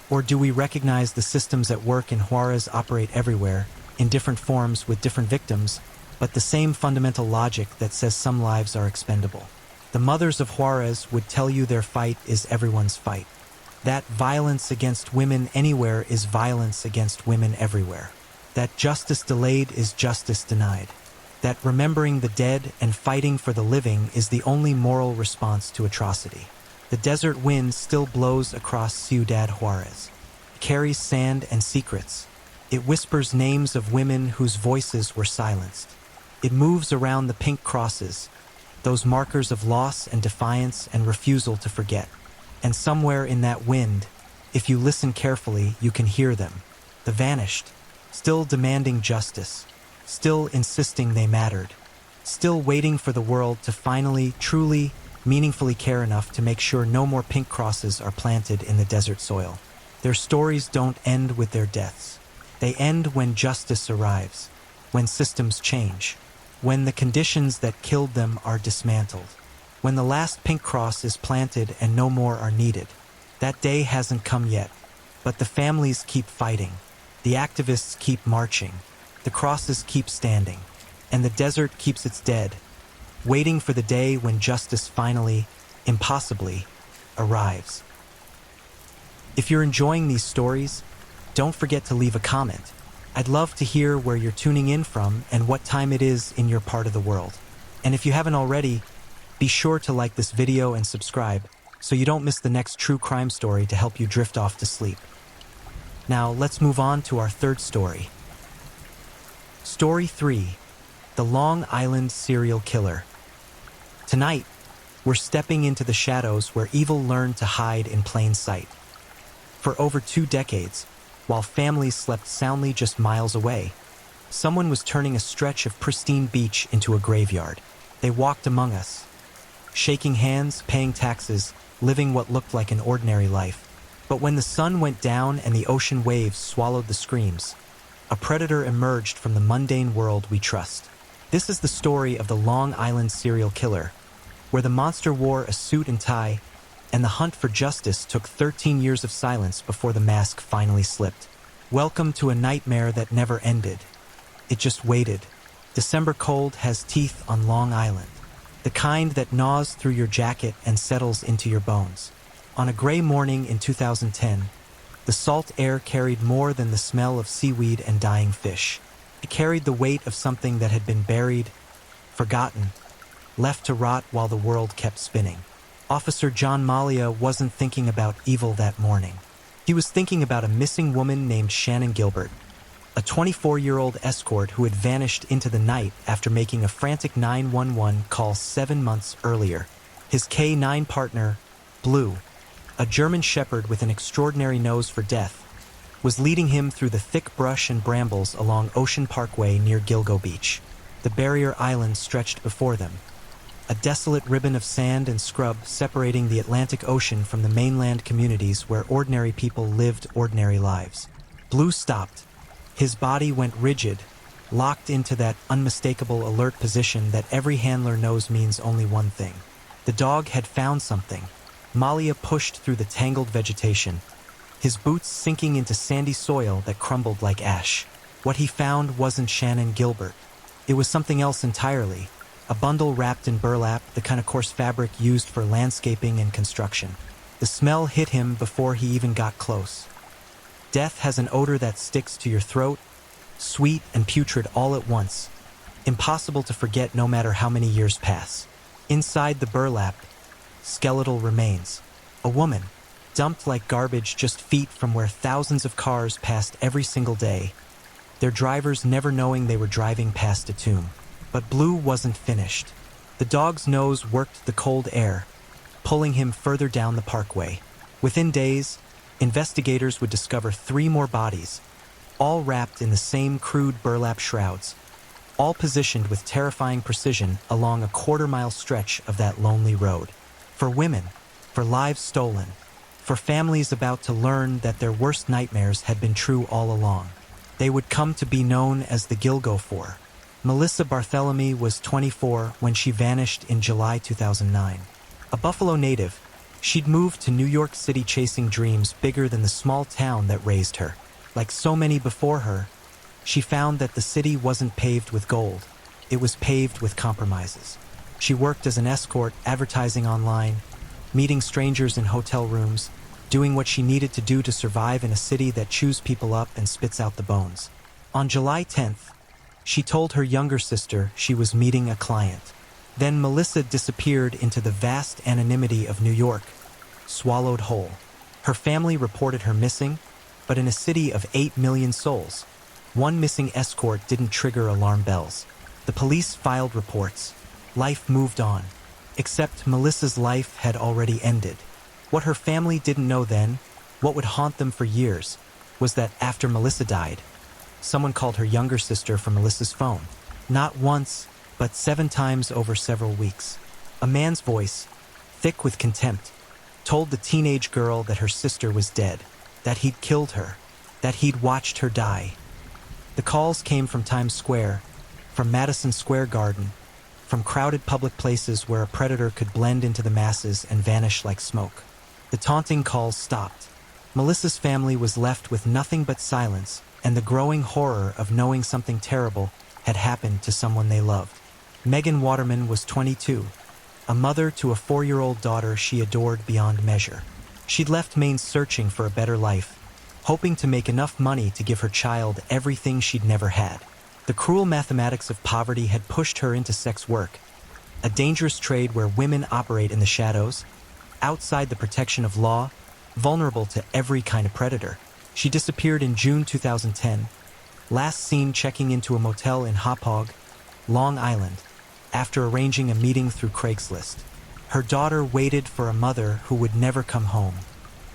A: Or do we recognize the systems at work in Juarez operate everywhere, in different forms with different victims, but the same fundamental logic that says some lives are expendable? The mothers of Juarez would tell you their fight is everyone's fight. That violence against women anywhere is violence against women everywhere. That justice delayed is justice denied. That remembering the dead and fighting for the living is the only moral response to atrocity. The desert wind still blows across Ciudad Juarez. It carries sand and secrets. It whispers names of women whose voices were silenced. It moves around the pink crosses, those markers of loss and defiance and refusal to forget. And somewhere in that wind, if you listen carefully, you can hear them. The vanished, still demanding justice, still insisting they mattered, still waiting for the world to finally, truly, meaningfully care enough to make sure no more pink crosses are planted in the desert soil. Their stories don't end with their deaths. They end when justice arrives, when systems change, when the conditions that killed them are dismantled, when the last pink cross is planted and no more are needed. That day hasn't come yet, but the families keep fighting, the activists keep marching, the crosses keep standing, and the desert keeps its dead, waiting for the day when justice finally, impossibly, arrives. If you're enjoying these stories, don't forget to leave a comment. I'd love to hear where you're tuning in from and what time it is in your part of the world. And if you haven't already, be sure to like this video and subscribe so you don't miss the next true crime story to help you drift off to sleep. Now, let's move on to our third story. Story 3: The Long Island Serial Killer. Tonight, we're stepping into the shadows where evil learned to hide in plain sight. For over 2 decades, while families slept soundly just miles away, someone was turning a stretch of pristine beach into a graveyard. They walked among us, shaking hands, paying taxes, living what looked like an ordinary life. But when the sun went down and the ocean waves swallowed the screams, a predator emerged from the mundane world we trust. This is the story of the Long Island Serial Killer, where the monster wore a suit and tie, and the hunt for justice took 13 years of silence before the mask finally slipped. Welcome to a nightmare that never ended. It just waited. December cold has teeth on Long Island, the kind that gnaws through your jacket and settles into your bones. On a gray morning in 2010, the salt air carried more than the smell of seaweed and dying fish. It carried the weight of something that had been buried, forgotten, left to rot while the world kept spinning. Officer John Malia wasn't thinking about evil that morning. He was thinking about a missing woman named Shannon Gilbert, a 24-year-old escort who had vanished into the night after making a frantic 911 call 7 months earlier. His K-9 partner, Blue, a German shepherd with an extraordinary nose for death, was leading him through the thick brush and brambles along Ocean Parkway near Gilgo Beach. The barrier island stretched before them, a desolate ribbon of sand and scrub separating the Atlantic Ocean from the mainland communities where ordinary people lived ordinary lives. Blue stopped. His body went rigid, locked into that unmistakable alert position that every handler knows means only one thing. The dog had found something. Malia pushed through the tangled vegetation, his boots sinking into sandy soil that crumbled like ash. What he found wasn't Shannon Gilbert. It was something else entirely. A bundle wrapped in burlap, the kind of coarse fabric used for landscaping and construction. The smell hit him before he even got close. Death has an odor that sticks to your throat, sweet and putrid all at once, impossible to forget no matter how many years pass. Inside the burlap, skeletal remains. A woman, dumped like garbage just feet from where thousands of cars passed every single day, their drivers never knowing they were driving past a tomb. But Blue wasn't finished. The dog's nose worked the cold air, pulling him further down the parkway. Within days, investigators would discover 3 more bodies, all wrapped in the same crude burlap shrouds, all positioned with terrifying precision along a quarter-mile stretch of that lonely road. For women, for lives stolen, for families about to learn that their worst nightmares had been true all along. They would come to be known as the Gilgo Four. Melissa Barthélemy was 24 when she vanished in July 2009. A Buffalo native, she'd moved to New York City chasing dreams bigger than the small town that raised her. Like so many before her, she found that the city wasn't paved with gold. It was paved with compromises. She worked as an escort, advertising online, meeting strangers in hotel rooms, doing what she needed to do to survive in a city that chews people up and spits out the bones. On July 10th, she told her younger sister she was meeting a client. Then Melissa disappeared into the vast anonymity of New York, swallowed whole. Her family reported her missing, but in a city of 8 million souls, one missing escort didn't trigger alarm bells. The police filed reports. Life moved on. Except Melissa's life had already ended. What her family didn't know then, what would haunt them for years, was that after Melissa died, someone called her younger sister from Melissa's phone. Not once, but 7 times over several weeks. A man's voice, thick with contempt, told the teenage girl that her sister was dead, that he'd killed her, that he'd watched her die. The calls came from Times Square, from Madison Square Garden, from crowded public places where a predator could blend into the masses and vanish like smoke. The taunting calls stopped. Melissa's family was left with nothing but silence and the growing horror of knowing something terrible had happened to someone they loved. Megan Waterman was 22, a mother to a 4-year-old daughter she adored beyond measure. She'd left Maine searching for a better life, hoping to make enough money to give her child everything she'd never had. The cruel mathematics of poverty had pushed her into sex work, a dangerous trade where women operate in the shadows, outside the protection of law, vulnerable to every kind of predator. She disappeared in June 2010, last seen checking into a motel in Hauppauge, Long Island, after arranging a meeting through Craigslist. Her daughter waited for a mother who would never come home.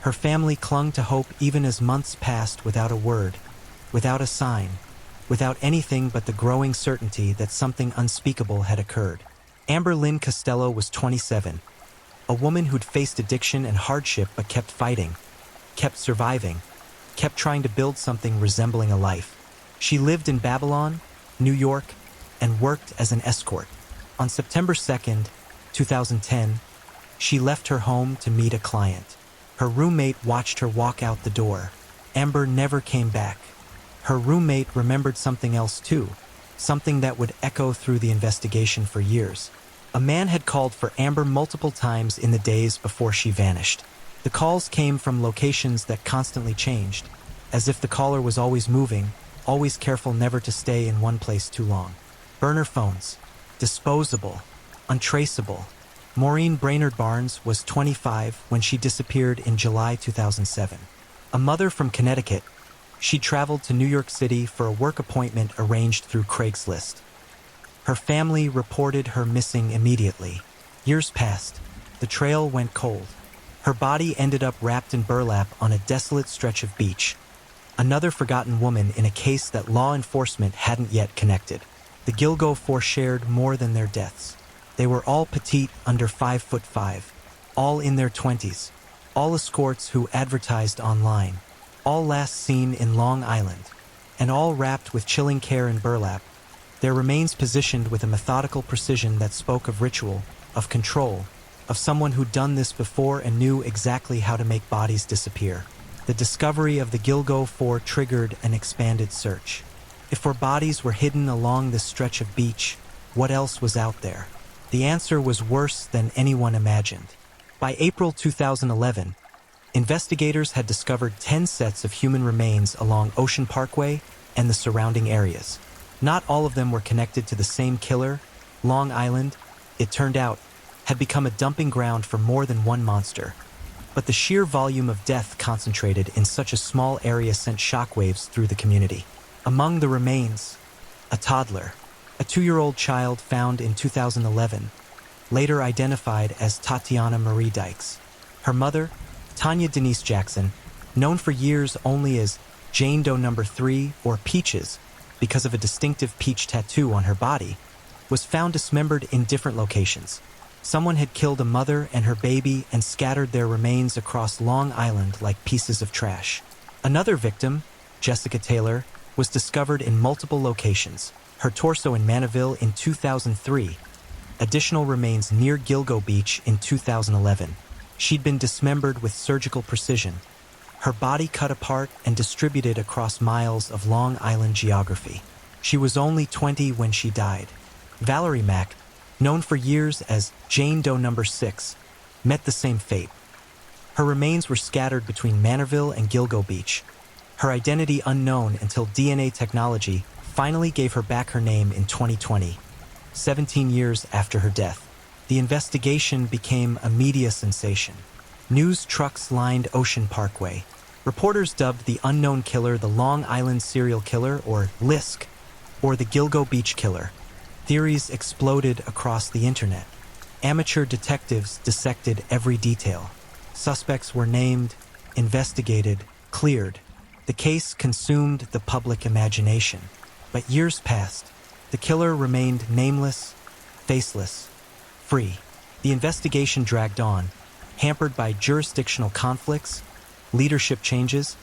A: Her family clung to hope even as months passed without a word, without a sign, without anything but the growing certainty that something unspeakable had occurred. Amber Lynn Costello was 27, a woman who'd faced addiction and hardship but kept fighting, kept surviving, kept trying to build something resembling a life. She lived in Babylon, New York, and worked as an escort. On September 2nd, 2010, she left her home to meet a client. Her roommate watched her walk out the door. Amber never came back. Her roommate remembered something else too, something that would echo through the investigation for years. A man had called for Amber multiple times in the days before she vanished. The calls came from locations that constantly changed, as if the caller was always moving, always careful never to stay in one place too long. Burner phones. Disposable. Untraceable. Maureen Brainerd Barnes was 25 when she disappeared in July 2007. A mother from Connecticut, she traveled to New York City for a work appointment arranged through Craigslist. Her family reported her missing immediately. Years passed. The trail went cold. Her body ended up wrapped in burlap on a desolate stretch of beach. Another forgotten woman in a case that law enforcement hadn't yet connected. The Gilgo Four shared more than their deaths. They were all petite, under 5'5", all in their 20s, all escorts who advertised online, all last seen in Long Island, and all wrapped with chilling care in burlap, their remains positioned with a methodical precision that spoke of ritual, of control, of someone who'd done this before and knew exactly how to make bodies disappear. The discovery of the Gilgo Four triggered an expanded search. If four bodies were hidden along this stretch of beach, what else was out there? The answer was worse than anyone imagined. By April 2011, investigators had discovered 10 sets of human remains along Ocean Parkway and the surrounding areas. Not all of them were connected to the same killer. Long Island, it turned out, had become a dumping ground for more than one monster. But the sheer volume of death concentrated in such a small area sent shockwaves through the community. Among the remains, a toddler, a 2-year-old child found in 2011, later identified as Tatiana Marie Dykes. Her mother, Tanya Denise Jackson, known for years only as Jane Doe No. 3 or Peaches because of a distinctive peach tattoo on her body, was found dismembered in different locations. Someone had killed a mother and her baby and scattered their remains across Long Island like pieces of trash. Another victim, Jessica Taylor, was discovered in multiple locations, her torso in Manaville in 2003, additional remains near Gilgo Beach in 2011. She'd been dismembered with surgical precision, her body cut apart and distributed across miles of Long Island geography. She was only 20 when she died. Valerie Mack, known for years as Jane Doe No. 6, met the same fate. Her remains were scattered between Manorville and Gilgo Beach, her identity unknown until DNA technology finally gave her back her name in 2020, 17 years after her death. The investigation became a media sensation. News trucks lined Ocean Parkway. Reporters dubbed the unknown killer the Long Island serial killer, or LISK, or the Gilgo Beach killer. Theories exploded across the internet. Amateur detectives dissected every detail. Suspects were named, investigated, cleared. The case consumed the public imagination. But years passed. The killer remained nameless, faceless, free. The investigation dragged on, hampered by jurisdictional conflicts, leadership changes,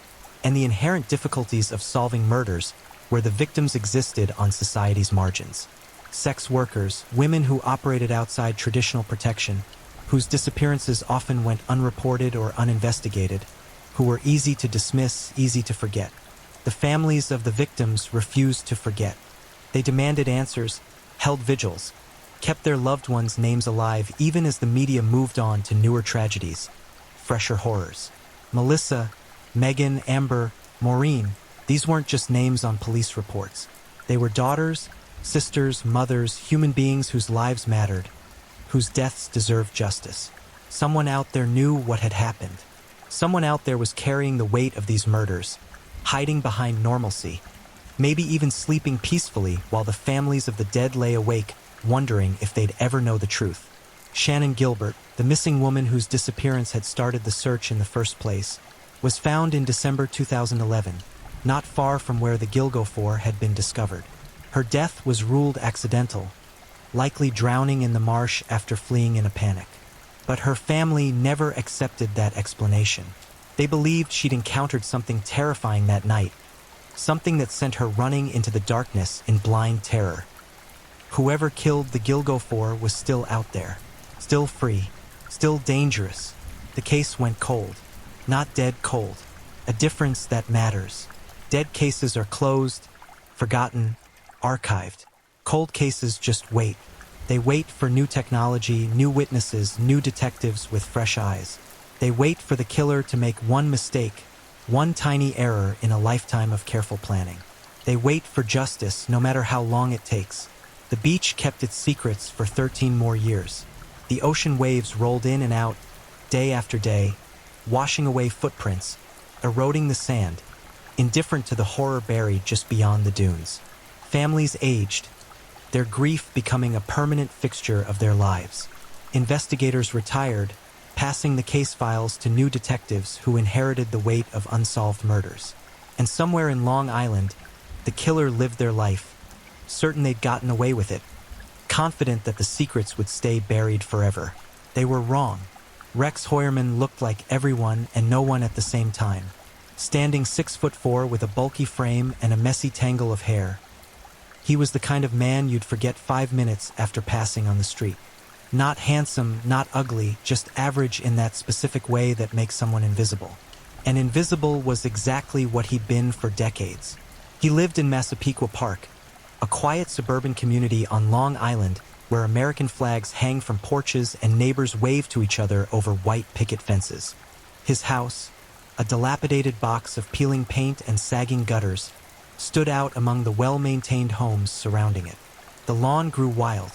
A: and the inherent difficulties of solving murders where the victims existed on society's margins. Sex workers, women who operated outside traditional protection, whose disappearances often went unreported or uninvestigated, who were easy to dismiss, easy to forget. The families of the victims refused to forget. They demanded answers, held vigils, kept their loved ones' names alive even as the media moved on to newer tragedies, fresher horrors. Melissa, Megan, Amber, Maureen, these weren't just names on police reports. They were daughters, sisters, mothers, human beings whose lives mattered, whose deaths deserved justice. Someone out there knew what had happened. Someone out there was carrying the weight of these murders, hiding behind normalcy, maybe even sleeping peacefully while the families of the dead lay awake, wondering if they'd ever know the truth. Shannon Gilbert, the missing woman whose disappearance had started the search in the first place, was found in December 2011, not far from where the Gilgo 4 had been discovered. Her death was ruled accidental, likely drowning in the marsh after fleeing in a panic. But her family never accepted that explanation. They believed she'd encountered something terrifying that night, something that sent her running into the darkness in blind terror. Whoever killed the Gilgo 4 was still out there, still free, still dangerous. The case went cold. Not dead cold. A difference that matters. Dead cases are closed, forgotten, archived. Cold cases just wait. They wait for new technology, new witnesses, new detectives with fresh eyes. They wait for the killer to make one mistake, one tiny error in a lifetime of careful planning. They wait for justice, no matter how long it takes. The beach kept its secrets for 13 more years. The ocean waves rolled in and out, day after day, washing away footprints, eroding the sand, indifferent to the horror buried just beyond the dunes. Families aged, their grief becoming a permanent fixture of their lives. Investigators retired, passing the case files to new detectives who inherited the weight of unsolved murders. And somewhere in Long Island, the killer lived their life, certain they'd gotten away with it, confident that the secrets would stay buried forever. They were wrong. Rex Hoyerman looked like everyone and no one at the same time, standing 6'4" with a bulky frame and a messy tangle of hair. He was the kind of man you'd forget 5 minutes after passing on the street. Not handsome, not ugly, just average in that specific way that makes someone invisible. And invisible was exactly what he'd been for decades. He lived in Massapequa Park, a quiet suburban community on Long Island where American flags hang from porches and neighbors wave to each other over white picket fences. His house, a dilapidated box of peeling paint and sagging gutters, stood out among the well-maintained homes surrounding it. The lawn grew wild.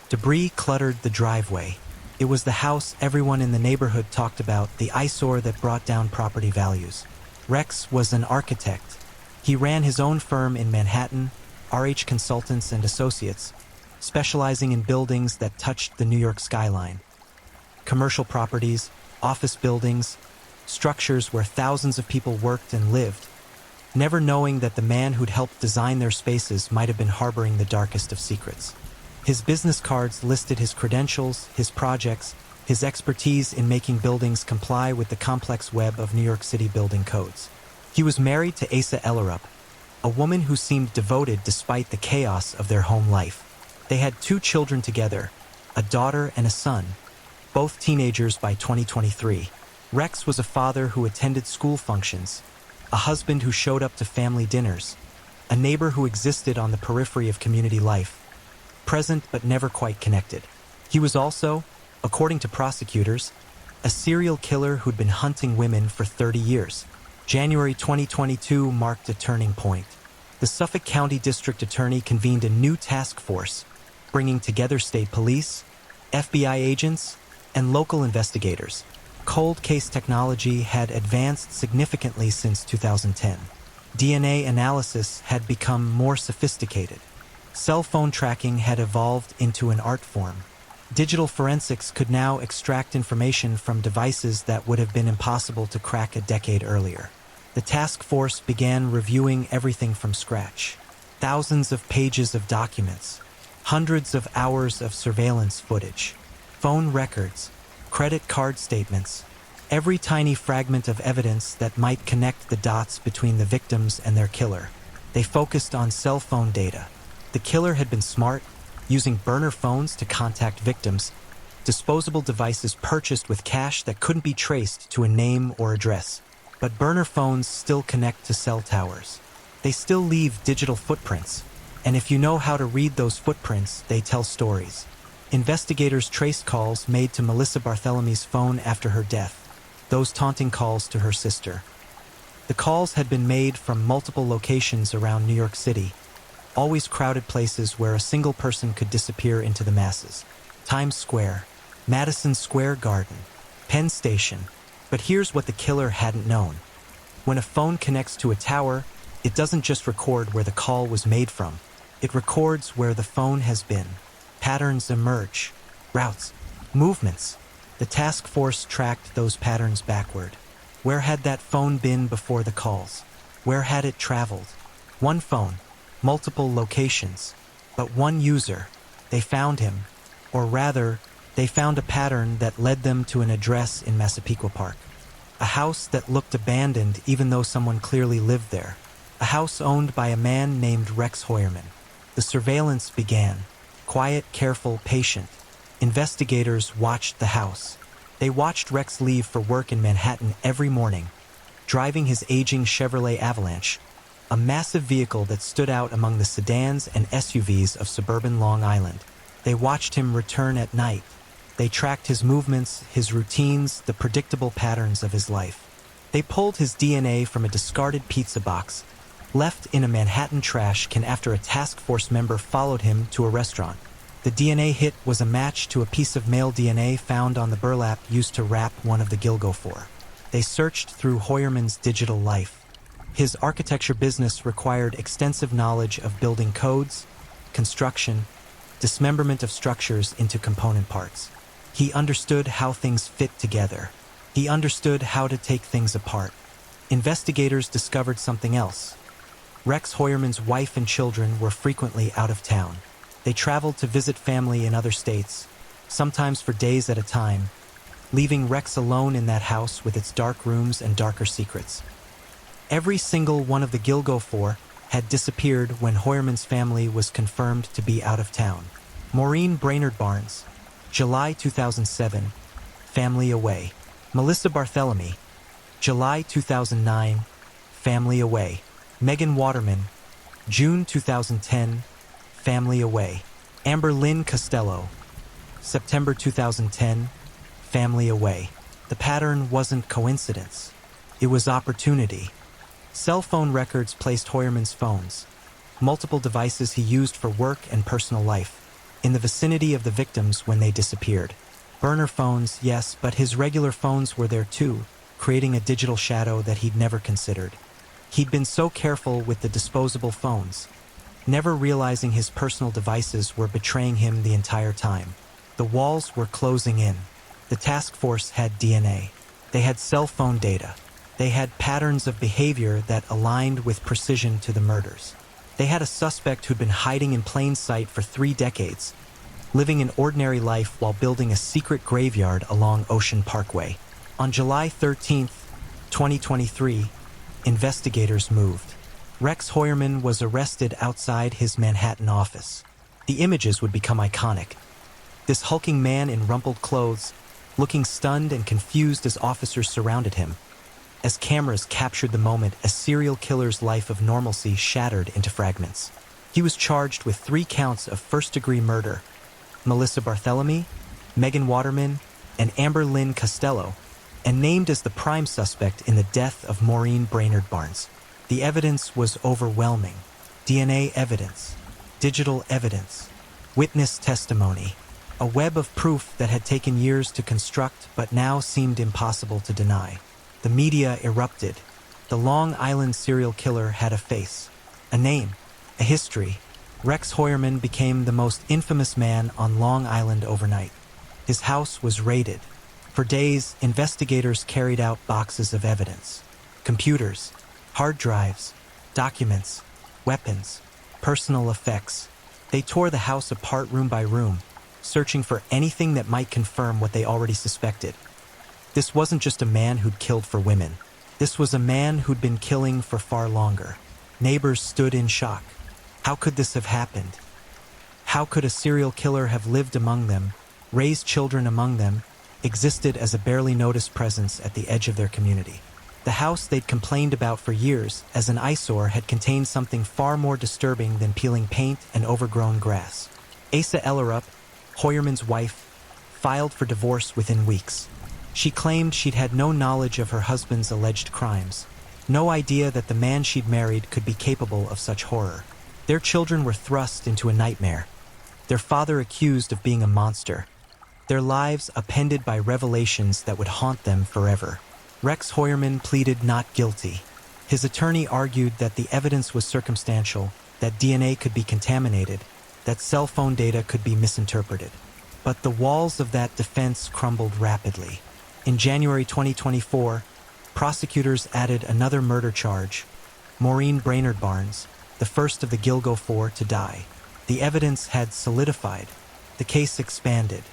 A: Debris cluttered the driveway. It was the house everyone in the neighborhood talked about, the eyesore that brought down property values. Rex was an architect. He ran his own firm in Manhattan, RH Consultants and Associates, specializing in buildings that touched the New York skyline. Commercial properties, office buildings, structures where thousands of people worked and lived, never knowing that the man who'd helped design their spaces might have been harboring the darkest of secrets. His business cards listed his credentials, his projects, his expertise in making buildings comply with the complex web of New York City building codes. He was married to Asa Ellerup, a woman who seemed devoted despite the chaos of their home life. They had 2 children together, a daughter and a son, both teenagers by 2023. Rex was a father who attended school functions, a husband who showed up to family dinners, a neighbor who existed on the periphery of community life, present but never quite connected. He was also, according to prosecutors, a serial killer who'd been hunting women for 30 years. January 2022 marked a turning point. The Suffolk County District Attorney convened a new task force, bringing together state police, FBI agents, and local investigators. Cold case technology had advanced significantly since 2010. DNA analysis had become more sophisticated. Cell phone tracking had evolved into an art form. Digital forensics could now extract information from devices that would have been impossible to crack a decade earlier. The task force began reviewing everything from scratch. Thousands of pages of documents, hundreds of hours of surveillance footage, phone records, credit card statements, every tiny fragment of evidence that might connect the dots between the victims and their killer. They focused on cell phone data. The killer had been smart, using burner phones to contact victims, disposable devices purchased with cash that couldn't be traced to a name or address. But burner phones still connect to cell towers. They still leave digital footprints, and if you know how to read those footprints, they tell stories. Investigators traced calls made to Melissa Barthelomy's phone after her death, those taunting calls to her sister. The calls had been made from multiple locations around New York City, always crowded places where a single person could disappear into the masses. Times Square, Madison Square Garden, Penn Station. But here's what the killer hadn't known. When a phone connects to a tower, it doesn't just record where the call was made from. It records where the phone has been. Patterns emerge. Routes. Movements. The task force tracked those patterns backward. Where had that phone been before the calls? Where had it traveled? One phone, multiple locations, but one user. They found him. Or rather, they found a pattern that led them to an address in Massapequa Park. A house that looked abandoned even though someone clearly lived there. A house owned by a man named Rex Hoyerman. The surveillance began. Quiet, careful, patient. Investigators watched the house. They watched Rex leave for work in Manhattan every morning, driving his aging Chevrolet Avalanche, a massive vehicle that stood out among the sedans and SUVs of suburban Long Island. They watched him return at night. They tracked his movements, his routines, the predictable patterns of his life. They pulled his DNA from a discarded pizza box, left in a Manhattan trash can after a task force member followed him to a restaurant. The DNA hit was a match to a piece of male DNA found on the burlap used to wrap one of the Gilgo 4. They searched through Hoyerman's digital life. His architecture business required extensive knowledge of building codes, construction, dismemberment of structures into component parts. He understood how things fit together. He understood how to take things apart. Investigators discovered something else. Rex Hoyerman's wife and children were frequently out of town. They traveled to visit family in other states, sometimes for days at a time, leaving Rex alone in that house with its dark rooms and darker secrets. Every single one of the Gilgo 4 had disappeared when Hoyerman's family was confirmed to be out of town. Maureen Brainerd Barnes, July 2007, family away. Melissa Bartholomew, July 2009, family away. Megan Waterman, June 2010, family away. Amber Lynn Costello, September 2010, family away. The pattern wasn't coincidence. It was opportunity. Cell phone records placed Hoyerman's phones, multiple devices he used for work and personal life, in the vicinity of the victims when they disappeared. Burner phones, yes, but his regular phones were there too, creating a digital shadow that he'd never considered. He'd been so careful with the disposable phones, never realizing his personal devices were betraying him the entire time. The walls were closing in. The task force had DNA. They had cell phone data. They had patterns of behavior that aligned with precision to the murders. They had a suspect who'd been hiding in plain sight for 3 decades, living an ordinary life while building a secret graveyard along Ocean Parkway. On July 13, 2023, investigators moved. Rex Hoyerman was arrested outside his Manhattan office. The images would become iconic. This hulking man in rumpled clothes, looking stunned and confused as officers surrounded him. As cameras captured the moment, a serial killer's life of normalcy shattered into fragments. He was charged with 3 counts of first-degree murder. Melissa Bartholomew, Megan Waterman, and Amber Lynn Costello, and named as the prime suspect in the death of Maureen Brainerd Barnes. The evidence was overwhelming. DNA evidence, digital evidence, witness testimony, a web of proof that had taken years to construct but now seemed impossible to deny. The media erupted. The Long Island serial killer had a face, a name, a history. Rex Hoyerman became the most infamous man on Long Island overnight. His house was raided. For days, investigators carried out boxes of evidence. Computers, hard drives, documents, weapons, personal effects. They tore the house apart room by room, searching for anything that might confirm what they already suspected. This wasn't just a man who'd killed for women. This was a man who'd been killing for far longer. Neighbors stood in shock. How could this have happened? How could a serial killer have lived among them, raised children among them, existed as a barely noticed presence at the edge of their community? The house they'd complained about for years as an eyesore had contained something far more disturbing than peeling paint and overgrown grass. Asa Ellerup, Hoyerman's wife, filed for divorce within weeks. She claimed she'd had no knowledge of her husband's alleged crimes, no idea that the man she'd married could be capable of such horror. Their children were thrust into a nightmare, their father accused of being a monster, their lives appended by revelations that would haunt them forever. Rex Hoyerman pleaded not guilty. His attorney argued that the evidence was circumstantial, that DNA could be contaminated, that cell phone data could be misinterpreted. But the walls of that defense crumbled rapidly. In January 2024, prosecutors added another murder charge, Maureen Brainerd Barnes, the first of the Gilgo Four to die. The evidence had solidified. The case expanded.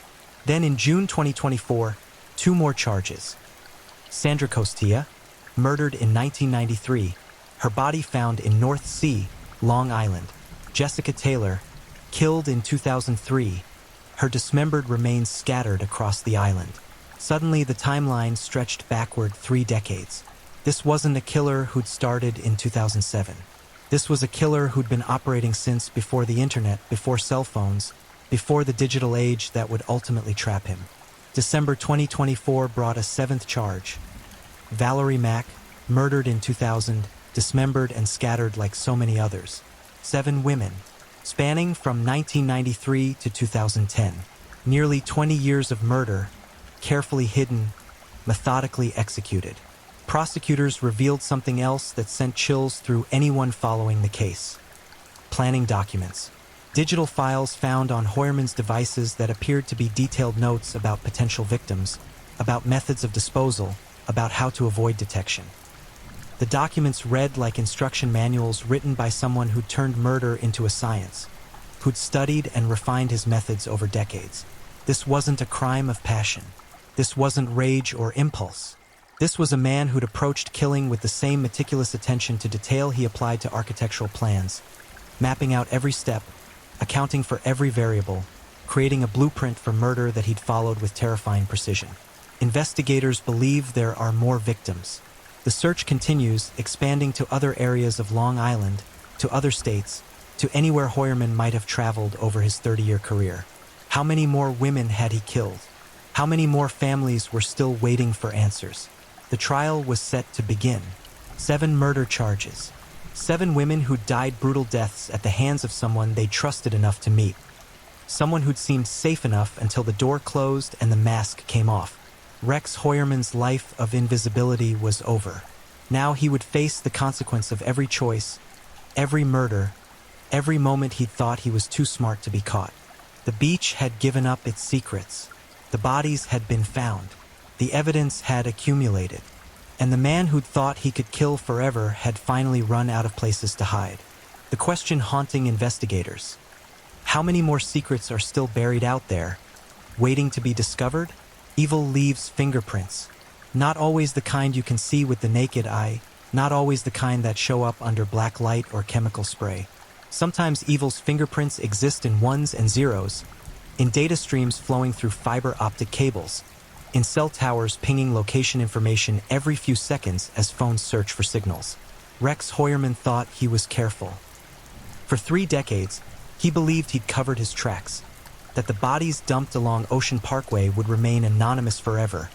A: Then in June 2024, two more charges. Sandra Costia, murdered in 1993, her body found in North Sea, Long Island. Jessica Taylor, killed in 2003, her dismembered remains scattered across the island. Suddenly, the timeline stretched backward 3 decades. This wasn't a killer who'd started in 2007. This was a killer who'd been operating since before the internet, before cell phones, before the digital age that would ultimately trap him. December 2024 brought a 7th charge. Valerie Mack, murdered in 2000, dismembered and scattered like so many others. 7 women, spanning from 1993 to 2010. Nearly 20 years of murder, carefully hidden, methodically executed. Prosecutors revealed something else that sent chills through anyone following the case. Planning documents. Digital files found on Hoyerman's devices that appeared to be detailed notes about potential victims, about methods of disposal, about how to avoid detection. The documents read like instruction manuals written by someone who'd turned murder into a science, who'd studied and refined his methods over decades. This wasn't a crime of passion. This wasn't rage or impulse. This was a man who'd approached killing with the same meticulous attention to detail he applied to architectural plans, mapping out every step, accounting for every variable, creating a blueprint for murder that he'd followed with terrifying precision. Investigators believe there are more victims. The search continues, expanding to other areas of Long Island, to other states, to anywhere Hoyerman might have traveled over his 30-year career. How many more women had he killed? How many more families were still waiting for answers? The trial was set to begin. 7 murder charges. 7 women who'd died brutal deaths at the hands of someone they trusted enough to meet. Someone who'd seemed safe enough until the door closed and the mask came off. Rex Hoyerman's life of invisibility was over. Now he would face the consequence of every choice, every murder, every moment he'd thought he was too smart to be caught. The beach had given up its secrets. The bodies had been found. The evidence had accumulated. And the man who'd thought he could kill forever had finally run out of places to hide. The question haunting investigators: how many more secrets are still buried out there, waiting to be discovered? Evil leaves fingerprints. Not always the kind you can see with the naked eye, not always the kind that show up under black light or chemical spray. Sometimes evil's fingerprints exist in ones and zeros, in data streams flowing through fiber optic cables, in cell towers pinging location information every few seconds as phones search for signals. Rex Hoyerman thought he was careful. For 3 decades, he believed he'd covered his tracks, that the bodies dumped along Ocean Parkway would remain anonymous forever,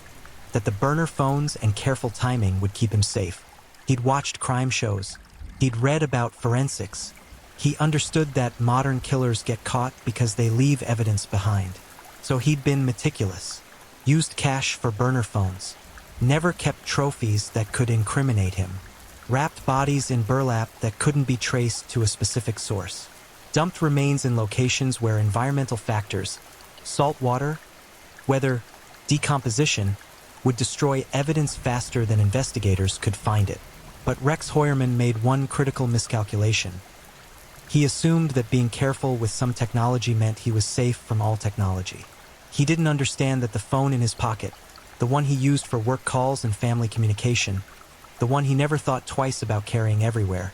A: that the burner phones and careful timing would keep him safe. He'd watched crime shows. He'd read about forensics. He understood that modern killers get caught because they leave evidence behind. So he'd been meticulous, used cash for burner phones, never kept trophies that could incriminate him, wrapped bodies in burlap that couldn't be traced to a specific source, dumped remains in locations where environmental factors, salt water, weather, decomposition, would destroy evidence faster than investigators could find it. But Rex Hoyerman made one critical miscalculation. He assumed that being careful with some technology meant he was safe from all technology. He didn't understand that the phone in his pocket, the one he used for work calls and family communication, the one he never thought twice about carrying everywhere,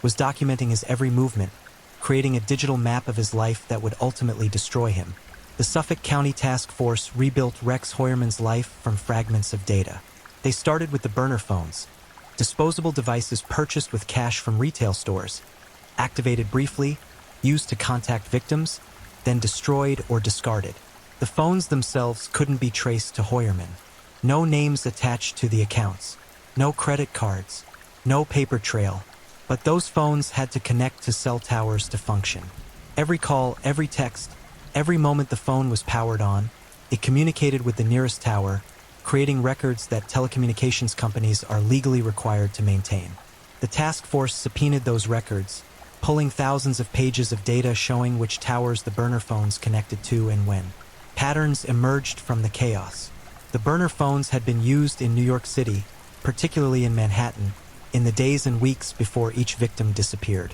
A: was documenting his every movement, creating a digital map of his life that would ultimately destroy him. The Suffolk County Task Force rebuilt Rex Hoyerman's life from fragments of data. They started with the burner phones, disposable devices purchased with cash from retail stores, activated briefly, used to contact victims, then destroyed or discarded. The phones themselves couldn't be traced to Hoyerman. No names attached to the accounts, no credit cards, no paper trail, but those phones had to connect to cell towers to function. Every call, every text, every moment the phone was powered on, it communicated with the nearest tower, creating records that telecommunications companies are legally required to maintain. The task force subpoenaed those records, pulling thousands of pages of data showing which towers the burner phones connected to and when. Patterns emerged from the chaos. The burner phones had been used in New York City, particularly in Manhattan, in the days and weeks before each victim disappeared.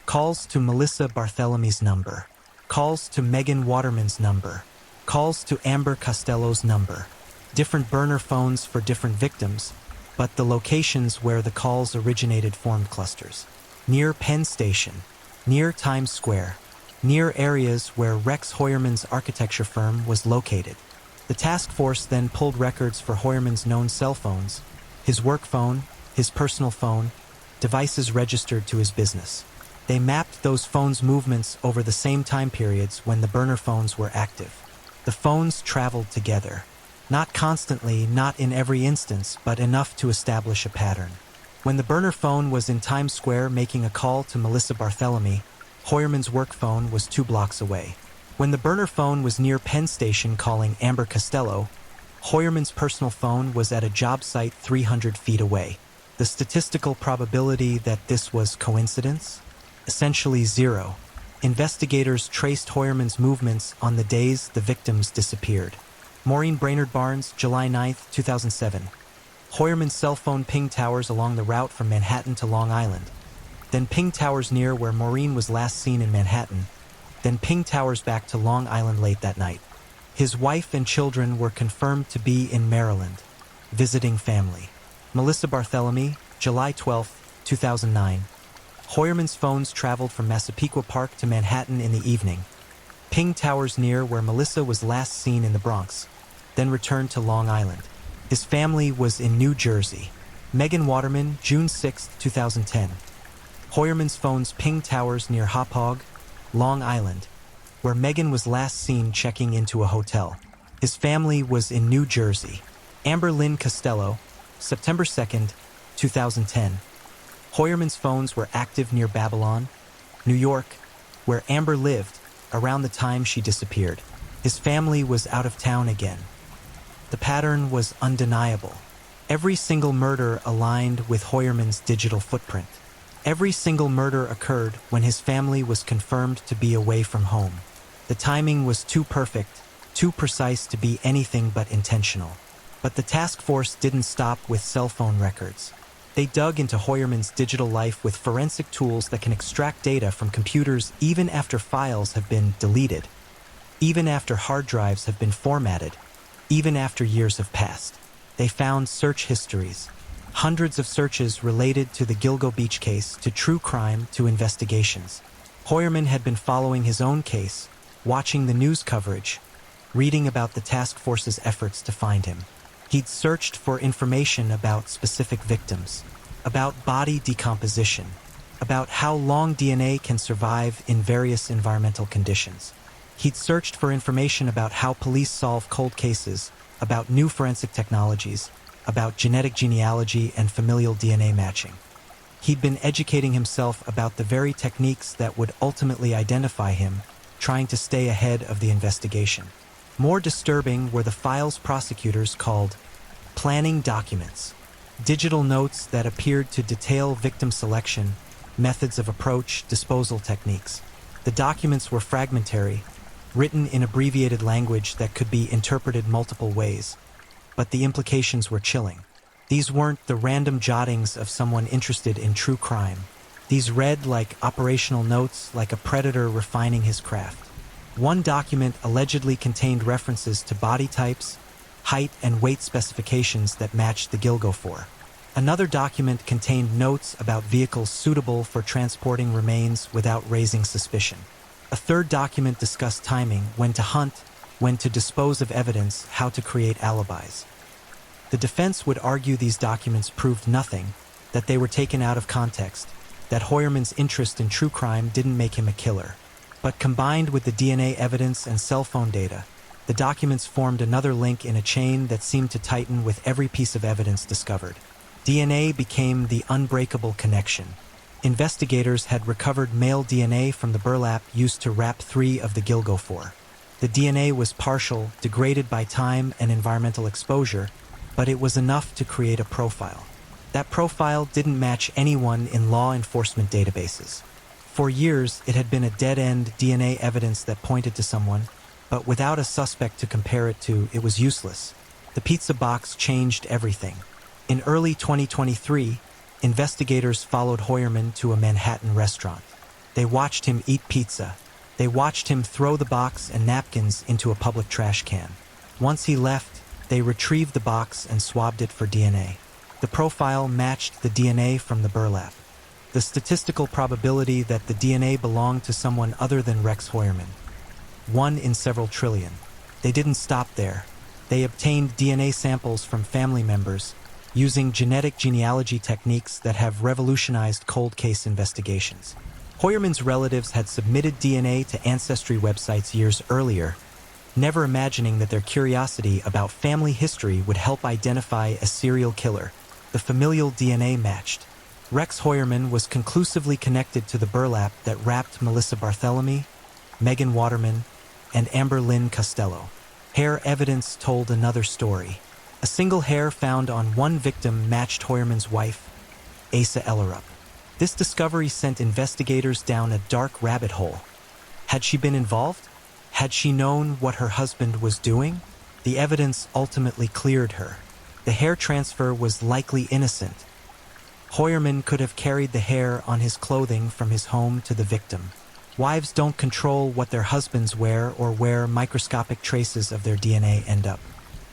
A: Calls to Melissa Barthelomy's number. Calls to Megan Waterman's number. Calls to Amber Costello's number. Different burner phones for different victims, but the locations where the calls originated formed clusters. Near Penn Station, near Times Square, near areas where Rex Hoyerman's architecture firm was located. The task force then pulled records for Hoyerman's known cell phones, his work phone, his personal phone, devices registered to his business. They mapped those phones' movements over the same time periods when the burner phones were active. The phones traveled together. Not constantly, not in every instance, but enough to establish a pattern. When the burner phone was in Times Square making a call to Melissa Barthelomy, Hoyerman's work phone was 2 blocks away. When the burner phone was near Penn Station calling Amber Costello, Hoyerman's personal phone was at a job site 300 feet away. The statistical probability that this was coincidence? Essentially zero. Investigators traced Hoyerman's movements on the days the victims disappeared. Maureen Brainerd Barnes, July 9, 2007. Hoyerman's cell phone pinged towers along the route from Manhattan to Long Island. Then pinged towers near where Maureen was last seen in Manhattan. Then pinged towers back to Long Island late that night. His wife and children were confirmed to be in Maryland, visiting family. Melissa Barthelomy, July 12, 2009. Hoyerman's phones traveled from Massapequa Park to Manhattan in the evening. Pinged towers near where Melissa was last seen in the Bronx, then returned to Long Island. His family was in New Jersey. Megan Waterman, June 6, 2010. Hoyerman's phones pinged towers near Hauppauge, Long Island, where Megan was last seen checking into a hotel. His family was in New Jersey. Amber Lynn Costello, September 2, 2010. Hoyerman's phones were active near Babylon, New York, where Amber lived around the time she disappeared. His family was out of town again. The pattern was undeniable. Every single murder aligned with Hoyerman's digital footprint. Every single murder occurred when his family was confirmed to be away from home. The timing was too perfect, too precise to be anything but intentional. But the task force didn't stop with cell phone records. They dug into Hoyerman's digital life with forensic tools that can extract data from computers even after files have been deleted, even after hard drives have been formatted, even after years have passed. They found search histories, hundreds of searches related to the Gilgo Beach case, to true crime, to investigations. Hoyerman had been following his own case, watching the news coverage, reading about the task force's efforts to find him. He'd searched for information about specific victims, about body decomposition, about how long DNA can survive in various environmental conditions. He'd searched for information about how police solve cold cases, about new forensic technologies, about genetic genealogy and familial DNA matching. He'd been educating himself about the very techniques that would ultimately identify him, trying to stay ahead of the investigation. More disturbing were the files prosecutors called planning documents, digital notes that appeared to detail victim selection, methods of approach, disposal techniques. The documents were fragmentary, written in abbreviated language that could be interpreted multiple ways, but the implications were chilling. These weren't the random jottings of someone interested in true crime. These read like operational notes, like a predator refining his craft. One document allegedly contained references to body types, height and weight specifications that matched the Gilgo 4. Another document contained notes about vehicles suitable for transporting remains without raising suspicion. A third document discussed timing, when to hunt, when to dispose of evidence, how to create alibis. The defense would argue these documents proved nothing, that they were taken out of context, that Hoyerman's interest in true crime didn't make him a killer. But combined with the DNA evidence and cell phone data, the documents formed another link in a chain that seemed to tighten with every piece of evidence discovered. DNA became the unbreakable connection. Investigators had recovered male DNA from the burlap used to wrap 3 of the Gilgo 4. The DNA was partial, degraded by time and environmental exposure, but it was enough to create a profile. That profile didn't match anyone in law enforcement databases. For years, it had been a dead-end DNA evidence that pointed to someone, but without a suspect to compare it to, it was useless. The pizza box changed everything. In early 2023, investigators followed Hoyerman to a Manhattan restaurant. They watched him eat pizza. They watched him throw the box and napkins into a public trash can. Once he left, they retrieved the box and swabbed it for DNA. The profile matched the DNA from the burlap. The statistical probability that the DNA belonged to someone other than Rex Hoyerman. 1 in several trillion. They didn't stop there. They obtained DNA samples from family members, using genetic genealogy techniques that have revolutionized cold case investigations. Hoyerman's relatives had submitted DNA to ancestry websites years earlier, never imagining that their curiosity about family history would help identify a serial killer. The familial DNA matched. Rex Hoyerman was conclusively connected to the burlap that wrapped Melissa Barthelemy, Megan Waterman, and Amber Lynn Costello. Hair evidence told another story. A single hair found on one victim matched Hoyerman's wife, Asa Ellerup. This discovery sent investigators down a dark rabbit hole. Had she been involved? Had she known what her husband was doing? The evidence ultimately cleared her. The hair transfer was likely innocent. Hoyerman could have carried the hair on his clothing from his home to the victim. Wives don't control what their husbands wear or where microscopic traces of their DNA end up.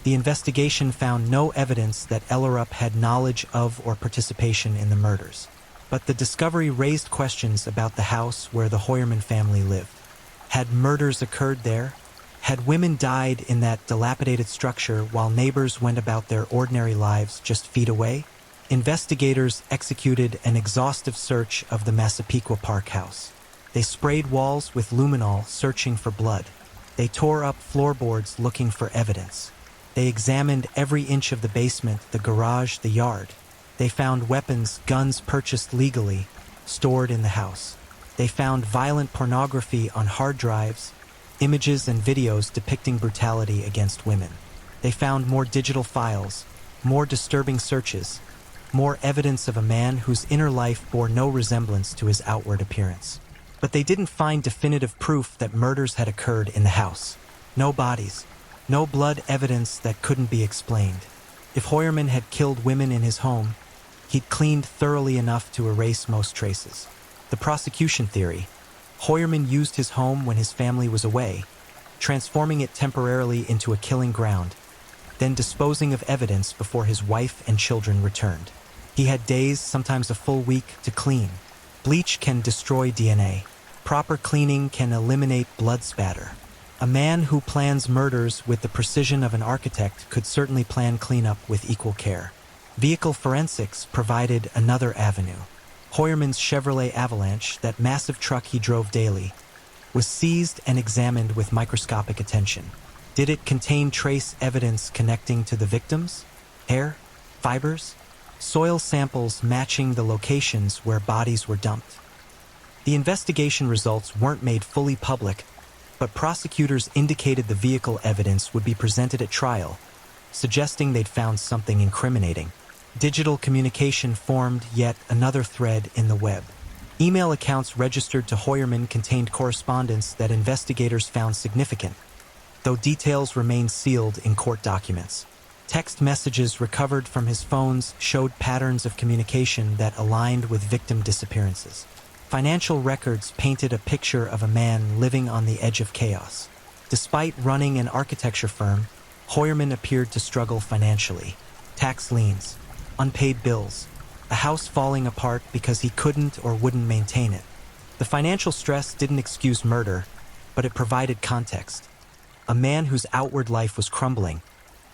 A: The investigation found no evidence that Ellerup had knowledge of or participation in the murders. But the discovery raised questions about the house where the Hoyerman family lived. Had murders occurred there? Had women died in that dilapidated structure while neighbors went about their ordinary lives just feet away? Investigators executed an exhaustive search of the Massapequa Park house. They sprayed walls with luminol, searching for blood. They tore up floorboards looking for evidence. They examined every inch of the basement, the garage, the yard. They found weapons, guns purchased legally, stored in the house. They found violent pornography on hard drives, images and videos depicting brutality against women. They found more digital files, more disturbing searches, more evidence of a man whose inner life bore no resemblance to his outward appearance. But they didn't find definitive proof that murders had occurred in the house. No bodies, no blood evidence that couldn't be explained. If Hoyerman had killed women in his home, he'd cleaned thoroughly enough to erase most traces. The prosecution theory: Hoyerman used his home when his family was away, transforming it temporarily into a killing ground, then disposing of evidence before his wife and children returned. He had days, sometimes a full week, to clean. Bleach can destroy DNA. Proper cleaning can eliminate blood spatter. A man who plans murders with the precision of an architect could certainly plan cleanup with equal care. Vehicle forensics provided another avenue. Hoyerman's Chevrolet Avalanche, that massive truck he drove daily, was seized and examined with microscopic attention. Did it contain trace evidence connecting to the victims? Hair? Fibers? Soil samples matching the locations where bodies were dumped. The investigation results weren't made fully public, but prosecutors indicated the vehicle evidence would be presented at trial, suggesting they'd found something incriminating. Digital communication formed yet another thread in the web. Email accounts registered to Hoyerman contained correspondence that investigators found significant, though details remained sealed in court documents. Text messages recovered from his phones showed patterns of communication that aligned with victim disappearances. Financial records painted a picture of a man living on the edge of chaos. Despite running an architecture firm, Hoyerman appeared to struggle financially. Tax liens, unpaid bills, a house falling apart because he couldn't or wouldn't maintain it. The financial stress didn't excuse murder, but it provided context. A man whose outward life was crumbling,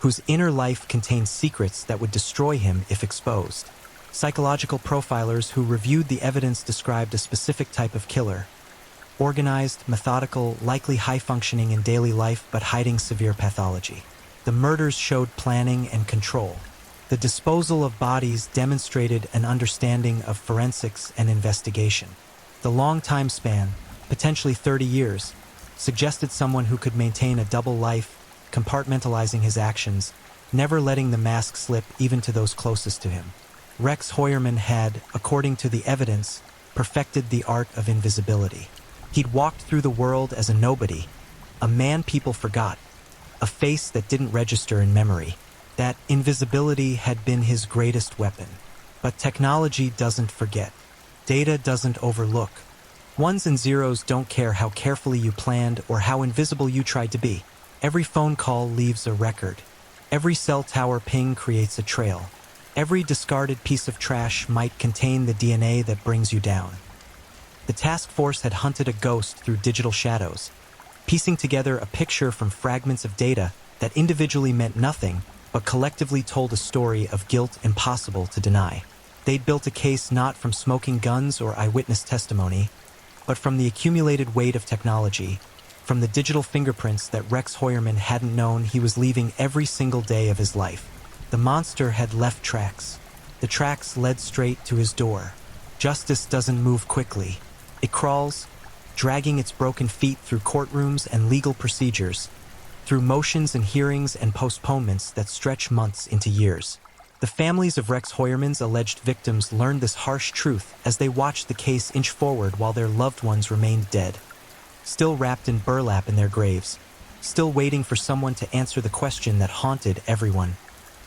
A: whose inner life contained secrets that would destroy him if exposed. Psychological profilers who reviewed the evidence described a specific type of killer: organized, methodical, likely high-functioning in daily life but hiding severe pathology. The murders showed planning and control. The disposal of bodies demonstrated an understanding of forensics and investigation. The long time span, potentially 30 years, suggested someone who could maintain a double life, compartmentalizing his actions, never letting the mask slip even to those closest to him. Rex Hoyerman had, according to the evidence, perfected the art of invisibility. He'd walked through the world as a nobody, a man people forgot, a face that didn't register in memory. That invisibility had been his greatest weapon. But technology doesn't forget. Data doesn't overlook. Ones and zeros don't care how carefully you planned or how invisible you tried to be. Every phone call leaves a record. Every cell tower ping creates a trail. Every discarded piece of trash might contain the DNA that brings you down. The task force had hunted a ghost through digital shadows, piecing together a picture from fragments of data that individually meant nothing, but collectively told a story of guilt impossible to deny. They'd built a case not from smoking guns or eyewitness testimony, but from the accumulated weight of technology, from the digital fingerprints that Rex Hoyerman hadn't known he was leaving every single day of his life. The monster had left tracks. The tracks led straight to his door. Justice doesn't move quickly. It crawls, dragging its broken feet through courtrooms and legal procedures, through motions and hearings and postponements that stretch months into years. The families of Rex Hoyerman's alleged victims learned this harsh truth as they watched the case inch forward while their loved ones remained dead, still wrapped in burlap in their graves, still waiting for someone to answer the question that haunted everyone.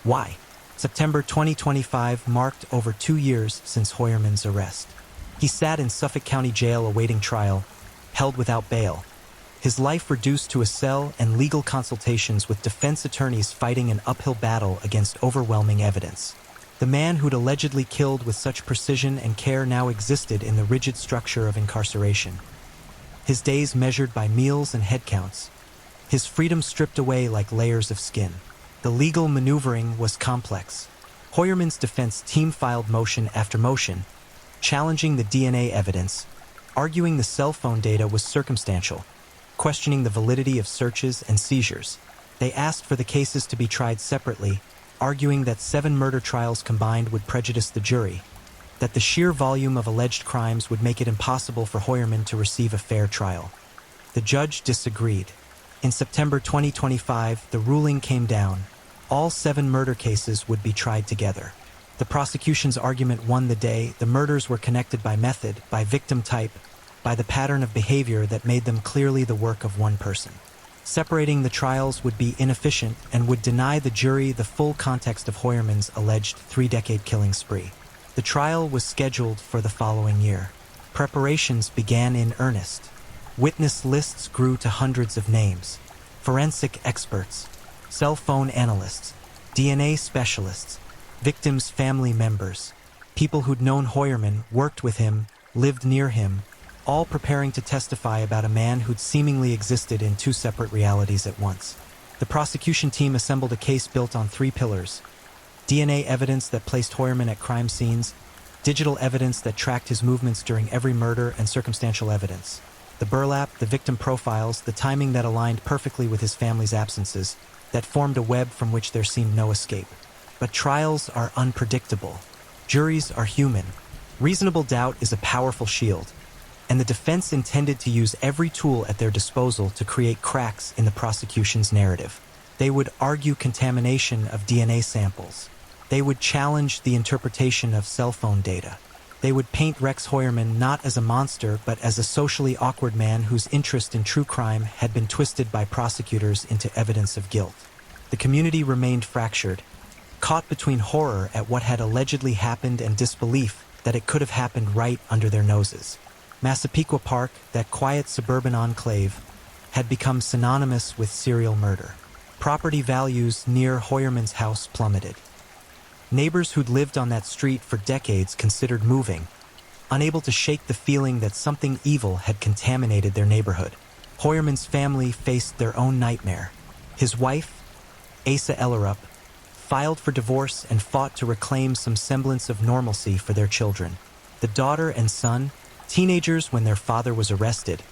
A: Why? September 2025 marked over 2 years since Hoyerman's arrest. He sat in Suffolk County Jail awaiting trial, held without bail, his life reduced to a cell and legal consultations with defense attorneys fighting an uphill battle against overwhelming evidence. The man who'd allegedly killed with such precision and care now existed in the rigid structure of incarceration. His days measured by meals and head counts, his freedom stripped away like layers of skin. The legal maneuvering was complex. Hoyerman's defense team filed motion after motion, challenging the DNA evidence, arguing the cell phone data was circumstantial, questioning the validity of searches and seizures. They asked for the cases to be tried separately, arguing that 7 murder trials combined would prejudice the jury, that the sheer volume of alleged crimes would make it impossible for Hoyerman to receive a fair trial. The judge disagreed. In September 2025, the ruling came down. All 7 murder cases would be tried together. The prosecution's argument won the day. The murders were connected by method, by victim type, by the pattern of behavior that made them clearly the work of one person. Separating the trials would be inefficient and would deny the jury the full context of Hoyerman's alleged 3-decade killing spree. The trial was scheduled for the following year. Preparations began in earnest. Witness lists grew to hundreds of names. Forensic experts, cell phone analysts, DNA specialists, victims' family members, people who'd known Hoyerman, worked with him, lived near him, all preparing to testify about a man who'd seemingly existed in 2 separate realities at once. The prosecution team assembled a case built on 3 pillars: DNA evidence that placed Hoyerman at crime scenes, digital evidence that tracked his movements during every murder, and circumstantial evidence. The burlap, the victim profiles, the timing that aligned perfectly with his family's absences, that formed a web from which there seemed no escape. But trials are unpredictable. Juries are human. Reasonable doubt is a powerful shield, and the defense intended to use every tool at their disposal to create cracks in the prosecution's narrative. They would argue contamination of DNA samples. They would challenge the interpretation of cell phone data. They would paint Rex Hoyerman not as a monster, but as a socially awkward man whose interest in true crime had been twisted by prosecutors into evidence of guilt. The community remained fractured, caught between horror at what had allegedly happened and disbelief that it could have happened right under their noses. Massapequa Park, that quiet suburban enclave, had become synonymous with serial murder. Property values near Hoyerman's house plummeted. Neighbors who'd lived on that street for decades considered moving, unable to shake the feeling that something evil had contaminated their neighborhood. Hoyerman's family faced their own nightmare. His wife, Asa Ellerup, filed for divorce and fought to reclaim some semblance of normalcy for their children. The daughter and son, teenagers when their father was arrested,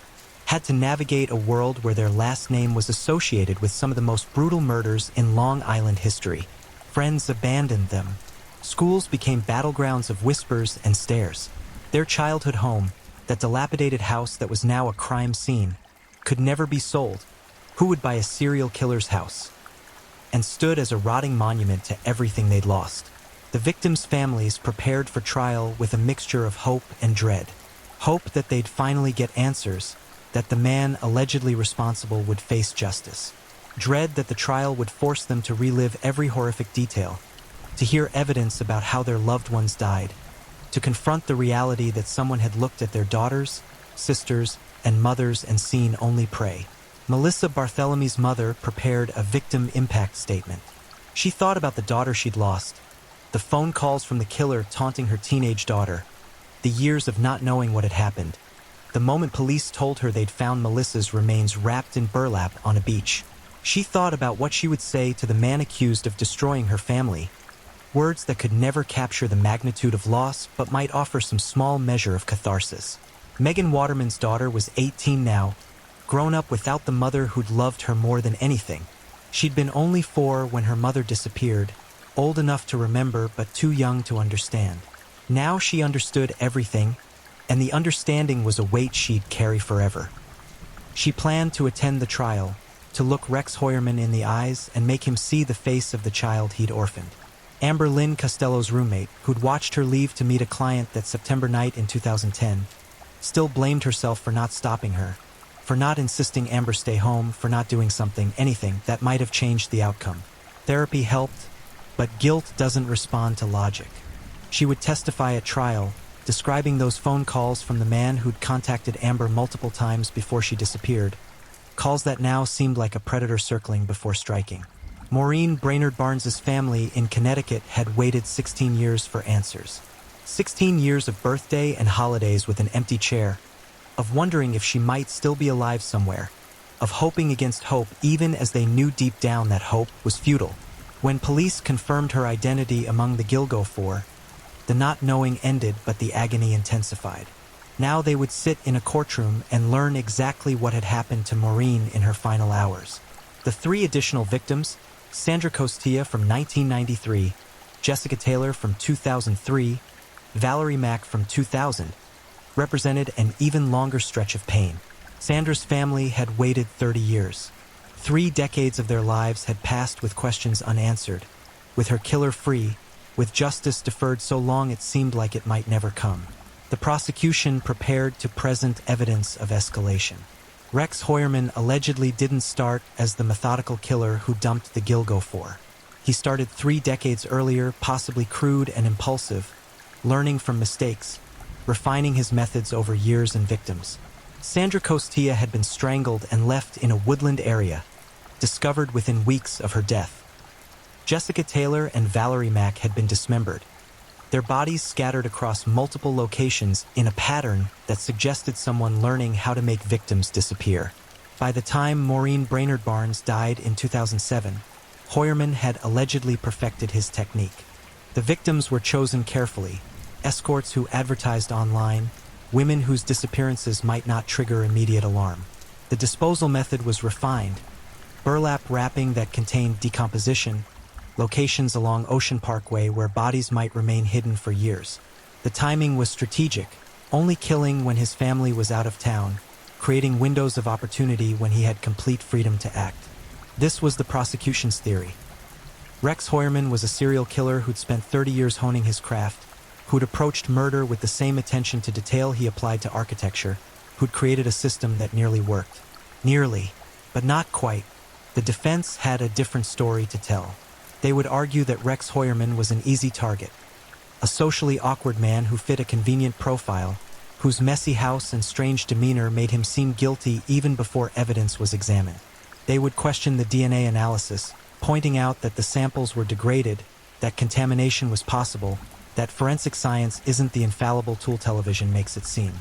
A: had to navigate a world where their last name was associated with some of the most brutal murders in Long Island history. Friends abandoned them. Schools became battlegrounds of whispers and stares. Their childhood home, that dilapidated house that was now a crime scene, could never be sold. Who would buy a serial killer's house? And stood as a rotting monument to everything they'd lost. The victims' families prepared for trial with a mixture of hope and dread. Hope that they'd finally get answers, that the man allegedly responsible would face justice. Dread that the trial would force them to relive every horrific detail, to hear evidence about how their loved ones died, to confront the reality that someone had looked at their daughters, sisters, and mothers and seen only prey. Melissa Barthelomy's mother prepared a victim impact statement. She thought about the daughter she'd lost, the phone calls from the killer taunting her teenage daughter, the years of not knowing what had happened, the moment police told her they'd found Melissa's remains wrapped in burlap on a beach. She thought about what she would say to the man accused of destroying her family, words that could never capture the magnitude of loss but might offer some small measure of catharsis. Megan Waterman's daughter was 18 now, grown up without the mother who'd loved her more than anything. She'd been only 4 when her mother disappeared, old enough to remember but too young to understand. Now she understood everything, and the understanding was a weight she'd carry forever. She planned to attend the trial, to look Rex Hoyerman in the eyes and make him see the face of the child he'd orphaned. Amber Lynn Costello's roommate, who'd watched her leave to meet a client that September night in 2010, still blamed herself for not stopping her, for not insisting Amber stay home, for not doing something, anything, that might have changed the outcome. Therapy helped, but guilt doesn't respond to logic. She would testify at trial, describing those phone calls from the man who'd contacted Amber multiple times before she disappeared, calls that now seemed like a predator circling before striking. Maureen Brainerd Barnes's family in Connecticut had waited 16 years for answers. 16 years of birthday and holidays with an empty chair, of wondering if she might still be alive somewhere, of hoping against hope even as they knew deep down that hope was futile. When police confirmed her identity among the Gilgo Four, the not knowing ended but the agony intensified. Now they would sit in a courtroom and learn exactly what had happened to Maureen in her final hours. The 3 additional victims, Sandra Costilla from 1993, Jessica Taylor from 2003, Valerie Mack from 2000, represented an even longer stretch of pain. Sandra's family had waited 30 years. 3 decades of their lives had passed with questions unanswered, with her killer free, with justice deferred so long it seemed like it might never come. The prosecution prepared to present evidence of escalation. Rex Hoyerman allegedly didn't start as the methodical killer who dumped the Gilgo Four. He started 3 decades earlier, possibly crude and impulsive, learning from mistakes, refining his methods over years and victims. Sandra Costilla had been strangled and left in a woodland area, discovered within weeks of her death. Jessica Taylor and Valerie Mack had been dismembered, their bodies scattered across multiple locations in a pattern that suggested someone learning how to make victims disappear. By the time Maureen Brainerd Barnes died in 2007, Hoyerman had allegedly perfected his technique. The victims were chosen carefully, escorts who advertised online, women whose disappearances might not trigger immediate alarm. The disposal method was refined, burlap wrapping that contained decomposition, locations along Ocean Parkway where bodies might remain hidden for years. The timing was strategic, only killing when his family was out of town, creating windows of opportunity when he had complete freedom to act. This was the prosecution's theory. Rex Hoyerman was a serial killer who'd spent 30 years honing his craft, who'd approached murder with the same attention to detail he applied to architecture, who'd created a system that nearly worked. Nearly, but not quite. The defense had a different story to tell. They would argue that Rex Hoyerman was an easy target, a socially awkward man who fit a convenient profile, whose messy house and strange demeanor made him seem guilty even before evidence was examined. They would question the DNA analysis, pointing out that the samples were degraded, that contamination was possible, that forensic science isn't the infallible tool television makes it seem.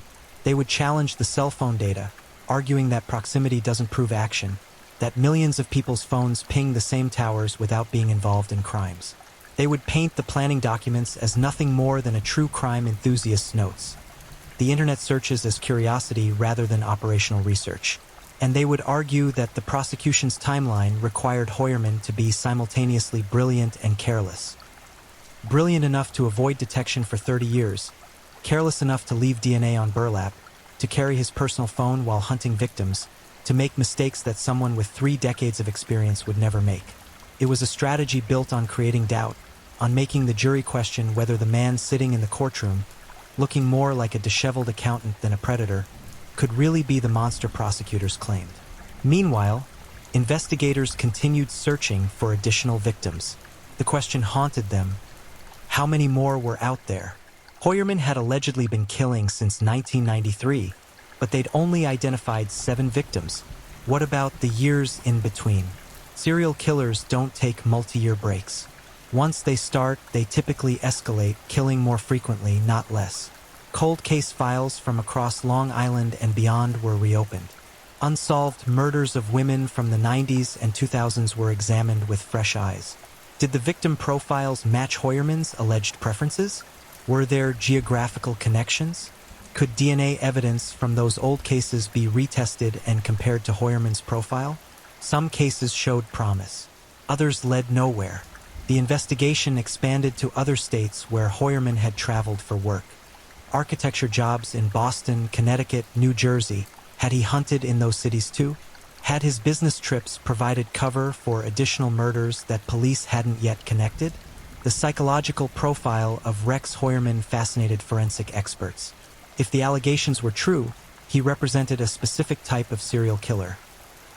A: They would challenge the cell phone data, arguing that proximity doesn't prove action, that millions of people's phones ping the same towers without being involved in crimes. They would paint the planning documents as nothing more than a true crime enthusiast's notes, the internet searches as curiosity rather than operational research. And they would argue that the prosecution's timeline required Hoyerman to be simultaneously brilliant and careless. Brilliant enough to avoid detection for 30 years, careless enough to leave DNA on burlap, to carry his personal phone while hunting victims, to make mistakes that someone with 3 decades of experience would never make. It was a strategy built on creating doubt, on making the jury question whether the man sitting in the courtroom, looking more like a disheveled accountant than a predator, could really be the monster prosecutors claimed. Meanwhile, investigators continued searching for additional victims. The question haunted them: how many more were out there? Hoyerman had allegedly been killing since 1993, but they'd only identified 7 victims. What about the years in between? Serial killers don't take multi-year breaks. Once they start, they typically escalate, killing more frequently, not less. Cold case files from across Long Island and beyond were reopened. Unsolved murders of women from the 90s and 2000s were examined with fresh eyes. Did the victim profiles match Hoyerman's alleged preferences? Were there geographical connections? Could DNA evidence from those old cases be retested and compared to Hoyerman's profile? Some cases showed promise. Others led nowhere. The investigation expanded to other states where Hoyerman had traveled for work. Architecture jobs in Boston, Connecticut, New Jersey. Had he hunted in those cities too? Had his business trips provided cover for additional murders that police hadn't yet connected? The psychological profile of Rex Hoyerman fascinated forensic experts. If the allegations were true, he represented a specific type of serial killer.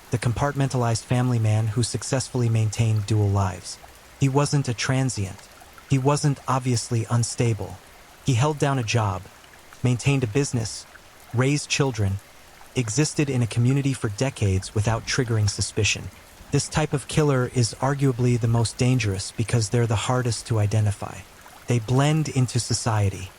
A: The compartmentalized family man who successfully maintained dual lives. He wasn't a transient. He wasn't obviously unstable. He held down a job, maintained a business, raised children, existed in a community for decades without triggering suspicion. This type of killer is arguably the most dangerous because they're the hardest to identify. They blend into society.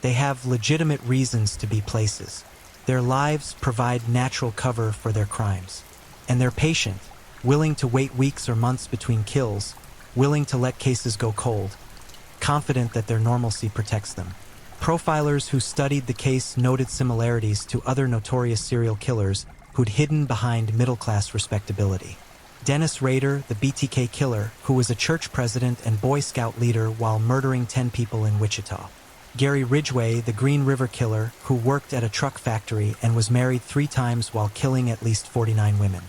A: They have legitimate reasons to be places. Their lives provide natural cover for their crimes. And they're patient, willing to wait weeks or months between kills, willing to let cases go cold, confident that their normalcy protects them. Profilers who studied the case noted similarities to other notorious serial killers who'd hidden behind middle-class respectability. Dennis Rader, the BTK killer, who was a church president and Boy Scout leader while murdering 10 people in Wichita. Gary Ridgway, the Green River killer, who worked at a truck factory and was married 3 times while killing at least 49 women.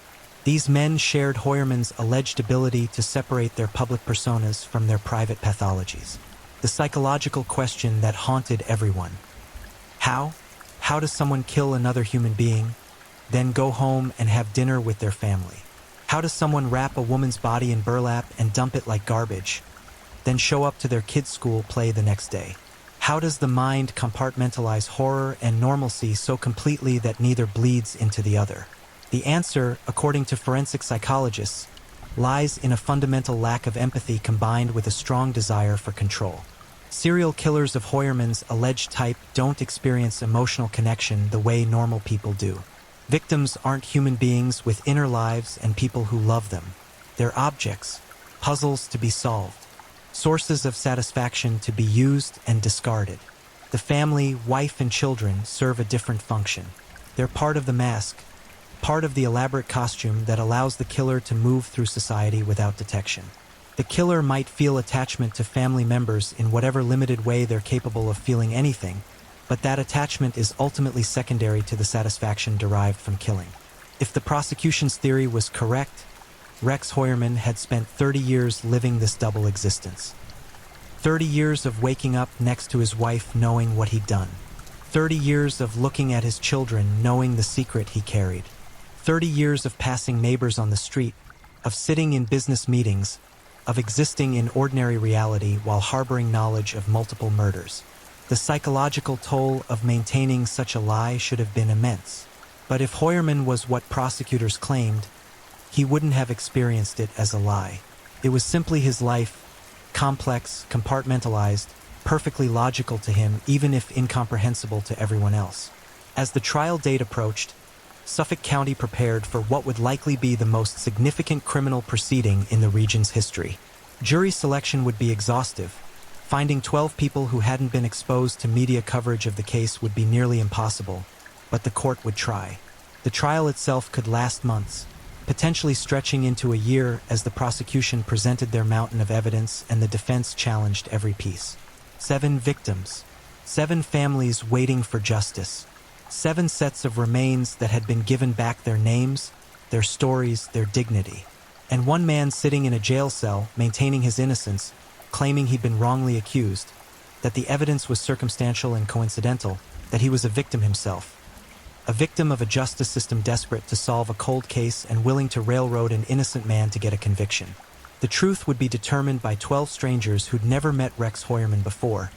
A: These men shared Hoyerman's alleged ability to separate their public personas from their private pathologies. The psychological question that haunted everyone. How? How does someone kill another human being, then go home and have dinner with their family? How does someone wrap a woman's body in burlap and dump it like garbage, then show up to their kids' school play the next day? How does the mind compartmentalize horror and normalcy so completely that neither bleeds into the other? The answer, according to forensic psychologists, lies in a fundamental lack of empathy combined with a strong desire for control. Serial killers of Hoyerman's alleged type don't experience emotional connection the way normal people do. Victims aren't human beings with inner lives and people who love them. They're objects, puzzles to be solved, sources of satisfaction to be used and discarded. The family, wife, and children serve a different function. They're part of the mask, part of the elaborate costume that allows the killer to move through society without detection. The killer might feel attachment to family members in whatever limited way they're capable of feeling anything, but that attachment is ultimately secondary to the satisfaction derived from killing. If the prosecution's theory was correct, Rex Hoyerman had spent 30 years living this double existence. 30 years of waking up next to his wife knowing what he'd done. 30 years of looking at his children knowing the secret he carried. 30 years of passing neighbors on the street, of sitting in business meetings, of existing in ordinary reality while harboring knowledge of multiple murders. The psychological toll of maintaining such a lie should have been immense. But if Hoyerman was what prosecutors claimed, he wouldn't have experienced it as a lie. It was simply his life, complex, compartmentalized, perfectly logical to him even if incomprehensible to everyone else. As the trial date approached, Suffolk County prepared for what would likely be the most significant criminal proceeding in the region's history. Jury selection would be exhaustive. Finding 12 people who hadn't been exposed to media coverage of the case would be nearly impossible, but the court would try. The trial itself could last months, potentially stretching into a year as the prosecution presented their mountain of evidence and the defense challenged every piece. 7 victims, 7 families waiting for justice, 7 sets of remains that had been given back their names, their stories, their dignity. And one man sitting in a jail cell, maintaining his innocence, claiming he'd been wrongly accused, that the evidence was circumstantial and coincidental, that he was a victim himself. A victim of a justice system desperate to solve a cold case and willing to railroad an innocent man to get a conviction. The truth would be determined by 12 strangers who'd never met Rex Hoyerman before,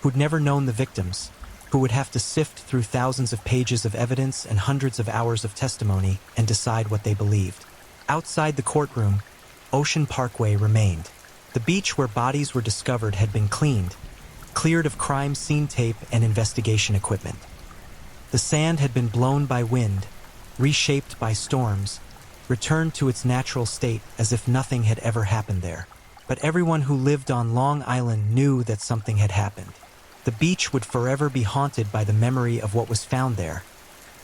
A: who'd never known the victims, who would have to sift through thousands of pages of evidence and hundreds of hours of testimony and decide what they believed. Outside the courtroom, Ocean Parkway remained. The beach where bodies were discovered had been cleared of crime scene tape and investigation equipment. The sand had been blown by wind, reshaped by storms, returned to its natural state as if nothing had ever happened there. But everyone who lived on Long Island knew that something had happened. The beach would forever be haunted by the memory of what was found there,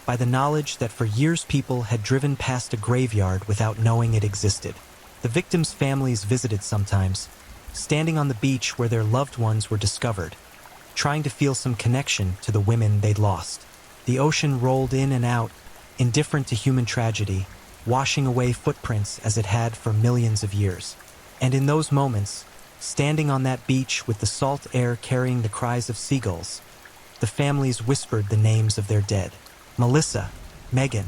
A: by the knowledge that for years people had driven past a graveyard without knowing it existed. The victims' families visited sometimes, standing on the beach where their loved ones were discovered, trying to feel some connection to the women they'd lost. The ocean rolled in and out, indifferent to human tragedy, washing away footprints as it had for millions of years. And in those moments, standing on that beach with the salt air carrying the cries of seagulls, the families whispered the names of their dead. Melissa, Megan,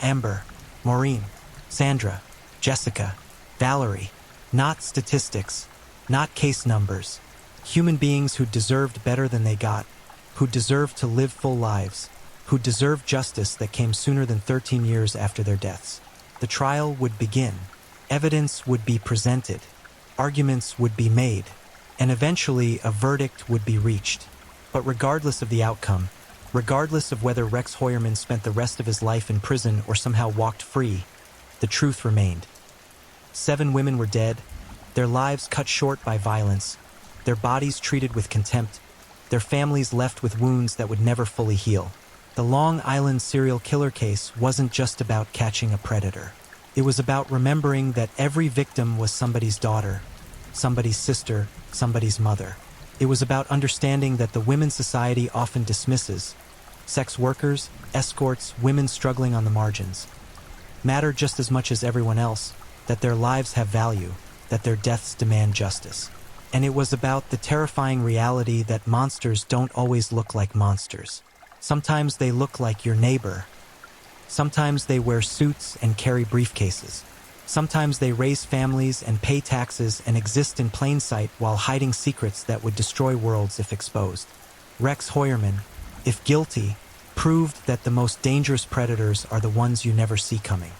A: Amber, Maureen, Sandra, Jessica, Valerie. Not statistics, not case numbers. Human beings who deserved better than they got, who deserved to live full lives, who deserved justice that came sooner than 13 years after their deaths. The trial would begin. Evidence would be presented. Arguments would be made. And eventually a verdict would be reached. But regardless of the outcome, regardless of whether Rex Hoyerman spent the rest of his life in prison or somehow walked free, the truth remained. 7 women were dead, their lives cut short by violence, their bodies treated with contempt, their families left with wounds that would never fully heal. The Long Island serial killer case wasn't just about catching a predator. It was about remembering that every victim was somebody's daughter, somebody's sister, somebody's mother. It was about understanding that the women society often dismisses, sex workers, escorts, women struggling on the margins, matter just as much as everyone else, that their lives have value, that their deaths demand justice. And it was about the terrifying reality that monsters don't always look like monsters. Sometimes they look like your neighbor. Sometimes they wear suits and carry briefcases. Sometimes they raise families and pay taxes and exist in plain sight while hiding secrets that would destroy worlds if exposed. Rex Hoyerman, if guilty, proved that the most dangerous predators are the ones you never see coming.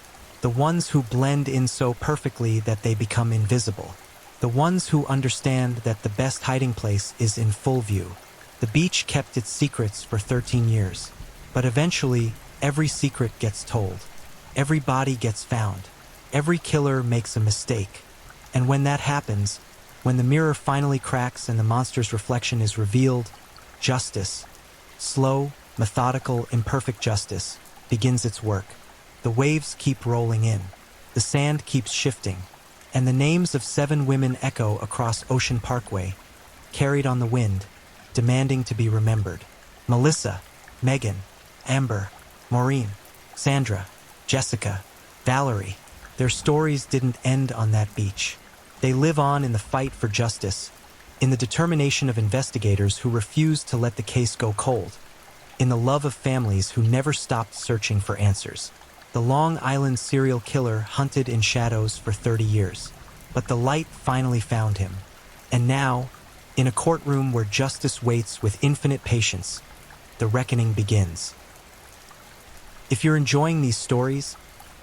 A: The ones who blend in so perfectly that they become invisible. The ones who understand that the best hiding place is in full view. The beach kept its secrets for 13 years. But eventually, every secret gets told. Every body gets found. Every killer makes a mistake. And when that happens, when the mirror finally cracks and the monster's reflection is revealed, justice, slow, methodical, imperfect justice, begins its work. The waves keep rolling in. The sand keeps shifting. And the names of 7 women echo across Ocean Parkway, carried on the wind, demanding to be remembered. Melissa, Megan, Amber, Maureen, Sandra, Jessica, Valerie. Their stories didn't end on that beach. They live on in the fight for justice, in the determination of investigators who refused to let the case go cold, in the love of families who never stopped searching for answers. The Long Island serial killer hunted in shadows for 30 years, but the light finally found him. And now, in a courtroom where justice waits with infinite patience, the reckoning begins. If you're enjoying these stories,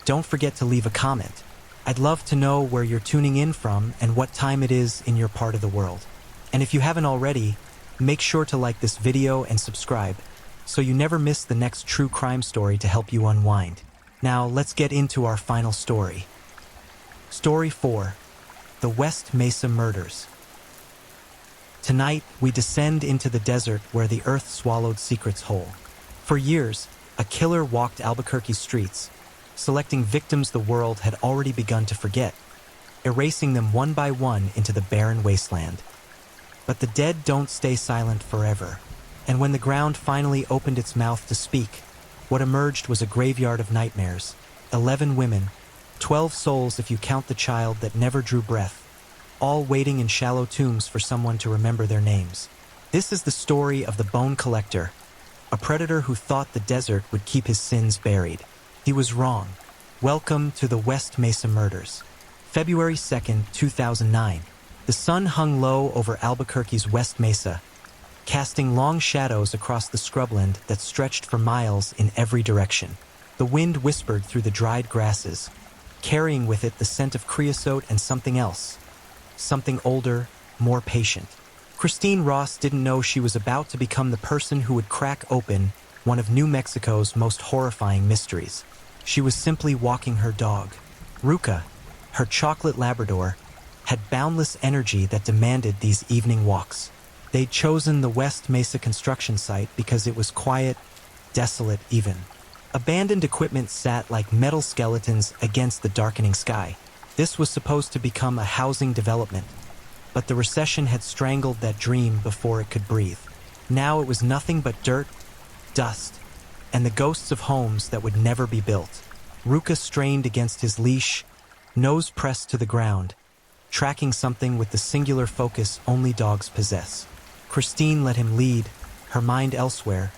A: don't forget to leave a comment. I'd love to know where you're tuning in from and what time it is in your part of the world. And if you haven't already, make sure to like this video and subscribe so you never miss the next true crime story to help you unwind. Now, let's get into our final story. Story 4. The West Mesa Murders. Tonight, we descend into the desert where the earth swallowed secrets whole. For years, a killer walked Albuquerque's streets, selecting victims the world had already begun to forget, erasing them one by one into the barren wasteland. But the dead don't stay silent forever, and when the ground finally opened its mouth to speak, what emerged was a graveyard of nightmares. 11 women, 12 souls if you count the child that never drew breath, all waiting in shallow tombs for someone to remember their names. This is the story of the Bone Collector, a predator who thought the desert would keep his sins buried. He was wrong. Welcome to the West Mesa Murders. February 2nd, 2009. The sun hung low over Albuquerque's West Mesa, casting long shadows across the scrubland that stretched for miles in every direction. The wind whispered through the dried grasses, carrying with it the scent of creosote and something else. Something older, more patient. Christine Ross didn't know she was about to become the person who would crack open one of New Mexico's most horrifying mysteries. She was simply walking her dog. Ruka, her chocolate Labrador, had boundless energy that demanded these evening walks. They'd chosen the West Mesa construction site because it was quiet, desolate even. Abandoned equipment sat like metal skeletons against the darkening sky. This was supposed to become a housing development, but the recession had strangled that dream before it could breathe. Now it was nothing but dirt, dust, and the ghosts of homes that would never be built. Ruka strained against his leash, nose pressed to the ground, tracking something with the singular focus only dogs possess. Christine let him lead, her mind elsewhere,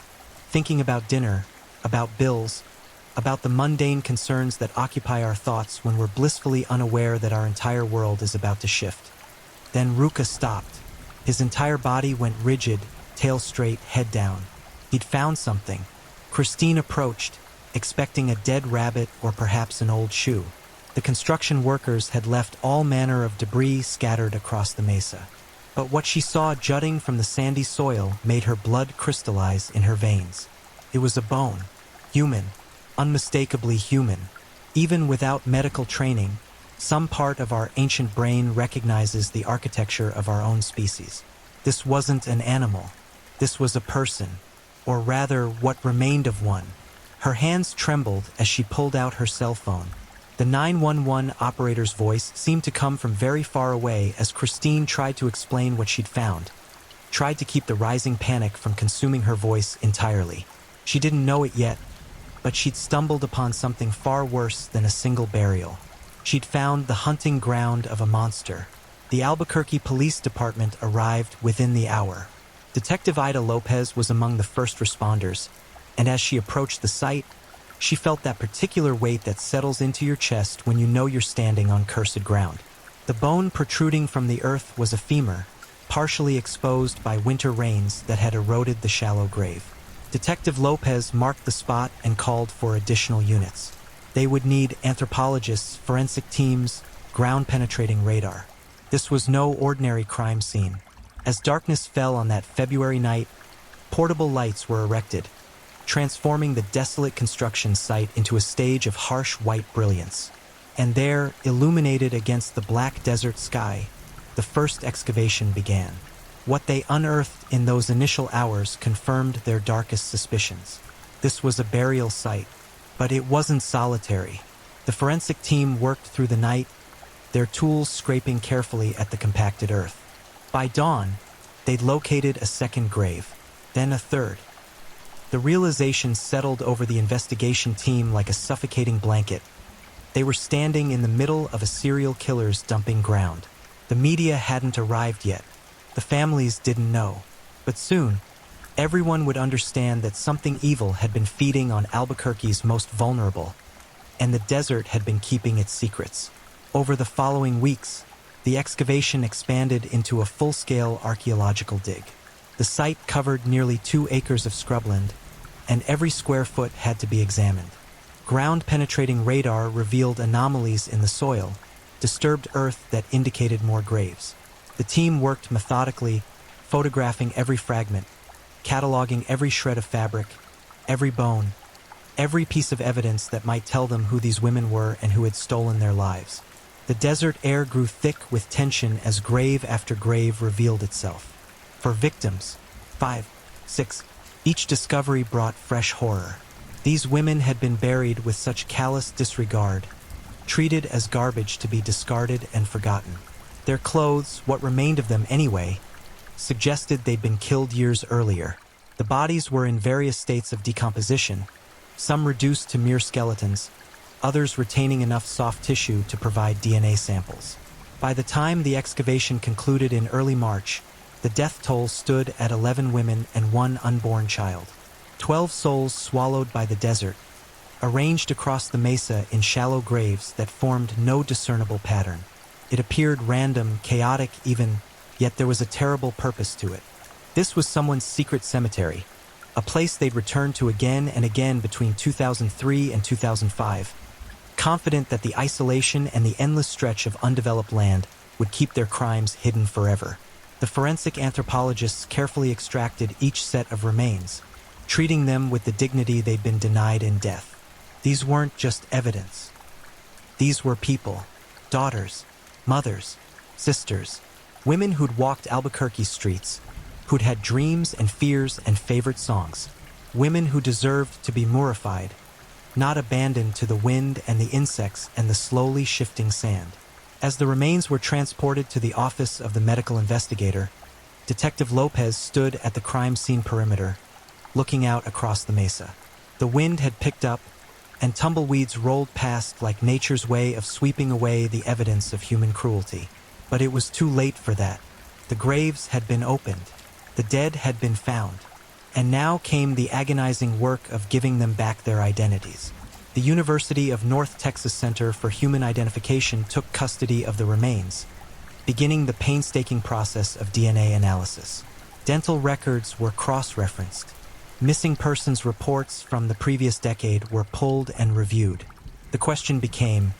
A: thinking about dinner, about bills, about the mundane concerns that occupy our thoughts when we're blissfully unaware that our entire world is about to shift. Then Ruka stopped. His entire body went rigid, tail straight, head down. He'd found something. Christine approached, expecting a dead rabbit or perhaps an old shoe. The construction workers had left all manner of debris scattered across the mesa. But what she saw jutting from the sandy soil made her blood crystallize in her veins. It was a bone. Human. Unmistakably human. Even without medical training, some part of our ancient brain recognizes the architecture of our own species. This wasn't an animal. This was a person, or rather what remained of one. Her hands trembled as she pulled out her cell phone. The 911 operator's voice seemed to come from very far away as Christine tried to explain what she'd found, tried to keep the rising panic from consuming her voice entirely. She didn't know it yet, but she'd stumbled upon something far worse than a single burial. She'd found the hunting ground of a monster. The Albuquerque Police Department arrived within the hour. Detective Ida Lopez was among the first responders, and as she approached the site, she felt that particular weight that settles into your chest when you know you're standing on cursed ground. The bone protruding from the earth was a femur, partially exposed by winter rains that had eroded the shallow grave. Detective Lopez marked the spot and called for additional units. They would need anthropologists, forensic teams, ground-penetrating radar. This was no ordinary crime scene. As darkness fell on that February night, portable lights were erected, transforming the desolate construction site into a stage of harsh white brilliance. And there, illuminated against the black desert sky, the first excavation began. What they unearthed in those initial hours confirmed their darkest suspicions. This was a burial site, but it wasn't solitary. The forensic team worked through the night, their tools scraping carefully at the compacted earth. By dawn, they'd located a second grave, then a third. The realization settled over the investigation team like a suffocating blanket. They were standing in the middle of a serial killer's dumping ground. The media hadn't arrived yet. The families didn't know. But soon, everyone would understand that something evil had been feeding on Albuquerque's most vulnerable, and the desert had been keeping its secrets. Over the following weeks, the excavation expanded into a full-scale archaeological dig. The site covered nearly 2 acres of scrubland, and every square foot had to be examined. Ground-penetrating radar revealed anomalies in the soil, disturbed earth that indicated more graves. The team worked methodically, photographing every fragment, cataloging every shred of fabric, every bone, every piece of evidence that might tell them who these women were and who had stolen their lives. The desert air grew thick with tension as grave after grave revealed itself. For victims, 5, 6, each discovery brought fresh horror. These women had been buried with such callous disregard, treated as garbage to be discarded and forgotten. Their clothes, what remained of them anyway, suggested they'd been killed years earlier. The bodies were in various states of decomposition, some reduced to mere skeletons, others retaining enough soft tissue to provide DNA samples. By the time the excavation concluded in early March, the death toll stood at 11 women and 1 unborn child. 12 souls swallowed by the desert, arranged across the mesa in shallow graves that formed no discernible pattern. It appeared random, chaotic even, yet there was a terrible purpose to it. This was someone's secret cemetery, a place they'd returned to again and again between 2003 and 2005, confident that the isolation and the endless stretch of undeveloped land would keep their crimes hidden forever. The forensic anthropologists carefully extracted each set of remains, treating them with the dignity they'd been denied in death. These weren't just evidence. These were people, daughters, mothers, sisters, women who'd walked Albuquerque streets, who'd had dreams and fears and favorite songs, women who deserved to be murified, not abandoned to the wind and the insects and the slowly shifting sand. As the remains were transported to the office of the medical investigator, Detective Lopez stood at the crime scene perimeter, looking out across the mesa. The wind had picked up, and tumbleweeds rolled past like nature's way of sweeping away the evidence of human cruelty. But it was too late for that. The graves had been opened, the dead had been found, and now came the agonizing work of giving them back their identities. The University of North Texas Center for Human Identification took custody of the remains, beginning the painstaking process of DNA analysis. Dental records were cross-referenced. Missing persons reports from the previous decade were pulled and reviewed. The question became,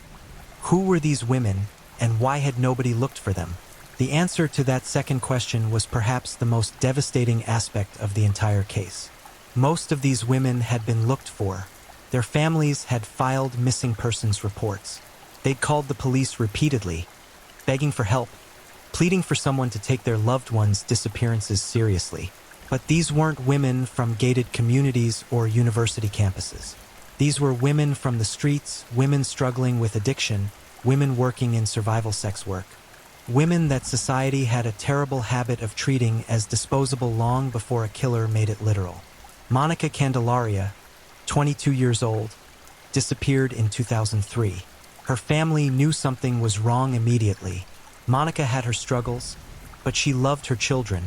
A: who were these women and why had nobody looked for them? The answer to that second question was perhaps the most devastating aspect of the entire case. Most of these women had been looked for. Their families had filed missing persons reports. They'd called the police repeatedly, begging for help, pleading for someone to take their loved ones' disappearances seriously. But these weren't women from gated communities or university campuses. These were women from the streets, women struggling with addiction, women working in survival sex work. Women that society had a terrible habit of treating as disposable long before a killer made it literal. Monica Candelaria, 22 years old, disappeared in 2003. Her family knew something was wrong immediately. Monica had her struggles, but she loved her children,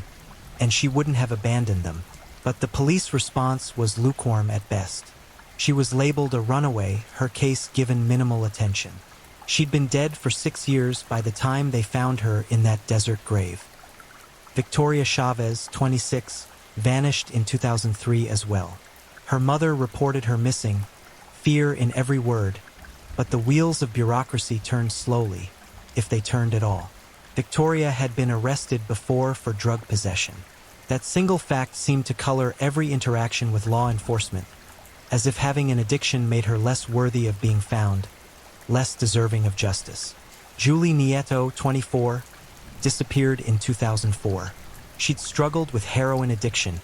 A: and she wouldn't have abandoned them. But the police response was lukewarm at best. She was labeled a runaway, her case given minimal attention. She'd been dead for 6 years by the time they found her in that desert grave. Victoria Chavez, 26, vanished in 2003 as well. Her mother reported her missing, fear in every word, but the wheels of bureaucracy turned slowly, if they turned at all. Victoria had been arrested before for drug possession. That single fact seemed to color every interaction with law enforcement, as if having an addiction made her less worthy of being found, less deserving of justice. Julie Nieto, 24, disappeared in 2004. She'd struggled with heroin addiction,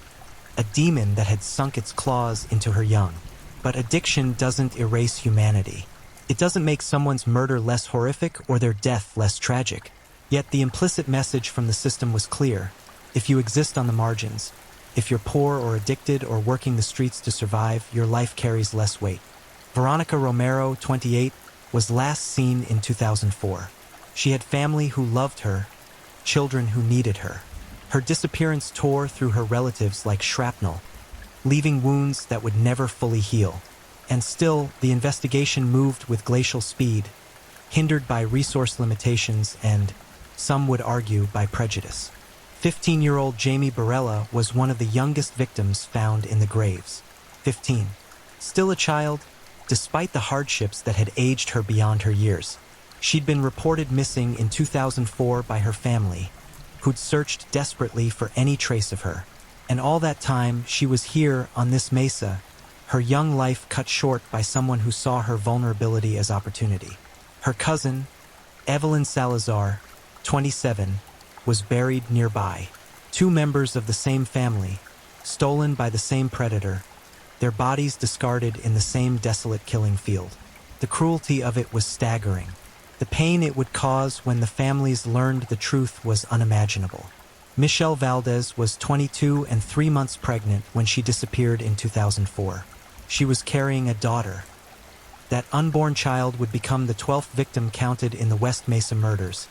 A: a demon that had sunk its claws into her young. But addiction doesn't erase humanity. It doesn't make someone's murder less horrific or their death less tragic. Yet the implicit message from the system was clear. If you exist on the margins, if you're poor or addicted or working the streets to survive, your life carries less weight. Veronica Romero, 28, was last seen in 2004. She had family who loved her, children who needed her. Her disappearance tore through her relatives like shrapnel, leaving wounds that would never fully heal. And still, the investigation moved with glacial speed, hindered by resource limitations and, some would argue, by prejudice. 15-year-old Jamie Barella was one of the youngest victims found in the graves. 15. Still a child, despite the hardships that had aged her beyond her years. She'd been reported missing in 2004 by her family, who'd searched desperately for any trace of her. And all that time, she was here on this mesa, her young life cut short by someone who saw her vulnerability as opportunity. Her cousin, Evelyn Salazar, 27, was buried nearby. Two members of the same family, stolen by the same predator, their bodies discarded in the same desolate killing field. The cruelty of it was staggering. The pain it would cause when the families learned the truth was unimaginable. Michelle Valdez was 22 and 3 months pregnant when she disappeared in 2004. She was carrying a daughter. That unborn child would become the 12th victim counted in the West Mesa murders,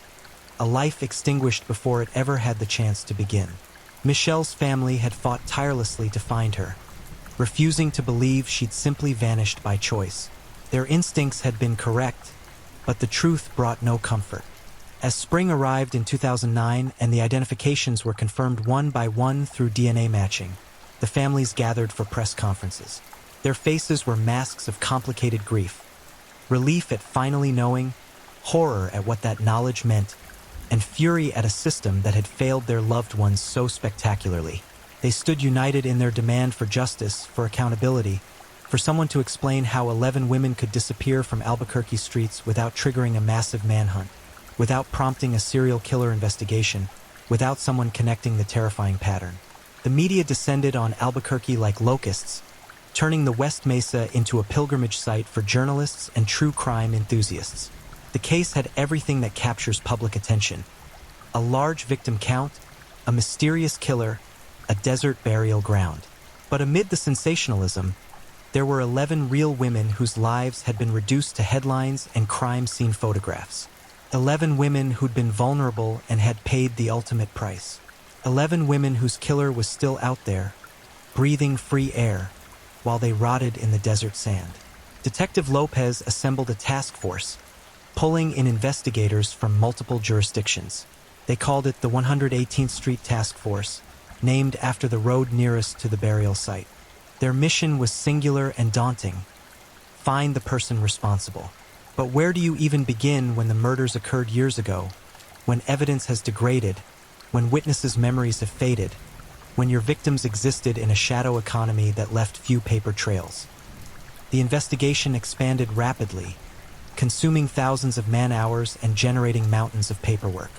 A: a life extinguished before it ever had the chance to begin. Michelle's family had fought tirelessly to find her, refusing to believe she'd simply vanished by choice. Their instincts had been correct, but the truth brought no comfort. As spring arrived in 2009 and the identifications were confirmed one by one through DNA matching, the families gathered for press conferences. Their faces were masks of complicated grief, relief at finally knowing, horror at what that knowledge meant, and fury at a system that had failed their loved ones so spectacularly. They stood united in their demand for justice, for accountability, for someone to explain how 11 women could disappear from Albuquerque streets without triggering a massive manhunt, without prompting a serial killer investigation, without someone connecting the terrifying pattern. The media descended on Albuquerque like locusts, turning the West Mesa into a pilgrimage site for journalists and true crime enthusiasts. The case had everything that captures public attention: a large victim count, a mysterious killer, a desert burial ground. But amid the sensationalism, there were 11 real women whose lives had been reduced to headlines and crime scene photographs. 11 women who'd been vulnerable and had paid the ultimate price. 11 women whose killer was still out there, breathing free air, while they rotted in the desert sand. Detective Lopez assembled a task force, pulling in investigators from multiple jurisdictions. They called it the 118th Street Task Force, named after the road nearest to the burial site. Their mission was singular and daunting: find the person responsible. But where do you even begin when the murders occurred years ago, when evidence has degraded, when witnesses' memories have faded, when your victims existed in a shadow economy that left few paper trails? The investigation expanded rapidly, consuming thousands of man-hours and generating mountains of paperwork.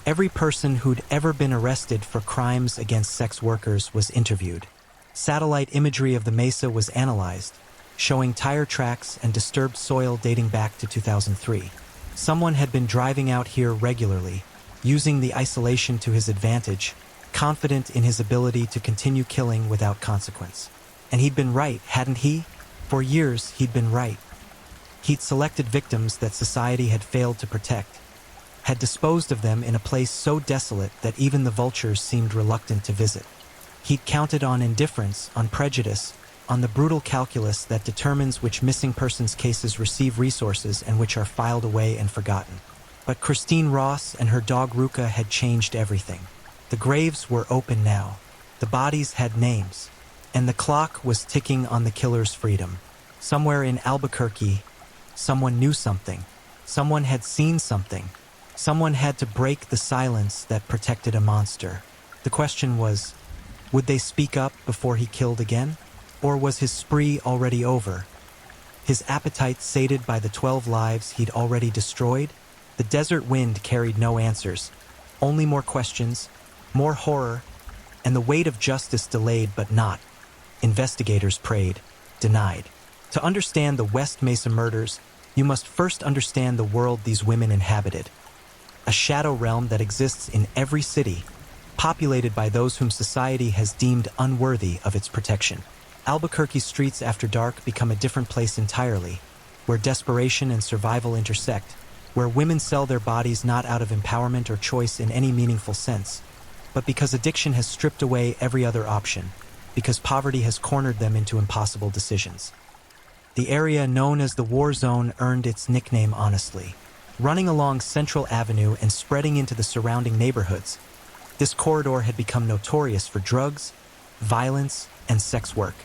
A: Every person who'd ever been arrested for crimes against sex workers was interviewed. Satellite imagery of the mesa was analyzed, showing tire tracks and disturbed soil dating back to 2003. Someone had been driving out here regularly, using the isolation to his advantage, confident in his ability to continue killing without consequence. And he'd been right, hadn't he? For years, he'd been right. He'd selected victims that society had failed to protect, had disposed of them in a place so desolate that even the vultures seemed reluctant to visit. He'd counted on indifference, on prejudice, on the brutal calculus that determines which missing persons cases receive resources and which are filed away and forgotten. But Christine Ross and her dog Ruka had changed everything. The graves were open now. The bodies had names. And the clock was ticking on the killer's freedom. Somewhere in Albuquerque, someone knew something. Someone had seen something. Someone had to break the silence that protected a monster. The question was, would they speak up before he killed again? Or was his spree already over? His appetite sated by the 12 lives he'd already destroyed? The desert wind carried no answers, only more questions, more horror, and the weight of justice delayed but not. Investigators prayed, denied. To understand the West Mesa murders, you must first understand the world these women inhabited. A shadow realm that exists in every city, populated by those whom society has deemed unworthy of its protection. Albuquerque's streets after dark become a different place entirely, where desperation and survival intersect, where women sell their bodies not out of empowerment or choice in any meaningful sense, but because addiction has stripped away every other option, because poverty has cornered them into impossible decisions. The area known as the War Zone earned its nickname honestly. Running along Central Avenue and spreading into the surrounding neighborhoods, this corridor had become notorious for drugs, violence, and sex work.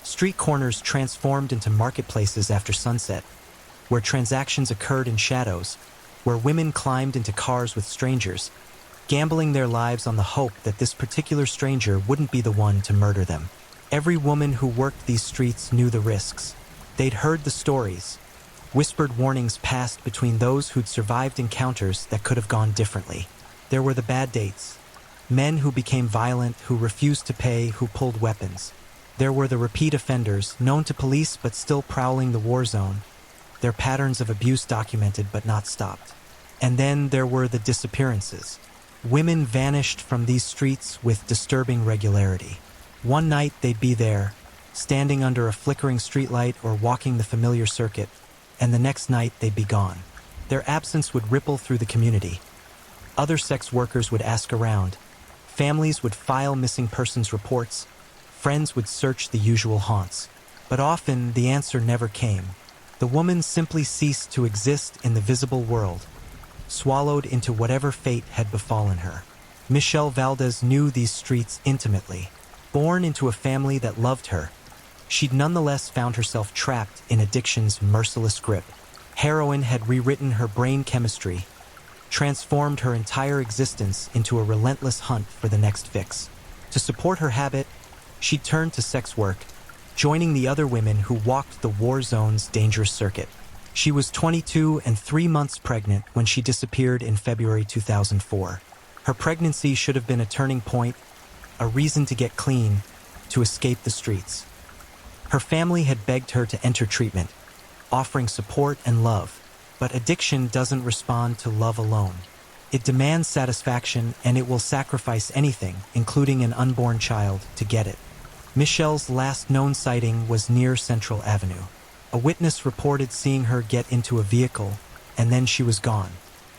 A: Street corners transformed into marketplaces after sunset, where transactions occurred in shadows, where women climbed into cars with strangers, gambling their lives on the hope that this particular stranger wouldn't be the one to murder them. Every woman who worked these streets knew the risks. They'd heard the stories. Whispered warnings passed between those who'd survived encounters that could have gone differently. There were the bad dates. Men who became violent, who refused to pay, who pulled weapons. There were the repeat offenders, known to police but still prowling the war zone, their patterns of abuse documented but not stopped. And then there were the disappearances. Women vanished from these streets with disturbing regularity. One night they'd be there, standing under a flickering streetlight or walking the familiar circuit, and the next night they'd be gone. Their absence would ripple through the community. Other sex workers would ask around. Families would file missing persons reports. Friends would search the usual haunts. But often the answer never came. The woman simply ceased to exist in the visible world, swallowed into whatever fate had befallen her. Michelle Valdez knew these streets intimately. Born into a family that loved her, she'd nonetheless found herself trapped in addiction's merciless grip. Heroin had rewritten her brain chemistry, transformed her entire existence into a relentless hunt for the next fix. To support her habit, she'd turned to sex work, joining the other women who walked the war zone's dangerous circuit. She was 22 and 3 months pregnant when she disappeared in February 2004. Her pregnancy should have been a turning point, a reason to get clean, to escape the streets. Her family had begged her to enter treatment, offering support and love. But addiction doesn't respond to love alone. It demands satisfaction, and it will sacrifice anything, including an unborn child, to get it. Michelle's last known sighting was near Central Avenue. A witness reported seeing her get into a vehicle, and then she was gone.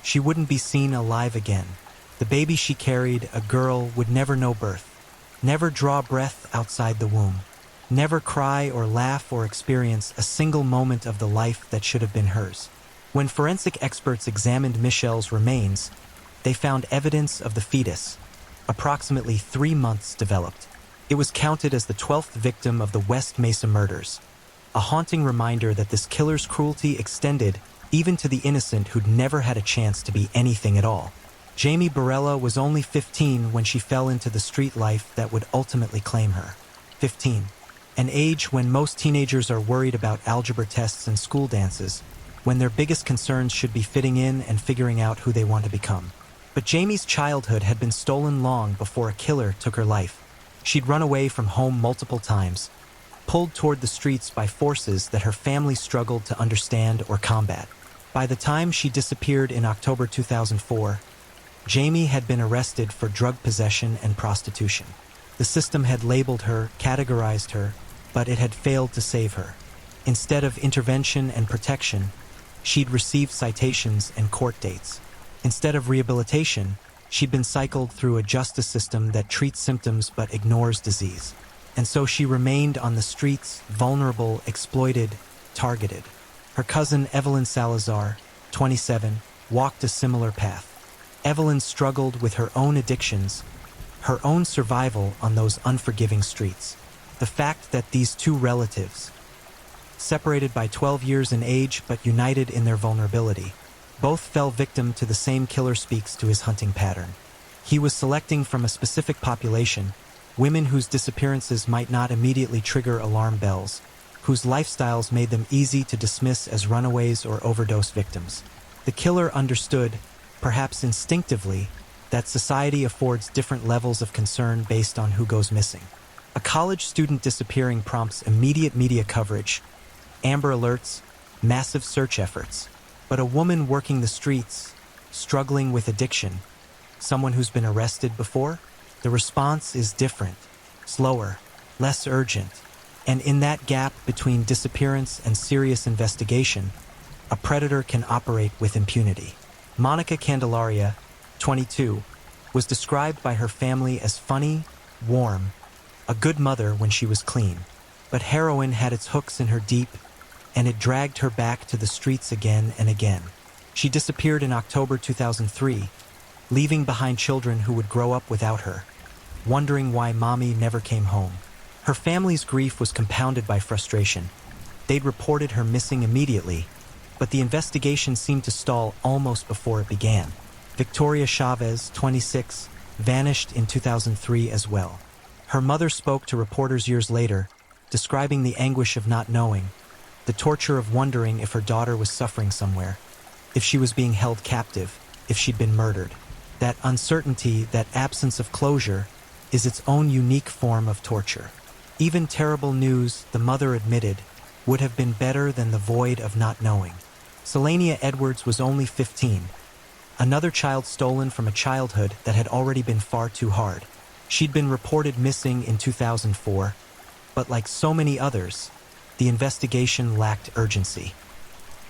A: She wouldn't be seen alive again. The baby she carried, a girl, would never know birth, never draw breath outside the womb, never cry or laugh or experience a single moment of the life that should have been hers. When forensic experts examined Michelle's remains, they found evidence of the fetus, approximately 3 months developed. It was counted as the 12th victim of the West Mesa murders, a haunting reminder that this killer's cruelty extended even to the innocent who'd never had a chance to be anything at all. Jamie Barella was only 15 when she fell into the street life that would ultimately claim her. 15. An age when most teenagers are worried about algebra tests and school dances, when their biggest concerns should be fitting in and figuring out who they want to become. But Jamie's childhood had been stolen long before a killer took her life. She'd run away from home multiple times, pulled toward the streets by forces that her family struggled to understand or combat. By the time she disappeared in October 2004, Jamie had been arrested for drug possession and prostitution. The system had labeled her, categorized her, but it had failed to save her. Instead of intervention and protection, she'd received citations and court dates. Instead of rehabilitation, she'd been cycled through a justice system that treats symptoms but ignores disease. And so she remained on the streets, vulnerable, exploited, targeted. Her cousin Evelyn Salazar, 27, walked a similar path. Evelyn struggled with her own addictions, her own survival on those unforgiving streets. The fact that these two relatives, separated by 12 years in age but united in their vulnerability, both fell victim to the same killer speaks to his hunting pattern. He was selecting from a specific population, women whose disappearances might not immediately trigger alarm bells, whose lifestyles made them easy to dismiss as runaways or overdose victims. The killer understood, perhaps instinctively, that society affords different levels of concern based on who goes missing. A college student disappearing prompts immediate media coverage, Amber Alerts, massive search efforts. But a woman working the streets, struggling with addiction, someone who's been arrested before, the response is different, slower, less urgent. And in that gap between disappearance and serious investigation, a predator can operate with impunity. Monica Candelaria, 22, was described by her family as funny, warm, a good mother when she was clean. But heroin had its hooks in her deep, and it dragged her back to the streets again and again. She disappeared in October 2003, leaving behind children who would grow up without her, wondering why mommy never came home. Her family's grief was compounded by frustration. They'd reported her missing immediately, but the investigation seemed to stall almost before it began. Victoria Chavez, 26, vanished in 2003 as well. Her mother spoke to reporters years later, describing the anguish of not knowing, the torture of wondering if her daughter was suffering somewhere, if she was being held captive, if she'd been murdered. That uncertainty, that absence of closure, is its own unique form of torture. Even terrible news, the mother admitted, would have been better than the void of not knowing. Selania Edwards was only 15, another child stolen from a childhood that had already been far too hard. She'd been reported missing in 2004, but like so many others, the investigation lacked urgency.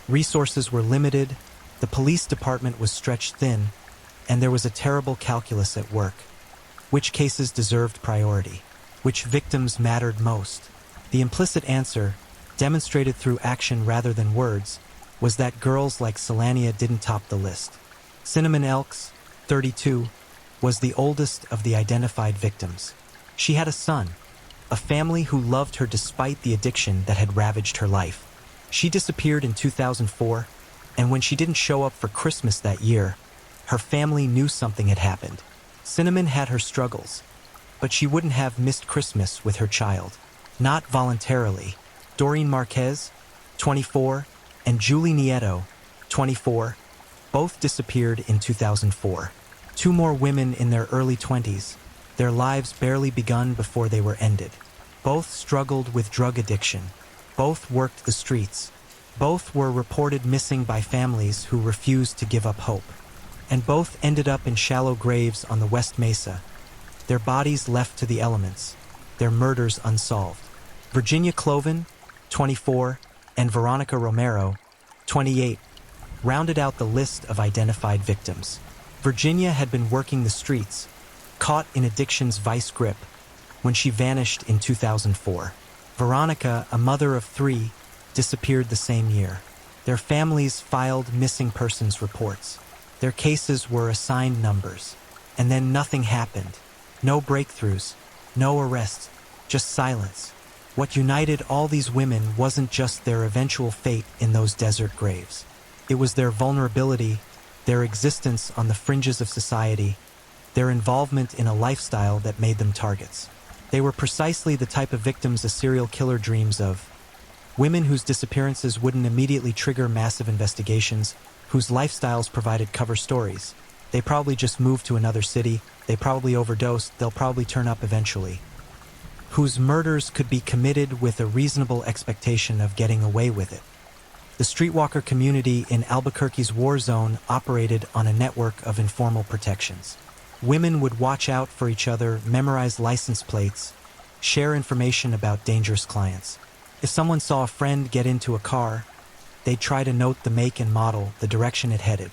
A: Resources were limited, the police department was stretched thin, and there was a terrible calculus at work. Which cases deserved priority? Which victims mattered most? The implicit answer, demonstrated through action rather than words, was that girls like Selania didn't top the list. Cinnamon Elks, 32, was the oldest of the identified victims. She had a son, a family who loved her despite the addiction that had ravaged her life. She disappeared in 2004, and when she didn't show up for Christmas that year, her family knew something had happened. Cinnamon had her struggles, but she wouldn't have missed Christmas with her child. Not voluntarily. Doreen Marquez, 24, and Julie Nieto, 24, both disappeared in 2004. Two more women in their early 20s, their lives barely begun before they were ended. Both struggled with drug addiction. Both worked the streets. Both were reported missing by families who refused to give up hope. And both ended up in shallow graves on the West Mesa, their bodies left to the elements, their murders unsolved. Virginia Cloven, 24, and Veronica Romero, 28, rounded out the list of identified victims. Virginia had been working the streets, caught in addiction's vice grip, when she vanished in 2004. Veronica, a mother of 3, disappeared the same year. Their families filed missing persons reports. Their cases were assigned numbers. And then nothing happened. No breakthroughs, no arrests, just silence. What united all these women wasn't just their eventual fate in those desert graves. It was their vulnerability, their existence on the fringes of society, their involvement in a lifestyle that made them targets. They were precisely the type of victims a serial killer dreams of. Women whose disappearances wouldn't immediately trigger massive investigations, whose lifestyles provided cover stories. They probably just moved to another city, they probably overdosed, they'll probably turn up eventually. Whose murders could be committed with a reasonable expectation of getting away with it. The streetwalker community in Albuquerque's war zone operated on a network of informal protections. Women would watch out for each other, memorize license plates, share information about dangerous clients. If someone saw a friend get into a car, they'd try to note the make and model, the direction it headed.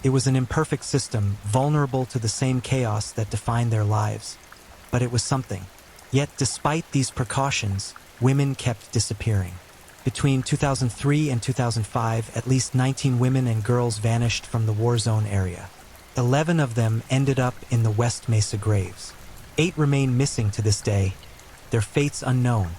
A: It was an imperfect system, vulnerable to the same chaos that defined their lives. But it was something. Yet, despite these precautions, women kept disappearing. Between 2003 and 2005, at least 19 women and girls vanished from the war zone area. 11 of them ended up in the West Mesa graves. 8 remain missing to this day, their fates unknown,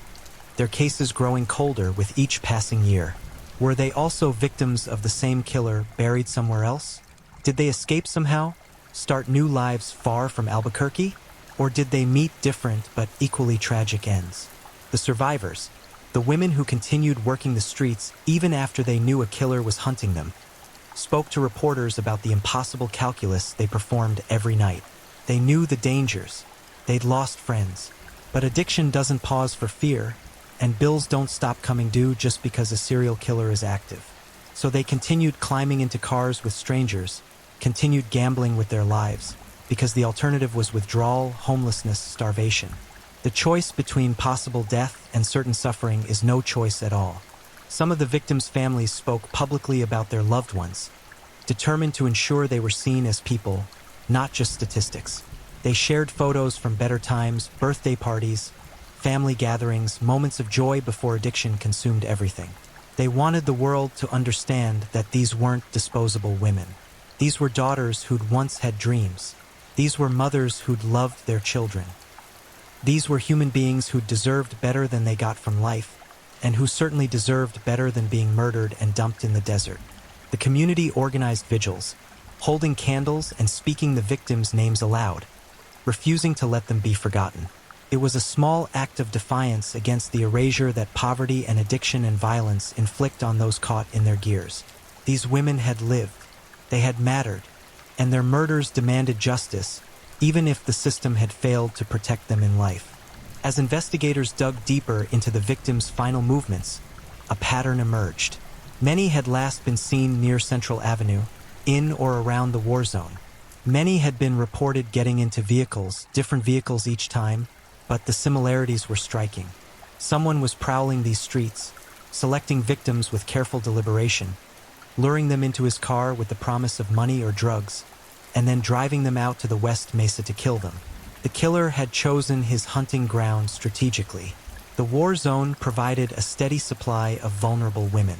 A: their cases growing colder with each passing year. Were they also victims of the same killer, buried somewhere else? Did they escape somehow, start new lives far from Albuquerque? Or did they meet different but equally tragic ends? The survivors, the women who continued working the streets even after they knew a killer was hunting them, spoke to reporters about the impossible calculus they performed every night. They knew the dangers. They'd lost friends. But addiction doesn't pause for fear, and bills don't stop coming due just because a serial killer is active. So they continued climbing into cars with strangers, continued gambling with their lives, because the alternative was withdrawal, homelessness, starvation. The choice between possible death and certain suffering is no choice at all. Some of the victims' families spoke publicly about their loved ones, determined to ensure they were seen as people, not just statistics. They shared photos from better times, birthday parties, family gatherings, moments of joy before addiction consumed everything. They wanted the world to understand that these weren't disposable women. These were daughters who'd once had dreams. These were mothers who'd loved their children. These were human beings who deserved better than they got from life, and who certainly deserved better than being murdered and dumped in the desert. The community organized vigils, holding candles and speaking the victims' names aloud, refusing to let them be forgotten. It was a small act of defiance against the erasure that poverty and addiction and violence inflict on those caught in their gears. These women had lived, they had mattered, and their murders demanded justice, even if the system had failed to protect them in life. As investigators dug deeper into the victims' final movements, a pattern emerged. Many had last been seen near Central Avenue, in or around the war zone. Many had been reported getting into vehicles, different vehicles each time, but the similarities were striking. Someone was prowling these streets, selecting victims with careful deliberation, luring them into his car with the promise of money or drugs, and then driving them out to the West Mesa to kill them. The killer had chosen his hunting ground strategically. The war zone provided a steady supply of vulnerable women.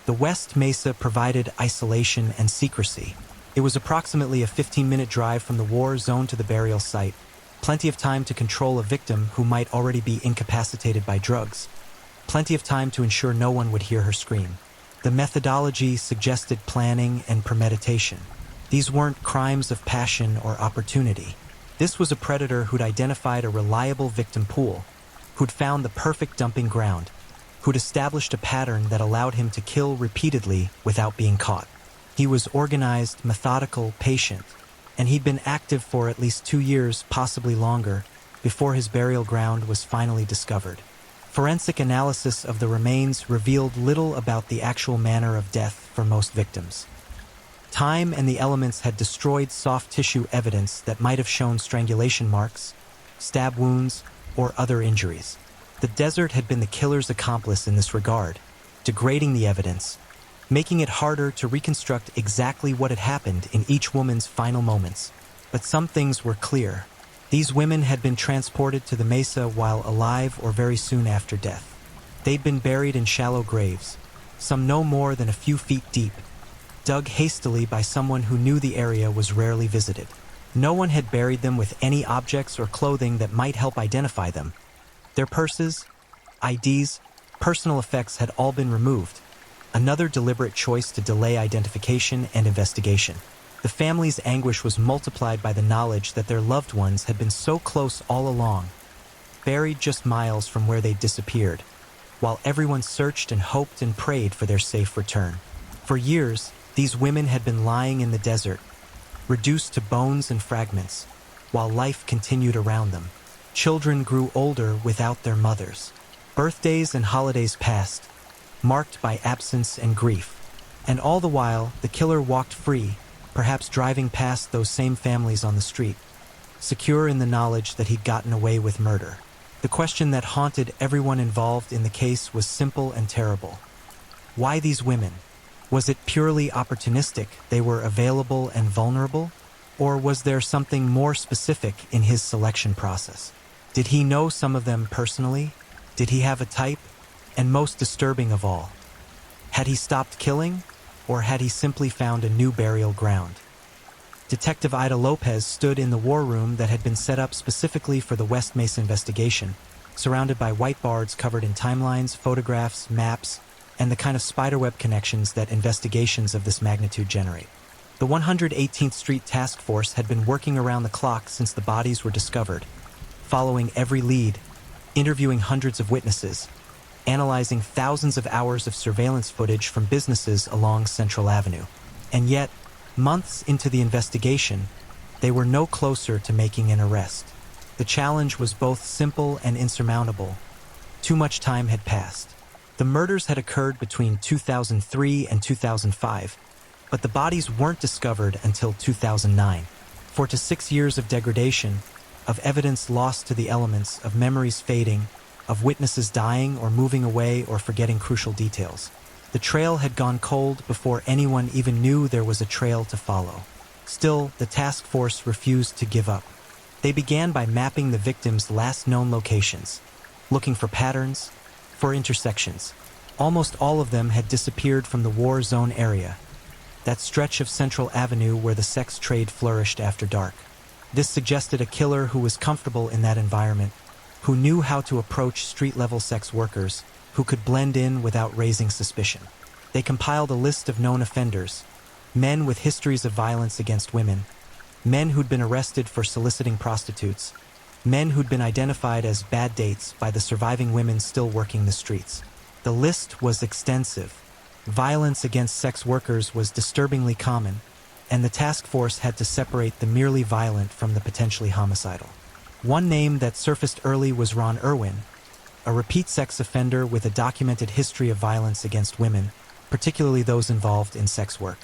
A: The West Mesa provided isolation and secrecy. It was approximately a 15-minute drive from the war zone to the burial site, plenty of time to control a victim who might already be incapacitated by drugs, plenty of time to ensure no one would hear her scream. The methodology suggested planning and premeditation. These weren't crimes of passion or opportunity. This was a predator who'd identified a reliable victim pool, who'd found the perfect dumping ground, who'd established a pattern that allowed him to kill repeatedly without being caught. He was organized, methodical, patient, and he'd been active for at least 2 years, possibly longer, before his burial ground was finally discovered. Forensic analysis of the remains revealed little about the actual manner of death for most victims. Time and the elements had destroyed soft tissue evidence that might have shown strangulation marks, stab wounds, or other injuries. The desert had been the killer's accomplice in this regard, degrading the evidence, making it harder to reconstruct exactly what had happened in each woman's final moments. But some things were clear. These women had been transported to the mesa while alive or very soon after death. They'd been buried in shallow graves, some no more than a few feet deep, dug hastily by someone who knew the area was rarely visited. No one had buried them with any objects or clothing that might help identify them. Their purses, IDs, personal effects had all been removed, another deliberate choice to delay identification and investigation. The family's anguish was multiplied by the knowledge that their loved ones had been so close all along, buried just miles from where they'd disappeared, while everyone searched and hoped and prayed for their safe return. For years, these women had been lying in the desert, reduced to bones and fragments, while life continued around them. Children grew older without their mothers. Birthdays and holidays passed, marked by absence and grief. And all the while, the killer walked free, perhaps driving past those same families on the street, secure in the knowledge that he'd gotten away with murder. The question that haunted everyone involved in the case was simple and terrible. Why these women? Was it purely opportunistic, they were available and vulnerable? Or was there something more specific in his selection process? Did he know some of them personally? Did he have a type? And most disturbing of all, had he stopped killing, or had he simply found a new burial ground? Detective Ida Lopez stood in the war room that had been set up specifically for the West Mesa investigation, surrounded by whiteboards covered in timelines, photographs, maps, and the kind of spiderweb connections that investigations of this magnitude generate. The 118th Street Task Force had been working around the clock since the bodies were discovered, following every lead, interviewing hundreds of witnesses, analyzing thousands of hours of surveillance footage from businesses along Central Avenue. And yet, months into the investigation, they were no closer to making an arrest. The challenge was both simple and insurmountable. Too much time had passed. The murders had occurred between 2003 and 2005, but the bodies weren't discovered until 2009. 4 to 6 years of degradation, of evidence lost to the elements, of memories fading, of witnesses dying or moving away or forgetting crucial details. The trail had gone cold before anyone even knew there was a trail to follow. Still, the task force refused to give up. They began by mapping the victims' last known locations, looking for patterns, for intersections. Almost all of them had disappeared from the war zone area, that stretch of Central Avenue where the sex trade flourished after dark. This suggested a killer who was comfortable in that environment, who knew how to approach street-level sex workers, who could blend in without raising suspicion. They compiled a list of known offenders, men with histories of violence against women, men who'd been arrested for soliciting prostitutes, men who'd been identified as bad dates by the surviving women still working the streets. The list was extensive. Violence against sex workers was disturbingly common, and the task force had to separate the merely violent from the potentially homicidal. One name that surfaced early was Ron Irwin, a repeat sex offender with a documented history of violence against women, particularly those involved in sex work.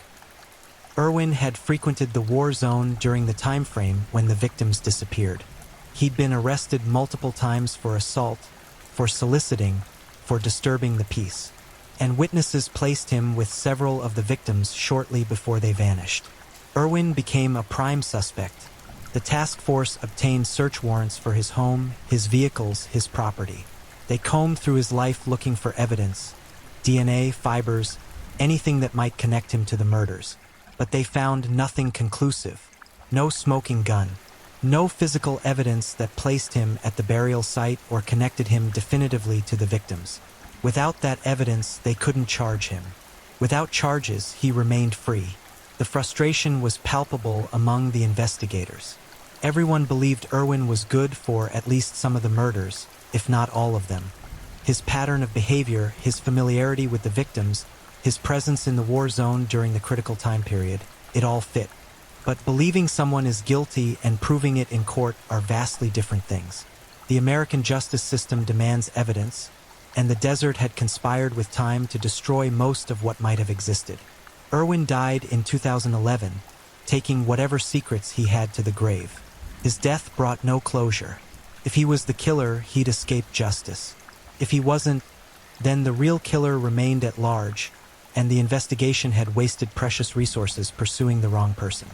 A: Irwin had frequented the war zone during the time frame when the victims disappeared. He'd been arrested multiple times for assault, for soliciting, for disturbing the peace, and witnesses placed him with several of the victims shortly before they vanished. Irwin became a prime suspect. The task force obtained search warrants for his home, his vehicles, his property. They combed through his life looking for evidence, DNA, fibers, anything that might connect him to the murders. But they found nothing conclusive. No smoking gun. No physical evidence that placed him at the burial site or connected him definitively to the victims. Without that evidence, they couldn't charge him. Without charges, he remained free. The frustration was palpable among the investigators. Everyone believed Irwin was good for at least some of the murders, if not all of them. His pattern of behavior, his familiarity with the victims, his presence in the war zone during the critical time period, it all fit. But believing someone is guilty and proving it in court are vastly different things. The American justice system demands evidence, and the desert had conspired with time to destroy most of what might have existed. Irwin died in 2011, taking whatever secrets he had to the grave. His death brought no closure. If he was the killer, he'd escape justice. If he wasn't, then the real killer remained at large, and the investigation had wasted precious resources pursuing the wrong person.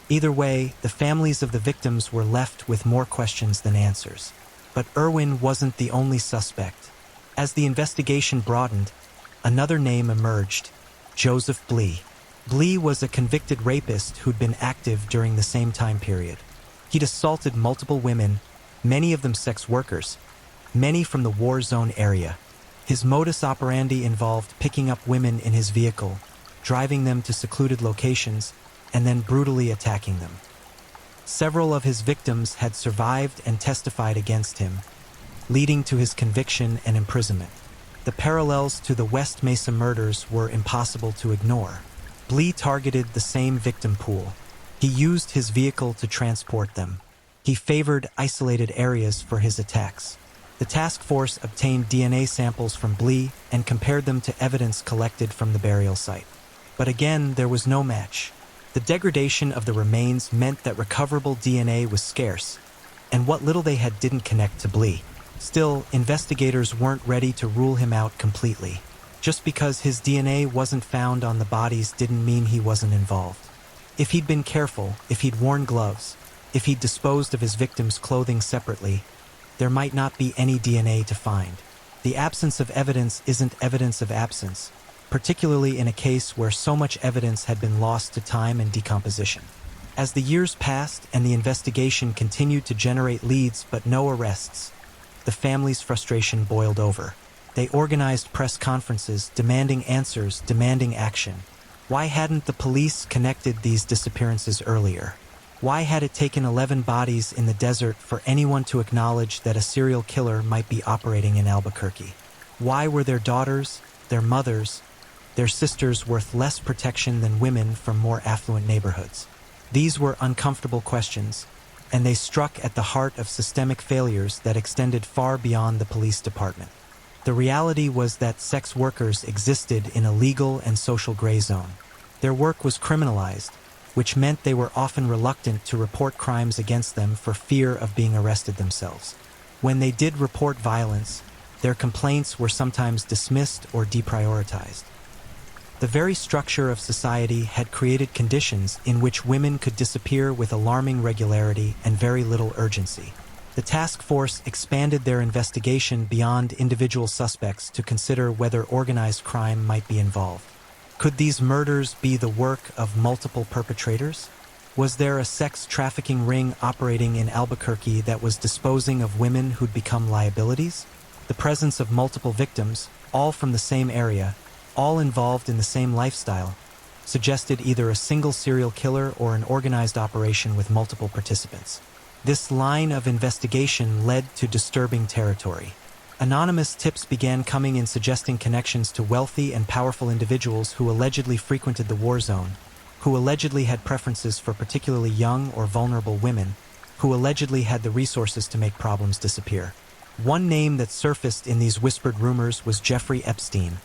A: Either way, the families of the victims were left with more questions than answers. But Irwin wasn't the only suspect. As the investigation broadened, another name emerged: Joseph Blee. Blee was a convicted rapist who'd been active during the same time period. He'd assaulted multiple women, many of them sex workers, many from the war zone area. His modus operandi involved picking up women in his vehicle, driving them to secluded locations, and then brutally attacking them. Several of his victims had survived and testified against him, leading to his conviction and imprisonment. The parallels to the West Mesa murders were impossible to ignore. Blee targeted the same victim pool. He used his vehicle to transport them. He favored isolated areas for his attacks. The task force obtained DNA samples from Blee and compared them to evidence collected from the burial site. But again, there was no match. The degradation of the remains meant that recoverable DNA was scarce, and what little they had didn't connect to Blee. Still, investigators weren't ready to rule him out completely. Just because his DNA wasn't found on the bodies didn't mean he wasn't involved. If he'd been careful, if he'd worn gloves, if he'd disposed of his victims' clothing separately, there might not be any DNA to find. The absence of evidence isn't evidence of absence, particularly in a case where so much evidence had been lost to time and decomposition. As the years passed and the investigation continued to generate leads but no arrests, the family's frustration boiled over. They organized press conferences, demanding answers, demanding action. Why hadn't the police connected these disappearances earlier? Why had it taken 11 bodies in the desert for anyone to acknowledge that a serial killer might be operating in Albuquerque? Why were their daughters, their mothers, their sisters worth less protection than women from more affluent neighborhoods? These were uncomfortable questions, and they struck at the heart of systemic failures that extended far beyond the police department. The reality was that sex workers existed in a legal and social gray zone. Their work was criminalized, which meant they were often reluctant to report crimes against them for fear of being arrested themselves. When they did report violence, their complaints were sometimes dismissed or deprioritized. The very structure of society had created conditions in which women could disappear with alarming regularity and very little urgency. The task force expanded their investigation beyond individual suspects to consider whether organized crime might be involved. Could these murders be the work of multiple perpetrators? Was there a sex trafficking ring operating in Albuquerque that was disposing of women who'd become liabilities? The presence of multiple victims, all from the same area, all involved in the same lifestyle, suggested either a single serial killer or an organized operation with multiple participants. This line of investigation led to disturbing territory. Anonymous tips began coming in suggesting connections to wealthy and powerful individuals who allegedly frequented the war zone, who allegedly had preferences for particularly young or vulnerable women, who allegedly had the resources to make problems disappear. One name that surfaced in these whispered rumors was Jeffrey Epstein,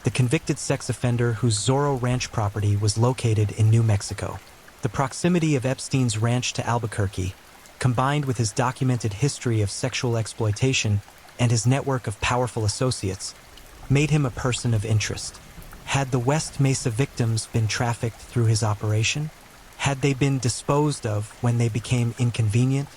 A: the convicted sex offender whose Zorro Ranch property was located in New Mexico. The proximity of Epstein's ranch to Albuquerque, combined with his documented history of sexual exploitation and his network of powerful associates, made him a person of interest. Had the West Mesa victims been trafficked through his operation? Had they been disposed of when they became inconvenient?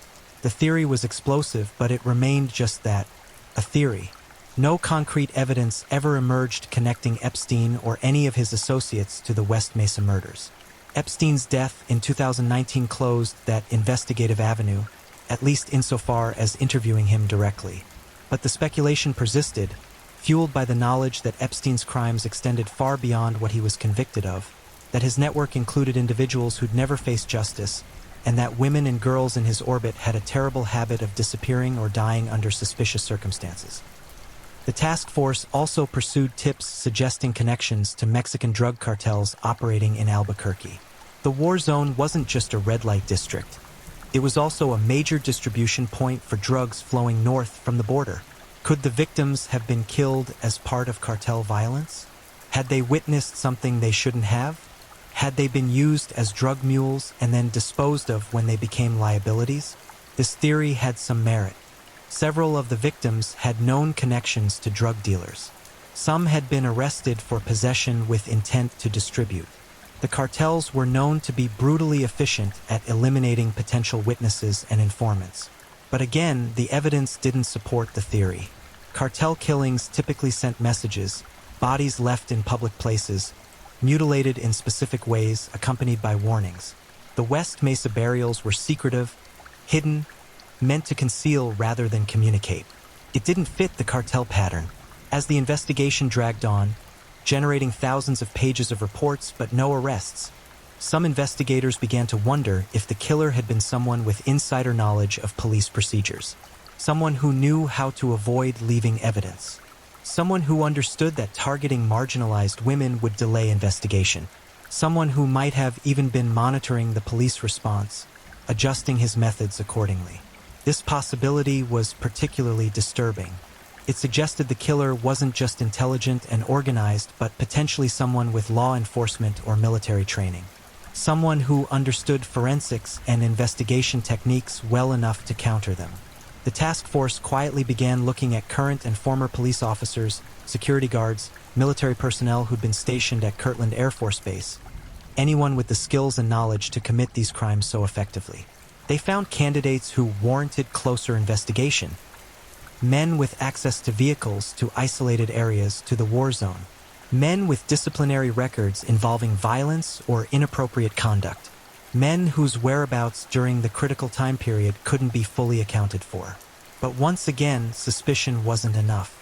A: The theory was explosive, but it remained just that, a theory. No concrete evidence ever emerged connecting Epstein or any of his associates to the West Mesa murders. Epstein's death in 2019 closed that investigative avenue, at least insofar as interviewing him directly. But the speculation persisted, fueled by the knowledge that Epstein's crimes extended far beyond what he was convicted of, that his network included individuals who'd never faced justice, and that women and girls in his orbit had a terrible habit of disappearing or dying under suspicious circumstances. The task force also pursued tips suggesting connections to Mexican drug cartels operating in Albuquerque. The war zone wasn't just a red light district. It was also a major distribution point for drugs flowing north from the border. Could the victims have been killed as part of cartel violence? Had they witnessed something they shouldn't have? Had they been used as drug mules and then disposed of when they became liabilities? This theory had some merit. Several of the victims had known connections to drug dealers. Some had been arrested for possession with intent to distribute. The cartels were known to be brutally efficient at eliminating potential witnesses and informants. But again, the evidence didn't support the theory. Cartel killings typically sent messages, bodies left in public places, mutilated in specific ways, accompanied by warnings. The West Mesa burials were secretive, hidden, meant to conceal rather than communicate. It didn't fit the cartel pattern. As the investigation dragged on, generating thousands of pages of reports but no arrests, some investigators began to wonder if the killer had been someone with insider knowledge of police procedures, someone who knew how to avoid leaving evidence, someone who understood that targeting marginalized women would delay investigation, someone who might have even been monitoring the police response, adjusting his methods accordingly. This possibility was particularly disturbing. It suggested the killer wasn't just intelligent and organized, but potentially someone with law enforcement or military training. Someone who understood forensics and investigation techniques well enough to counter them. The task force quietly began looking at current and former police officers, security guards, military personnel who'd been stationed at Kirtland Air Force Base, anyone with the skills and knowledge to commit these crimes so effectively. They found candidates who warranted closer investigation. Men with access to vehicles to isolated areas to the war zone. Men with disciplinary records involving violence or inappropriate conduct. Men whose whereabouts during the critical time period couldn't be fully accounted for. But once again, suspicion wasn't enough.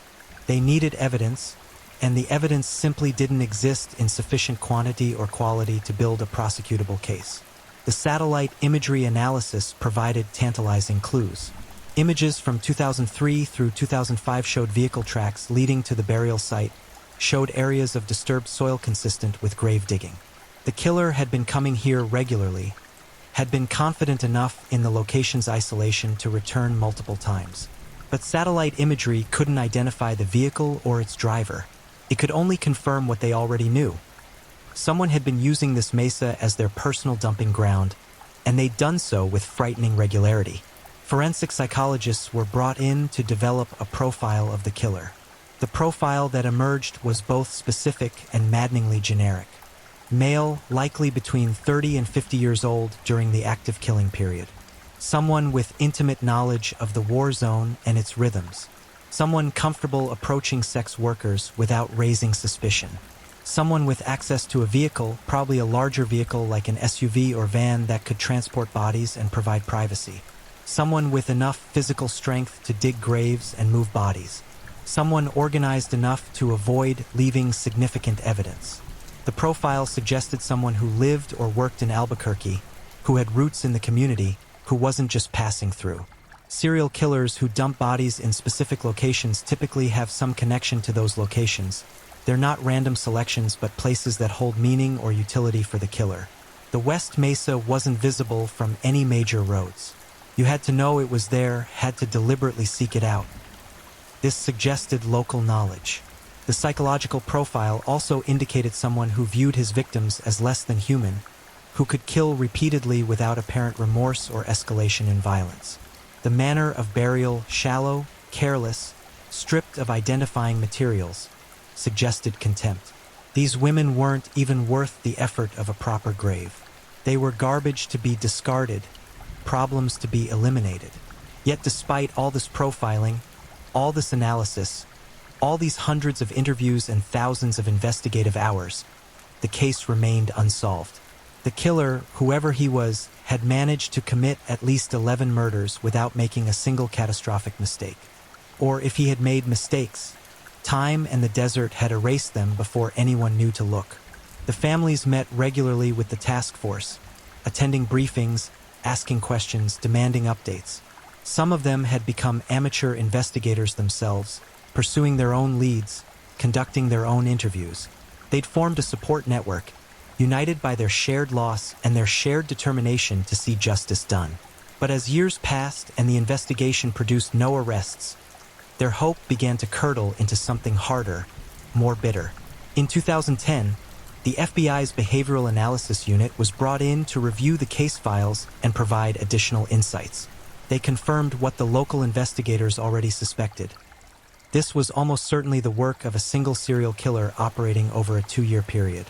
A: They needed evidence, and the evidence simply didn't exist in sufficient quantity or quality to build a prosecutable case. The satellite imagery analysis provided tantalizing clues. Images from 2003 through 2005 showed vehicle tracks leading to the burial site, showed areas of disturbed soil consistent with grave digging. The killer had been coming here regularly, had been confident enough in the location's isolation to return multiple times. But satellite imagery couldn't identify the vehicle or its driver. It could only confirm what they already knew. Someone had been using this mesa as their personal dumping ground, and they'd done so with frightening regularity. Forensic psychologists were brought in to develop a profile of the killer. The profile that emerged was both specific and maddeningly generic. Male, likely between 30 and 50 years old during the active killing period. Someone with intimate knowledge of the war zone and its rhythms. Someone comfortable approaching sex workers without raising suspicion. Someone with access to a vehicle, probably a larger vehicle like an SUV or van that could transport bodies and provide privacy. Someone with enough physical strength to dig graves and move bodies. Someone organized enough to avoid leaving significant evidence. The profile suggested someone who lived or worked in Albuquerque, who had roots in the community, who wasn't just passing through. Serial killers who dump bodies in specific locations typically have some connection to those locations. They're not random selections but places that hold meaning or utility for the killer. The West Mesa wasn't visible from any major roads. You had to know it was there, had to deliberately seek it out. This suggested local knowledge. The psychological profile also indicated someone who viewed his victims as less than human, who could kill repeatedly without apparent remorse or escalation in violence. The manner of burial, shallow, careless, stripped of identifying materials, suggested contempt. These women weren't even worth the effort of a proper grave. They were garbage to be discarded, problems to be eliminated. Yet despite all this profiling, all this analysis, all these hundreds of interviews and thousands of investigative hours, the case remained unsolved. The killer, whoever he was, had managed to commit at least 11 murders without making a single catastrophic mistake. Or if he had made mistakes, time and the desert had erased them before anyone knew to look. The families met regularly with the task force, attending briefings, asking questions, demanding updates. Some of them had become amateur investigators themselves, pursuing their own leads, conducting their own interviews. They'd formed a support network, united by their shared loss and their shared determination to see justice done. But as years passed and the investigation produced no arrests, their hope began to curdle into something harder, more bitter. In 2010, the FBI's Behavioral Analysis Unit was brought in to review the case files and provide additional insights. They confirmed what the local investigators already suspected. This was almost certainly the work of a single serial killer operating over a 2-year period.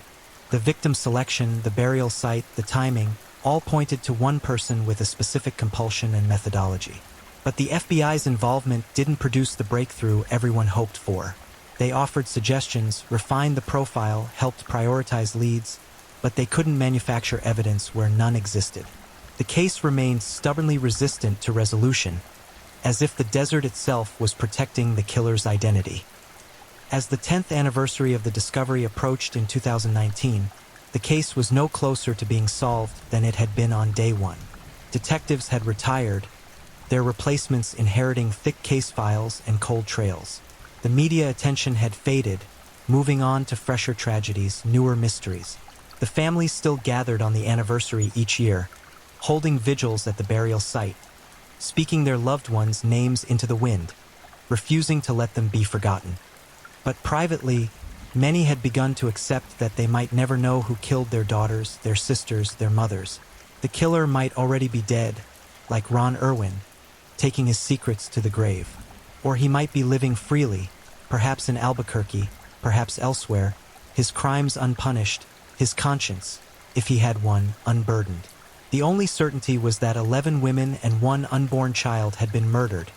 A: The victim selection, the burial site, the timing, all pointed to one person with a specific compulsion and methodology. But the FBI's involvement didn't produce the breakthrough everyone hoped for. They offered suggestions, refined the profile, helped prioritize leads, but they couldn't manufacture evidence where none existed. The case remained stubbornly resistant to resolution, as if the desert itself was protecting the killer's identity. As the 10th anniversary of the discovery approached in 2019, the case was no closer to being solved than it had been on day one. Detectives had retired, their replacements inheriting thick case files and cold trails. The media attention had faded, moving on to fresher tragedies, newer mysteries. The families still gathered on the anniversary each year, holding vigils at the burial site, speaking their loved ones' names into the wind, refusing to let them be forgotten. But privately, many had begun to accept that they might never know who killed their daughters, their sisters, their mothers. The killer might already be dead, like Ron Irwin, taking his secrets to the grave. Or he might be living freely, perhaps in Albuquerque, perhaps elsewhere, his crimes unpunished, his conscience, if he had one, unburdened. The only certainty was that 11 women and 1 unborn child had been murdered,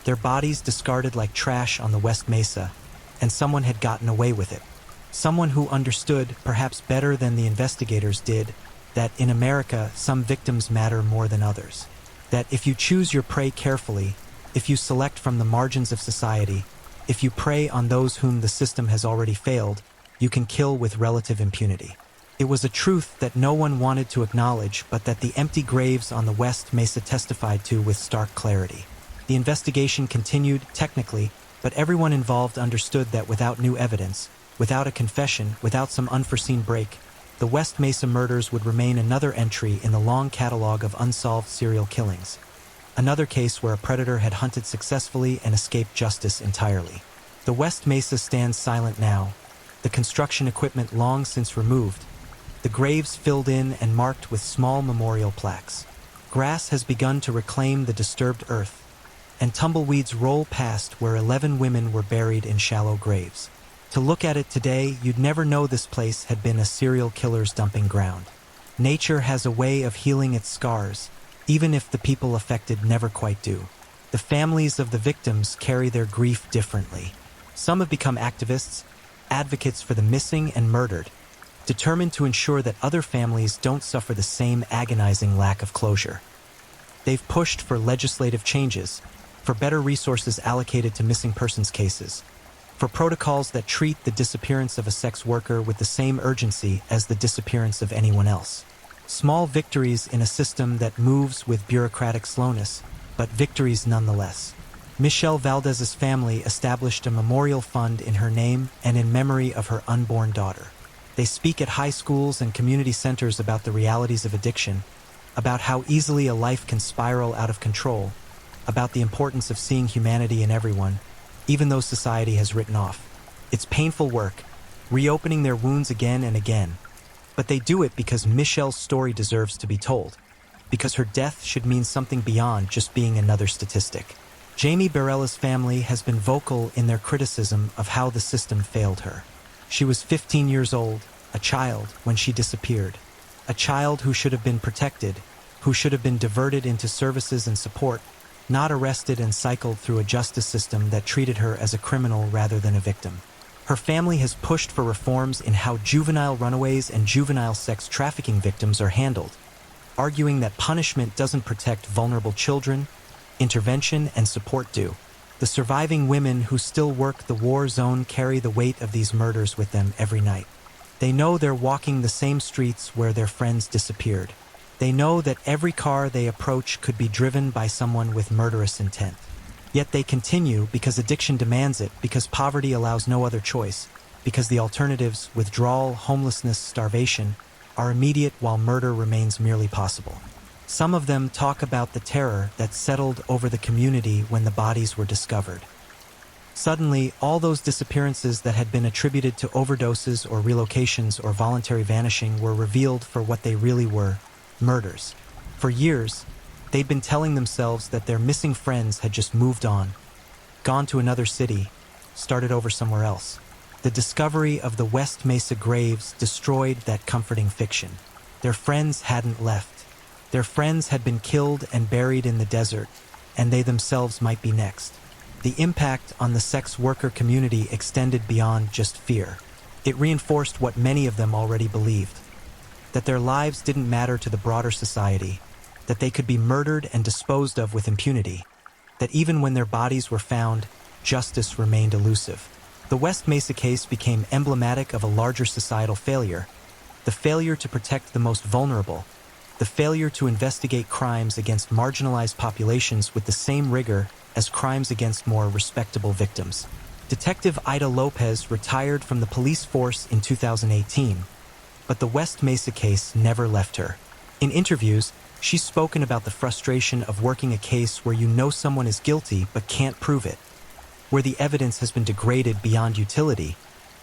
A: their bodies discarded like trash on the West Mesa, and someone had gotten away with it. Someone who understood, perhaps better than the investigators did, that in America some victims matter more than others. That if you choose your prey carefully, if you select from the margins of society, if you prey on those whom the system has already failed, you can kill with relative impunity. It was a truth that no one wanted to acknowledge, but that the empty graves on the West Mesa testified to with stark clarity. The investigation continued, technically, but everyone involved understood that without new evidence, without a confession, without some unforeseen break, the West Mesa murders would remain another entry in the long catalog of unsolved serial killings. Another case where a predator had hunted successfully and escaped justice entirely. The West Mesa stands silent now, the construction equipment long since removed, the graves filled in and marked with small memorial plaques. Grass has begun to reclaim the disturbed earth, and tumbleweeds roll past where 11 women were buried in shallow graves. To look at it today, you'd never know this place had been a serial killer's dumping ground. Nature has a way of healing its scars, even if the people affected never quite do. The families of the victims carry their grief differently. Some have become activists, advocates for the missing and murdered, determined to ensure that other families don't suffer the same agonizing lack of closure. They've pushed for legislative changes, for better resources allocated to missing persons cases, for protocols that treat the disappearance of a sex worker with the same urgency as the disappearance of anyone else. Small victories in a system that moves with bureaucratic slowness, but victories nonetheless. Michelle Valdez's family established a memorial fund in her name and in memory of her unborn daughter. They speak at high schools and community centers about the realities of addiction, about how easily a life can spiral out of control, about the importance of seeing humanity in everyone, even those society has written off. It's painful work, reopening their wounds again and again. But they do it because Michelle's story deserves to be told, because her death should mean something beyond just being another statistic. Jamie Barella's family has been vocal in their criticism of how the system failed her. She was 15 years old, a child, when she disappeared. A child who should have been protected, who should have been diverted into services and support, not arrested and cycled through a justice system that treated her as a criminal rather than a victim. Her family has pushed for reforms in how juvenile runaways and juvenile sex trafficking victims are handled, arguing that punishment doesn't protect vulnerable children, intervention and support do. The surviving women who still work the war zone carry the weight of these murders with them every night. They know they're walking the same streets where their friends disappeared. They know that every car they approach could be driven by someone with murderous intent. Yet they continue because addiction demands it, because poverty allows no other choice, because the alternatives, withdrawal, homelessness, starvation, are immediate while murder remains merely possible. Some of them talk about the terror that settled over the community when the bodies were discovered. Suddenly, all those disappearances that had been attributed to overdoses or relocations or voluntary vanishing were revealed for what they really were: murders. For years, they'd been telling themselves that their missing friends had just moved on, gone to another city, started over somewhere else. The discovery of the West Mesa graves destroyed that comforting fiction. Their friends hadn't left. Their friends had been killed and buried in the desert, and they themselves might be next. The impact on the sex worker community extended beyond just fear. It reinforced what many of them already believed: that their lives didn't matter to the broader society, that they could be murdered and disposed of with impunity, that even when their bodies were found, justice remained elusive. The West Mesa case became emblematic of a larger societal failure: the failure to protect the most vulnerable, the failure to investigate crimes against marginalized populations with the same rigor as crimes against more respectable victims. Detective Ida Lopez retired from the police force in 2018, but the West Mesa case never left her. In interviews, she's spoken about the frustration of working a case where you know someone is guilty but can't prove it, where the evidence has been degraded beyond utility,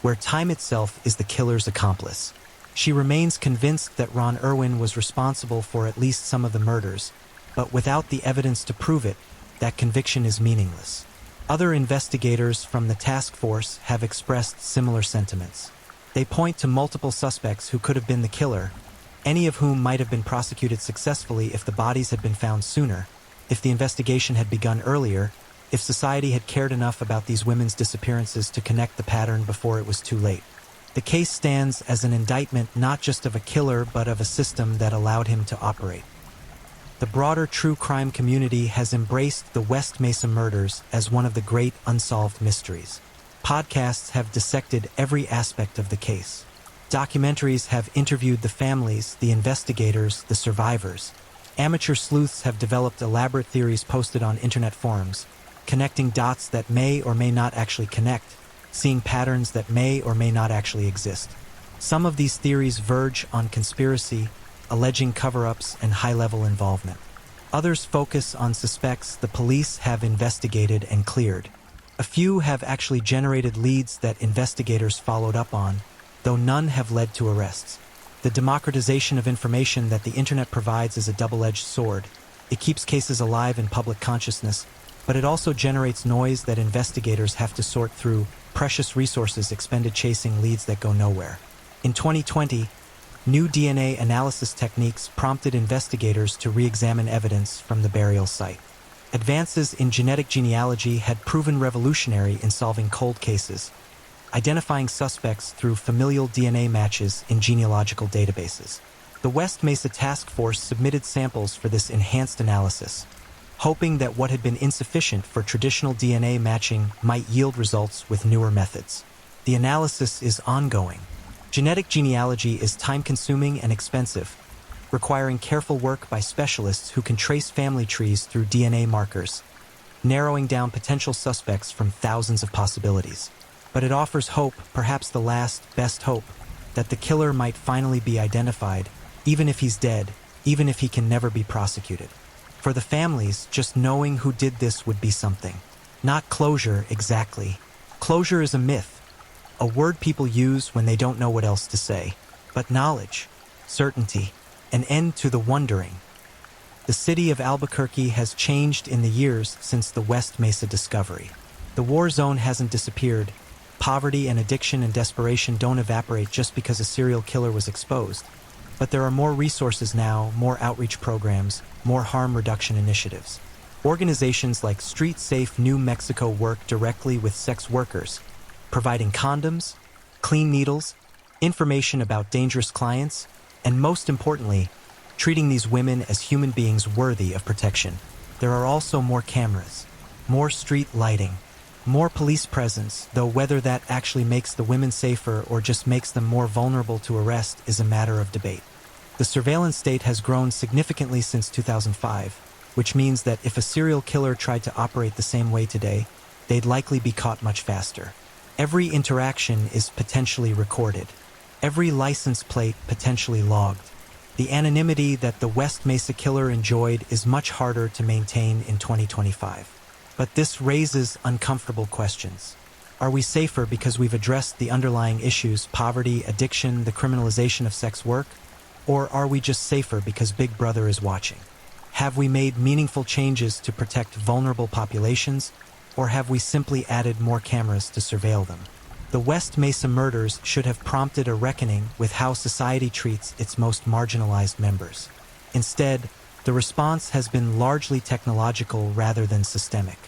A: where time itself is the killer's accomplice. She remains convinced that Ron Irwin was responsible for at least some of the murders, but without the evidence to prove it, that conviction is meaningless. Other investigators from the task force have expressed similar sentiments. They point to multiple suspects who could have been the killer, any of whom might have been prosecuted successfully if the bodies had been found sooner, if the investigation had begun earlier, if society had cared enough about these women's disappearances to connect the pattern before it was too late. The case stands as an indictment not just of a killer but of a system that allowed him to operate. The broader true crime community has embraced the West Mesa murders as one of the great unsolved mysteries. Podcasts have dissected every aspect of the case. Documentaries have interviewed the families, the investigators, the survivors. Amateur sleuths have developed elaborate theories posted on internet forums, connecting dots that may or may not actually connect, seeing patterns that may or may not actually exist. Some of these theories verge on conspiracy, alleging cover-ups and high-level involvement. Others focus on suspects the police have investigated and cleared. A few have actually generated leads that investigators followed up on, though none have led to arrests. The democratization of information that the internet provides is a double-edged sword. It keeps cases alive in public consciousness, but it also generates noise that investigators have to sort through, precious resources expended chasing leads that go nowhere. In 2020, new DNA analysis techniques prompted investigators to re-examine evidence from the burial site. Advances in genetic genealogy had proven revolutionary in solving cold cases. identifying suspects through familial DNA matches in genealogical databases. The West Mesa Task Force submitted samples for this enhanced analysis, hoping that what had been insufficient for traditional DNA matching might yield results with newer methods. The analysis is ongoing. Genetic genealogy is time-consuming and expensive, requiring careful work by specialists who can trace family trees through DNA markers, narrowing down potential suspects from thousands of possibilities. But it offers hope, perhaps the last, best hope, that the killer might finally be identified, even if he's dead, even if he can never be prosecuted. For the families, just knowing who did this would be something. Not closure, exactly. Closure is a myth, a word people use when they don't know what else to say. But knowledge, certainty, an end to the wondering. The city of Albuquerque has changed in the years since the West Mesa discovery. The war zone hasn't disappeared. Poverty and addiction and desperation don't evaporate just because a serial killer was exposed. But there are more resources now, more outreach programs, more harm reduction initiatives. Organizations like Street Safe New Mexico work directly with sex workers, providing condoms, clean needles, information about dangerous clients, and most importantly, treating these women as human beings worthy of protection. There are also more cameras, more street lighting, more police presence, though whether that actually makes the women safer or just makes them more vulnerable to arrest is a matter of debate. The surveillance state has grown significantly since 2005, which means that if a serial killer tried to operate the same way today, they'd likely be caught much faster. Every interaction is potentially recorded. Every license plate potentially logged. The anonymity that the West Mesa killer enjoyed is much harder to maintain in 2025. But this raises uncomfortable questions. Are we safer because we've addressed the underlying issues, poverty, addiction, the criminalization of sex work? Or are we just safer because Big Brother is watching? Have we made meaningful changes to protect vulnerable populations, or have we simply added more cameras to surveil them? The West Mesa murders should have prompted a reckoning with how society treats its most marginalized members. Instead, the response has been largely technological rather than systemic.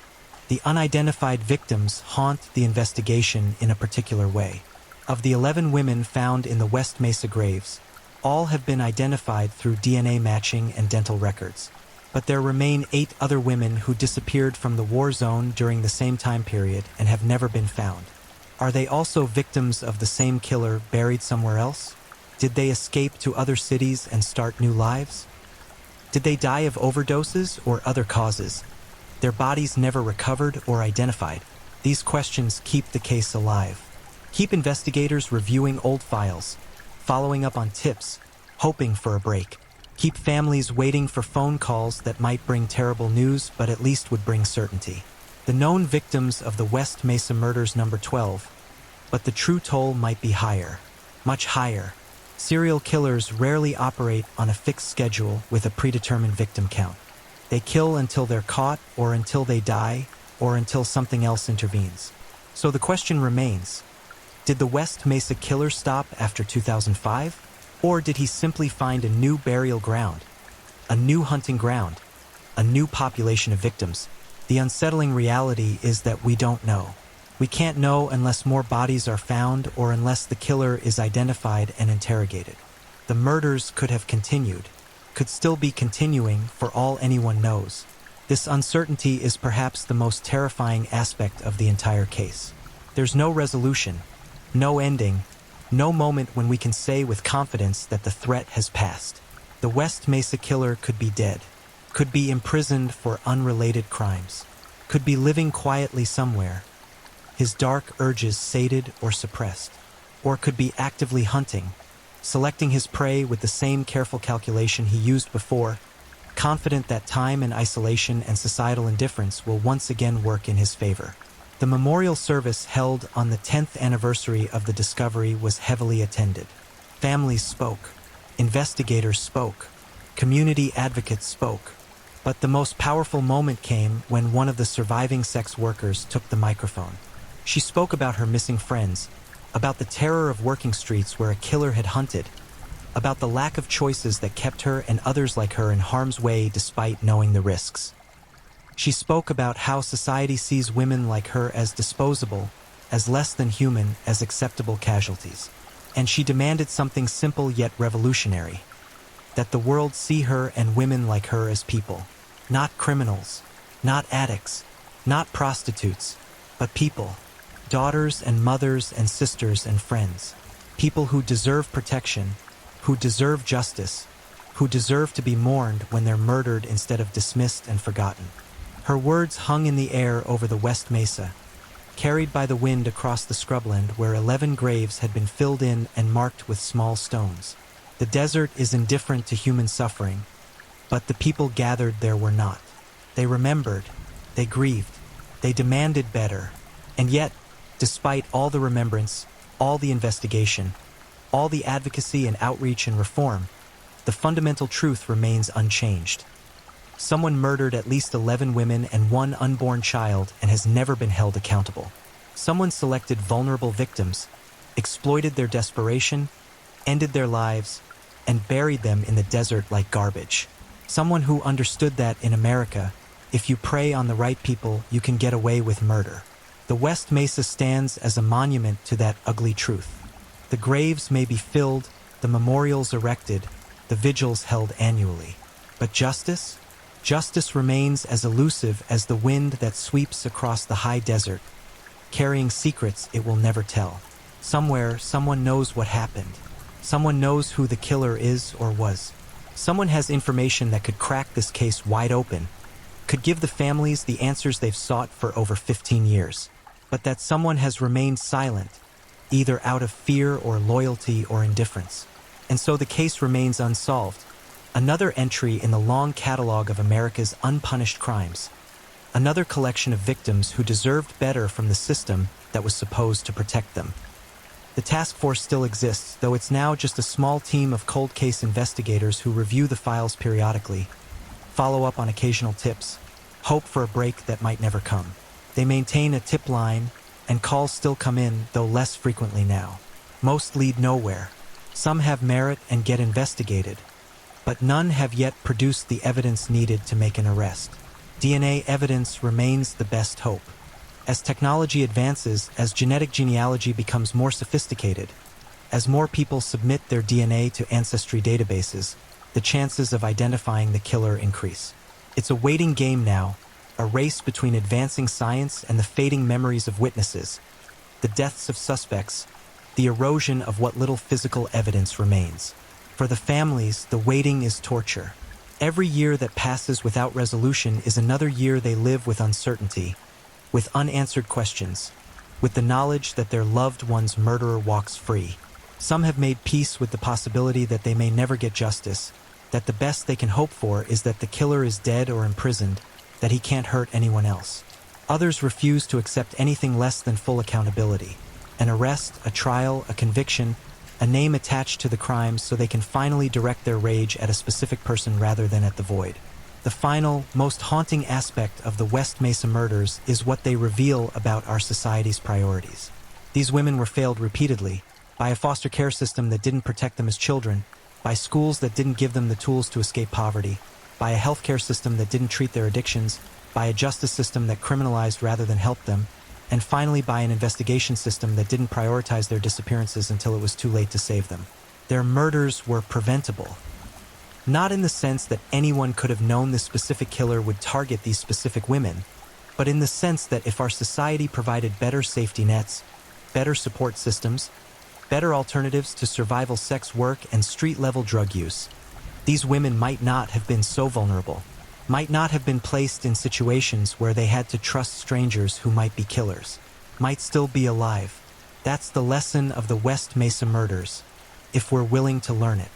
A: The unidentified victims haunt the investigation in a particular way. Of the 11 women found in the West Mesa graves, all have been identified through DNA matching and dental records. But there remain 8 other women who disappeared from the war zone during the same time period and have never been found. Are they also victims of the same killer buried somewhere else? Did they escape to other cities and start new lives? Did they die of overdoses or other causes? Their bodies never recovered or identified. These questions keep the case alive. Keep investigators reviewing old files, following up on tips, hoping for a break. Keep families waiting for phone calls that might bring terrible news but at least would bring certainty. The known victims of the West Mesa murders number 12, but the true toll might be higher, much higher. Serial killers rarely operate on a fixed schedule with a predetermined victim count. They kill until they're caught, or until they die, or until something else intervenes. So the question remains, did the West Mesa killer stop after 2005? Or did he simply find a new burial ground, a new hunting ground, a new population of victims? The unsettling reality is that we don't know. We can't know unless more bodies are found or unless the killer is identified and interrogated. The murders could have continued, could still be continuing for all anyone knows. This uncertainty is perhaps the most terrifying aspect of the entire case. There's no resolution, no ending, no moment when we can say with confidence that the threat has passed. The West Mesa killer could be dead, could be imprisoned for unrelated crimes, could be living quietly somewhere, his dark urges sated or suppressed, or could be actively hunting, selecting his prey with the same careful calculation he used before, confident that time and isolation and societal indifference will once again work in his favor. The memorial service held on the 10th anniversary of the discovery was heavily attended. Families spoke, investigators spoke, community advocates spoke. But the most powerful moment came when one of the surviving sex workers took the microphone. She spoke about her missing friends, about the terror of working streets where a killer had hunted, about the lack of choices that kept her and others like her in harm's way despite knowing the risks. She spoke about how society sees women like her as disposable, as less than human, as acceptable casualties. And she demanded something simple yet revolutionary: that the world see her and women like her as people. Not criminals, not addicts, not prostitutes, but people. Daughters and mothers and sisters and friends. People who deserve protection, who deserve justice, who deserve to be mourned when they're murdered instead of dismissed and forgotten. Her words hung in the air over the West Mesa, carried by the wind across the scrubland where 11 graves had been filled in and marked with small stones. The desert is indifferent to human suffering, but the people gathered there were not. They remembered, they grieved, they demanded better, and yet, despite all the remembrance, all the investigation, all the advocacy and outreach and reform, the fundamental truth remains unchanged. Someone murdered at least 11 women and 1 unborn child and has never been held accountable. Someone selected vulnerable victims, exploited their desperation, ended their lives, and buried them in the desert like garbage. Someone who understood that in America, if you prey on the right people, you can get away with murder. The West Mesa stands as a monument to that ugly truth. The graves may be filled, the memorials erected, the vigils held annually. But justice? Justice remains as elusive as the wind that sweeps across the high desert, carrying secrets it will never tell. Somewhere, someone knows what happened. Someone knows who the killer is or was. Someone has information that could crack this case wide open, could give the families the answers they've sought for over 15 years. But that someone has remained silent, either out of fear or loyalty or indifference. And so the case remains unsolved. Another entry in the long catalog of America's unpunished crimes. Another collection of victims who deserved better from the system that was supposed to protect them. The task force still exists, though it's now just a small team of cold case investigators who review the files periodically, follow up on occasional tips, hope for a break that might never come. They maintain a tip line, and calls still come in, though less frequently now. Most lead nowhere. Some have merit and get investigated, but none have yet produced the evidence needed to make an arrest. DNA evidence remains the best hope. As technology advances, as genetic genealogy becomes more sophisticated, as more people submit their DNA to ancestry databases, the chances of identifying the killer increase. It's a waiting game now, a race between advancing science and the fading memories of witnesses, the deaths of suspects, the erosion of what little physical evidence remains. For the families, the waiting is torture. Every year that passes without resolution is another year they live with uncertainty, with unanswered questions, with the knowledge that their loved one's murderer walks free. Some have made peace with the possibility that they may never get justice, that the best they can hope for is that the killer is dead or imprisoned, that he can't hurt anyone else. Others refuse to accept anything less than full accountability. An arrest, a trial, a conviction, a name attached to the crimes so they can finally direct their rage at a specific person rather than at the void. The final, most haunting aspect of the West Mesa murders is what they reveal about our society's priorities. These women were failed repeatedly, by a foster care system that didn't protect them as children, by schools that didn't give them the tools to escape poverty, by a healthcare system that didn't treat their addictions, by a justice system that criminalized rather than helped them, and finally by an investigation system that didn't prioritize their disappearances until it was too late to save them. Their murders were preventable. Not in the sense that anyone could have known this specific killer would target these specific women, but in the sense that if our society provided better safety nets, better support systems, better alternatives to survival sex work and street-level drug use, these women might not have been so vulnerable, might not have been placed in situations where they had to trust strangers who might be killers, might still be alive. That's the lesson of the West Mesa murders, if we're willing to learn it.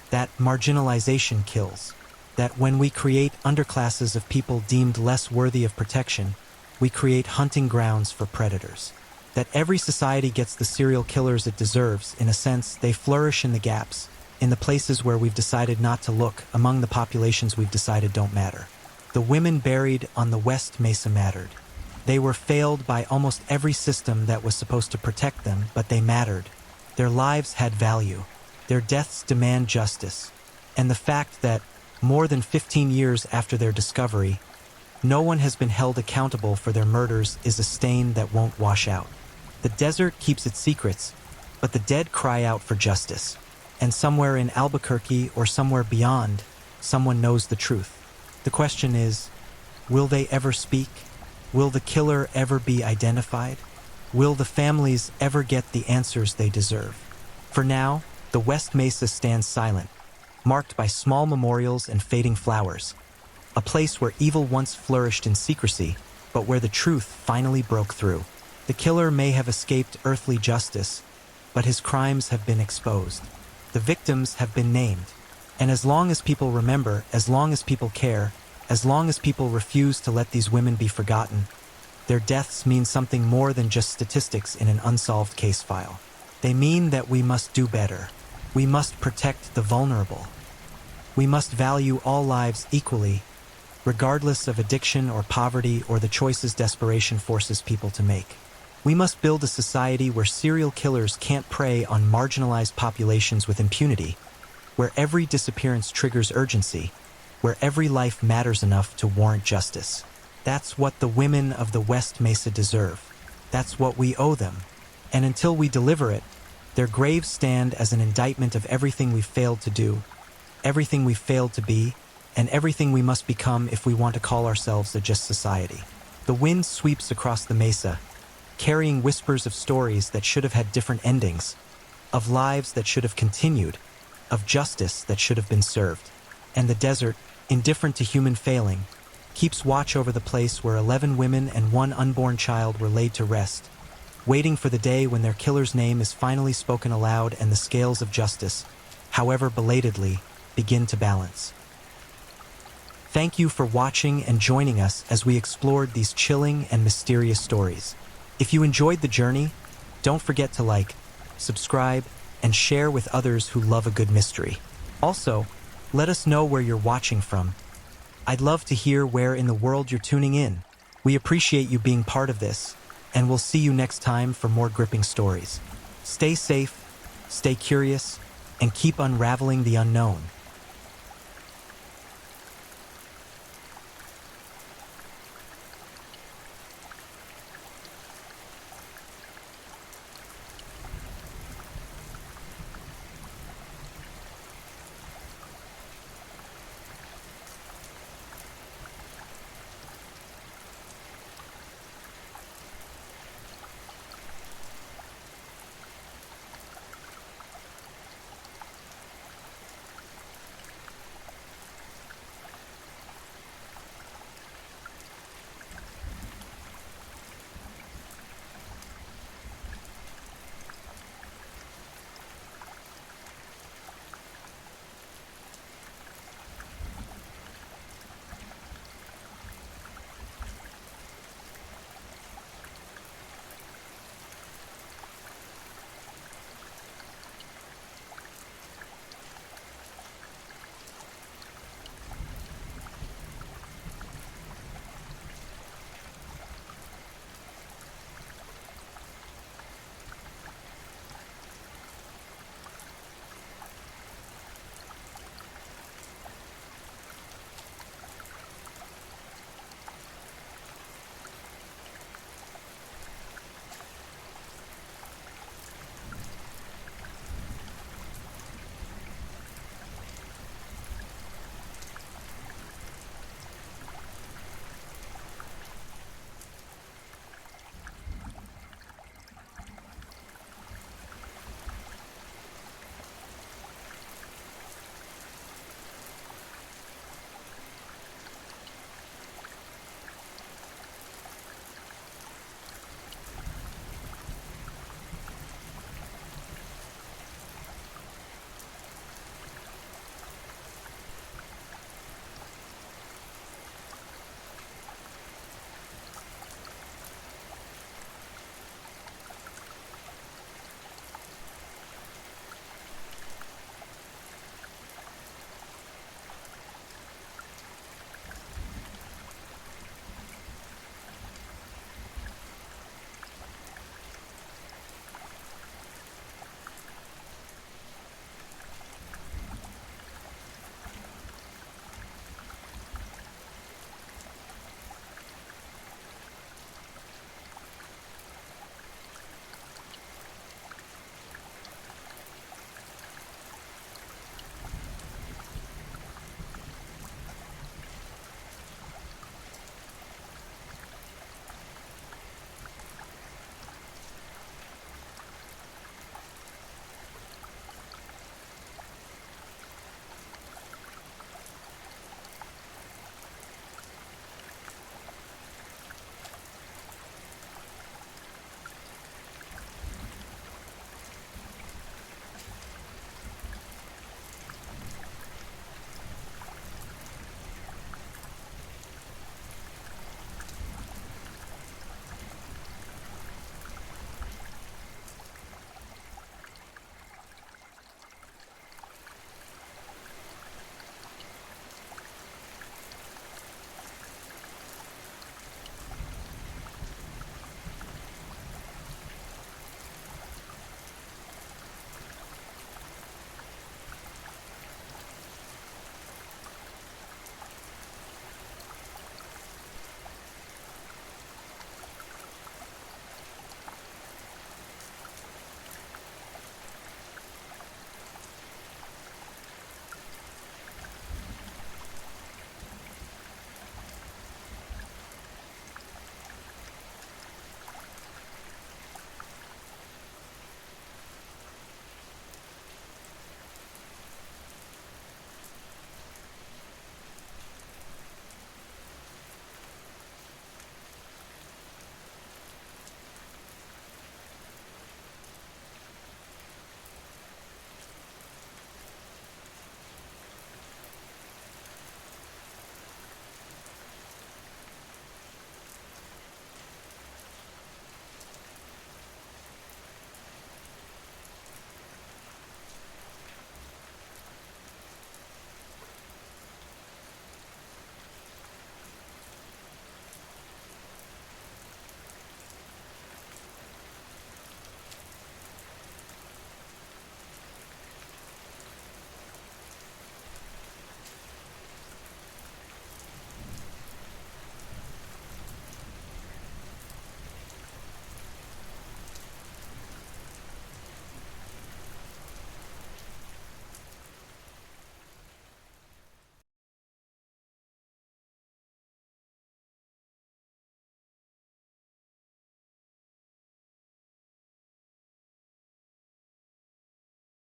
A: That marginalization kills. That when we create underclasses of people deemed less worthy of protection, we create hunting grounds for predators. That every society gets the serial killers it deserves. In a sense, they flourish in the gaps, in the places where we've decided not to look, among the populations we've decided don't matter. The women buried on the West Mesa mattered. They were failed by almost every system that was supposed to protect them, but they mattered. Their lives had value. Their deaths demand justice. And the fact that, more than 15 years after their discovery, no one has been held accountable for their murders is a stain that won't wash out. The desert keeps its secrets, but the dead cry out for justice. And somewhere in Albuquerque or somewhere beyond, someone knows the truth. The question is, will they ever speak? Will the killer ever be identified? Will the families ever get the answers they deserve? For now, the West Mesa stands silent, marked by small memorials and fading flowers. A place where evil once flourished in secrecy, but where the truth finally broke through. The killer may have escaped earthly justice, but his crimes have been exposed. The victims have been named. And as long as people remember, as long as people care, as long as people refuse to let these women be forgotten, their deaths mean something more than just statistics in an unsolved case file. They mean that we must do better. We must protect the vulnerable. We must value all lives equally, regardless of addiction or poverty or the choices desperation forces people to make. We must build a society where serial killers can't prey on marginalized populations with impunity, where every disappearance triggers urgency, where every life matters enough to warrant justice. That's what the women of the West Mesa deserve. That's what we owe them. And until we deliver it, their graves stand as an indictment of everything we've failed to do, everything we've failed to be, and everything we must become if we want to call ourselves a just society. The wind sweeps across the mesa, carrying whispers of stories that should have had different endings, of lives that should have continued, of justice that should have been served. And the desert, indifferent to human failing, keeps watch over the place where 11 women and 1 unborn child were laid to rest, waiting for the day when their killer's name is finally spoken aloud and the scales of justice, however belatedly, begin to balance. Thank you for watching and joining us as we explored these chilling and mysterious stories. If you enjoyed the journey, don't forget to like, subscribe, and share with others who love a good mystery. Also, let us know where you're watching from. I'd love to hear where in the world you're tuning in. We appreciate you being part of this, and we'll see you next time for more gripping stories. Stay safe, stay curious, and keep unraveling the unknown.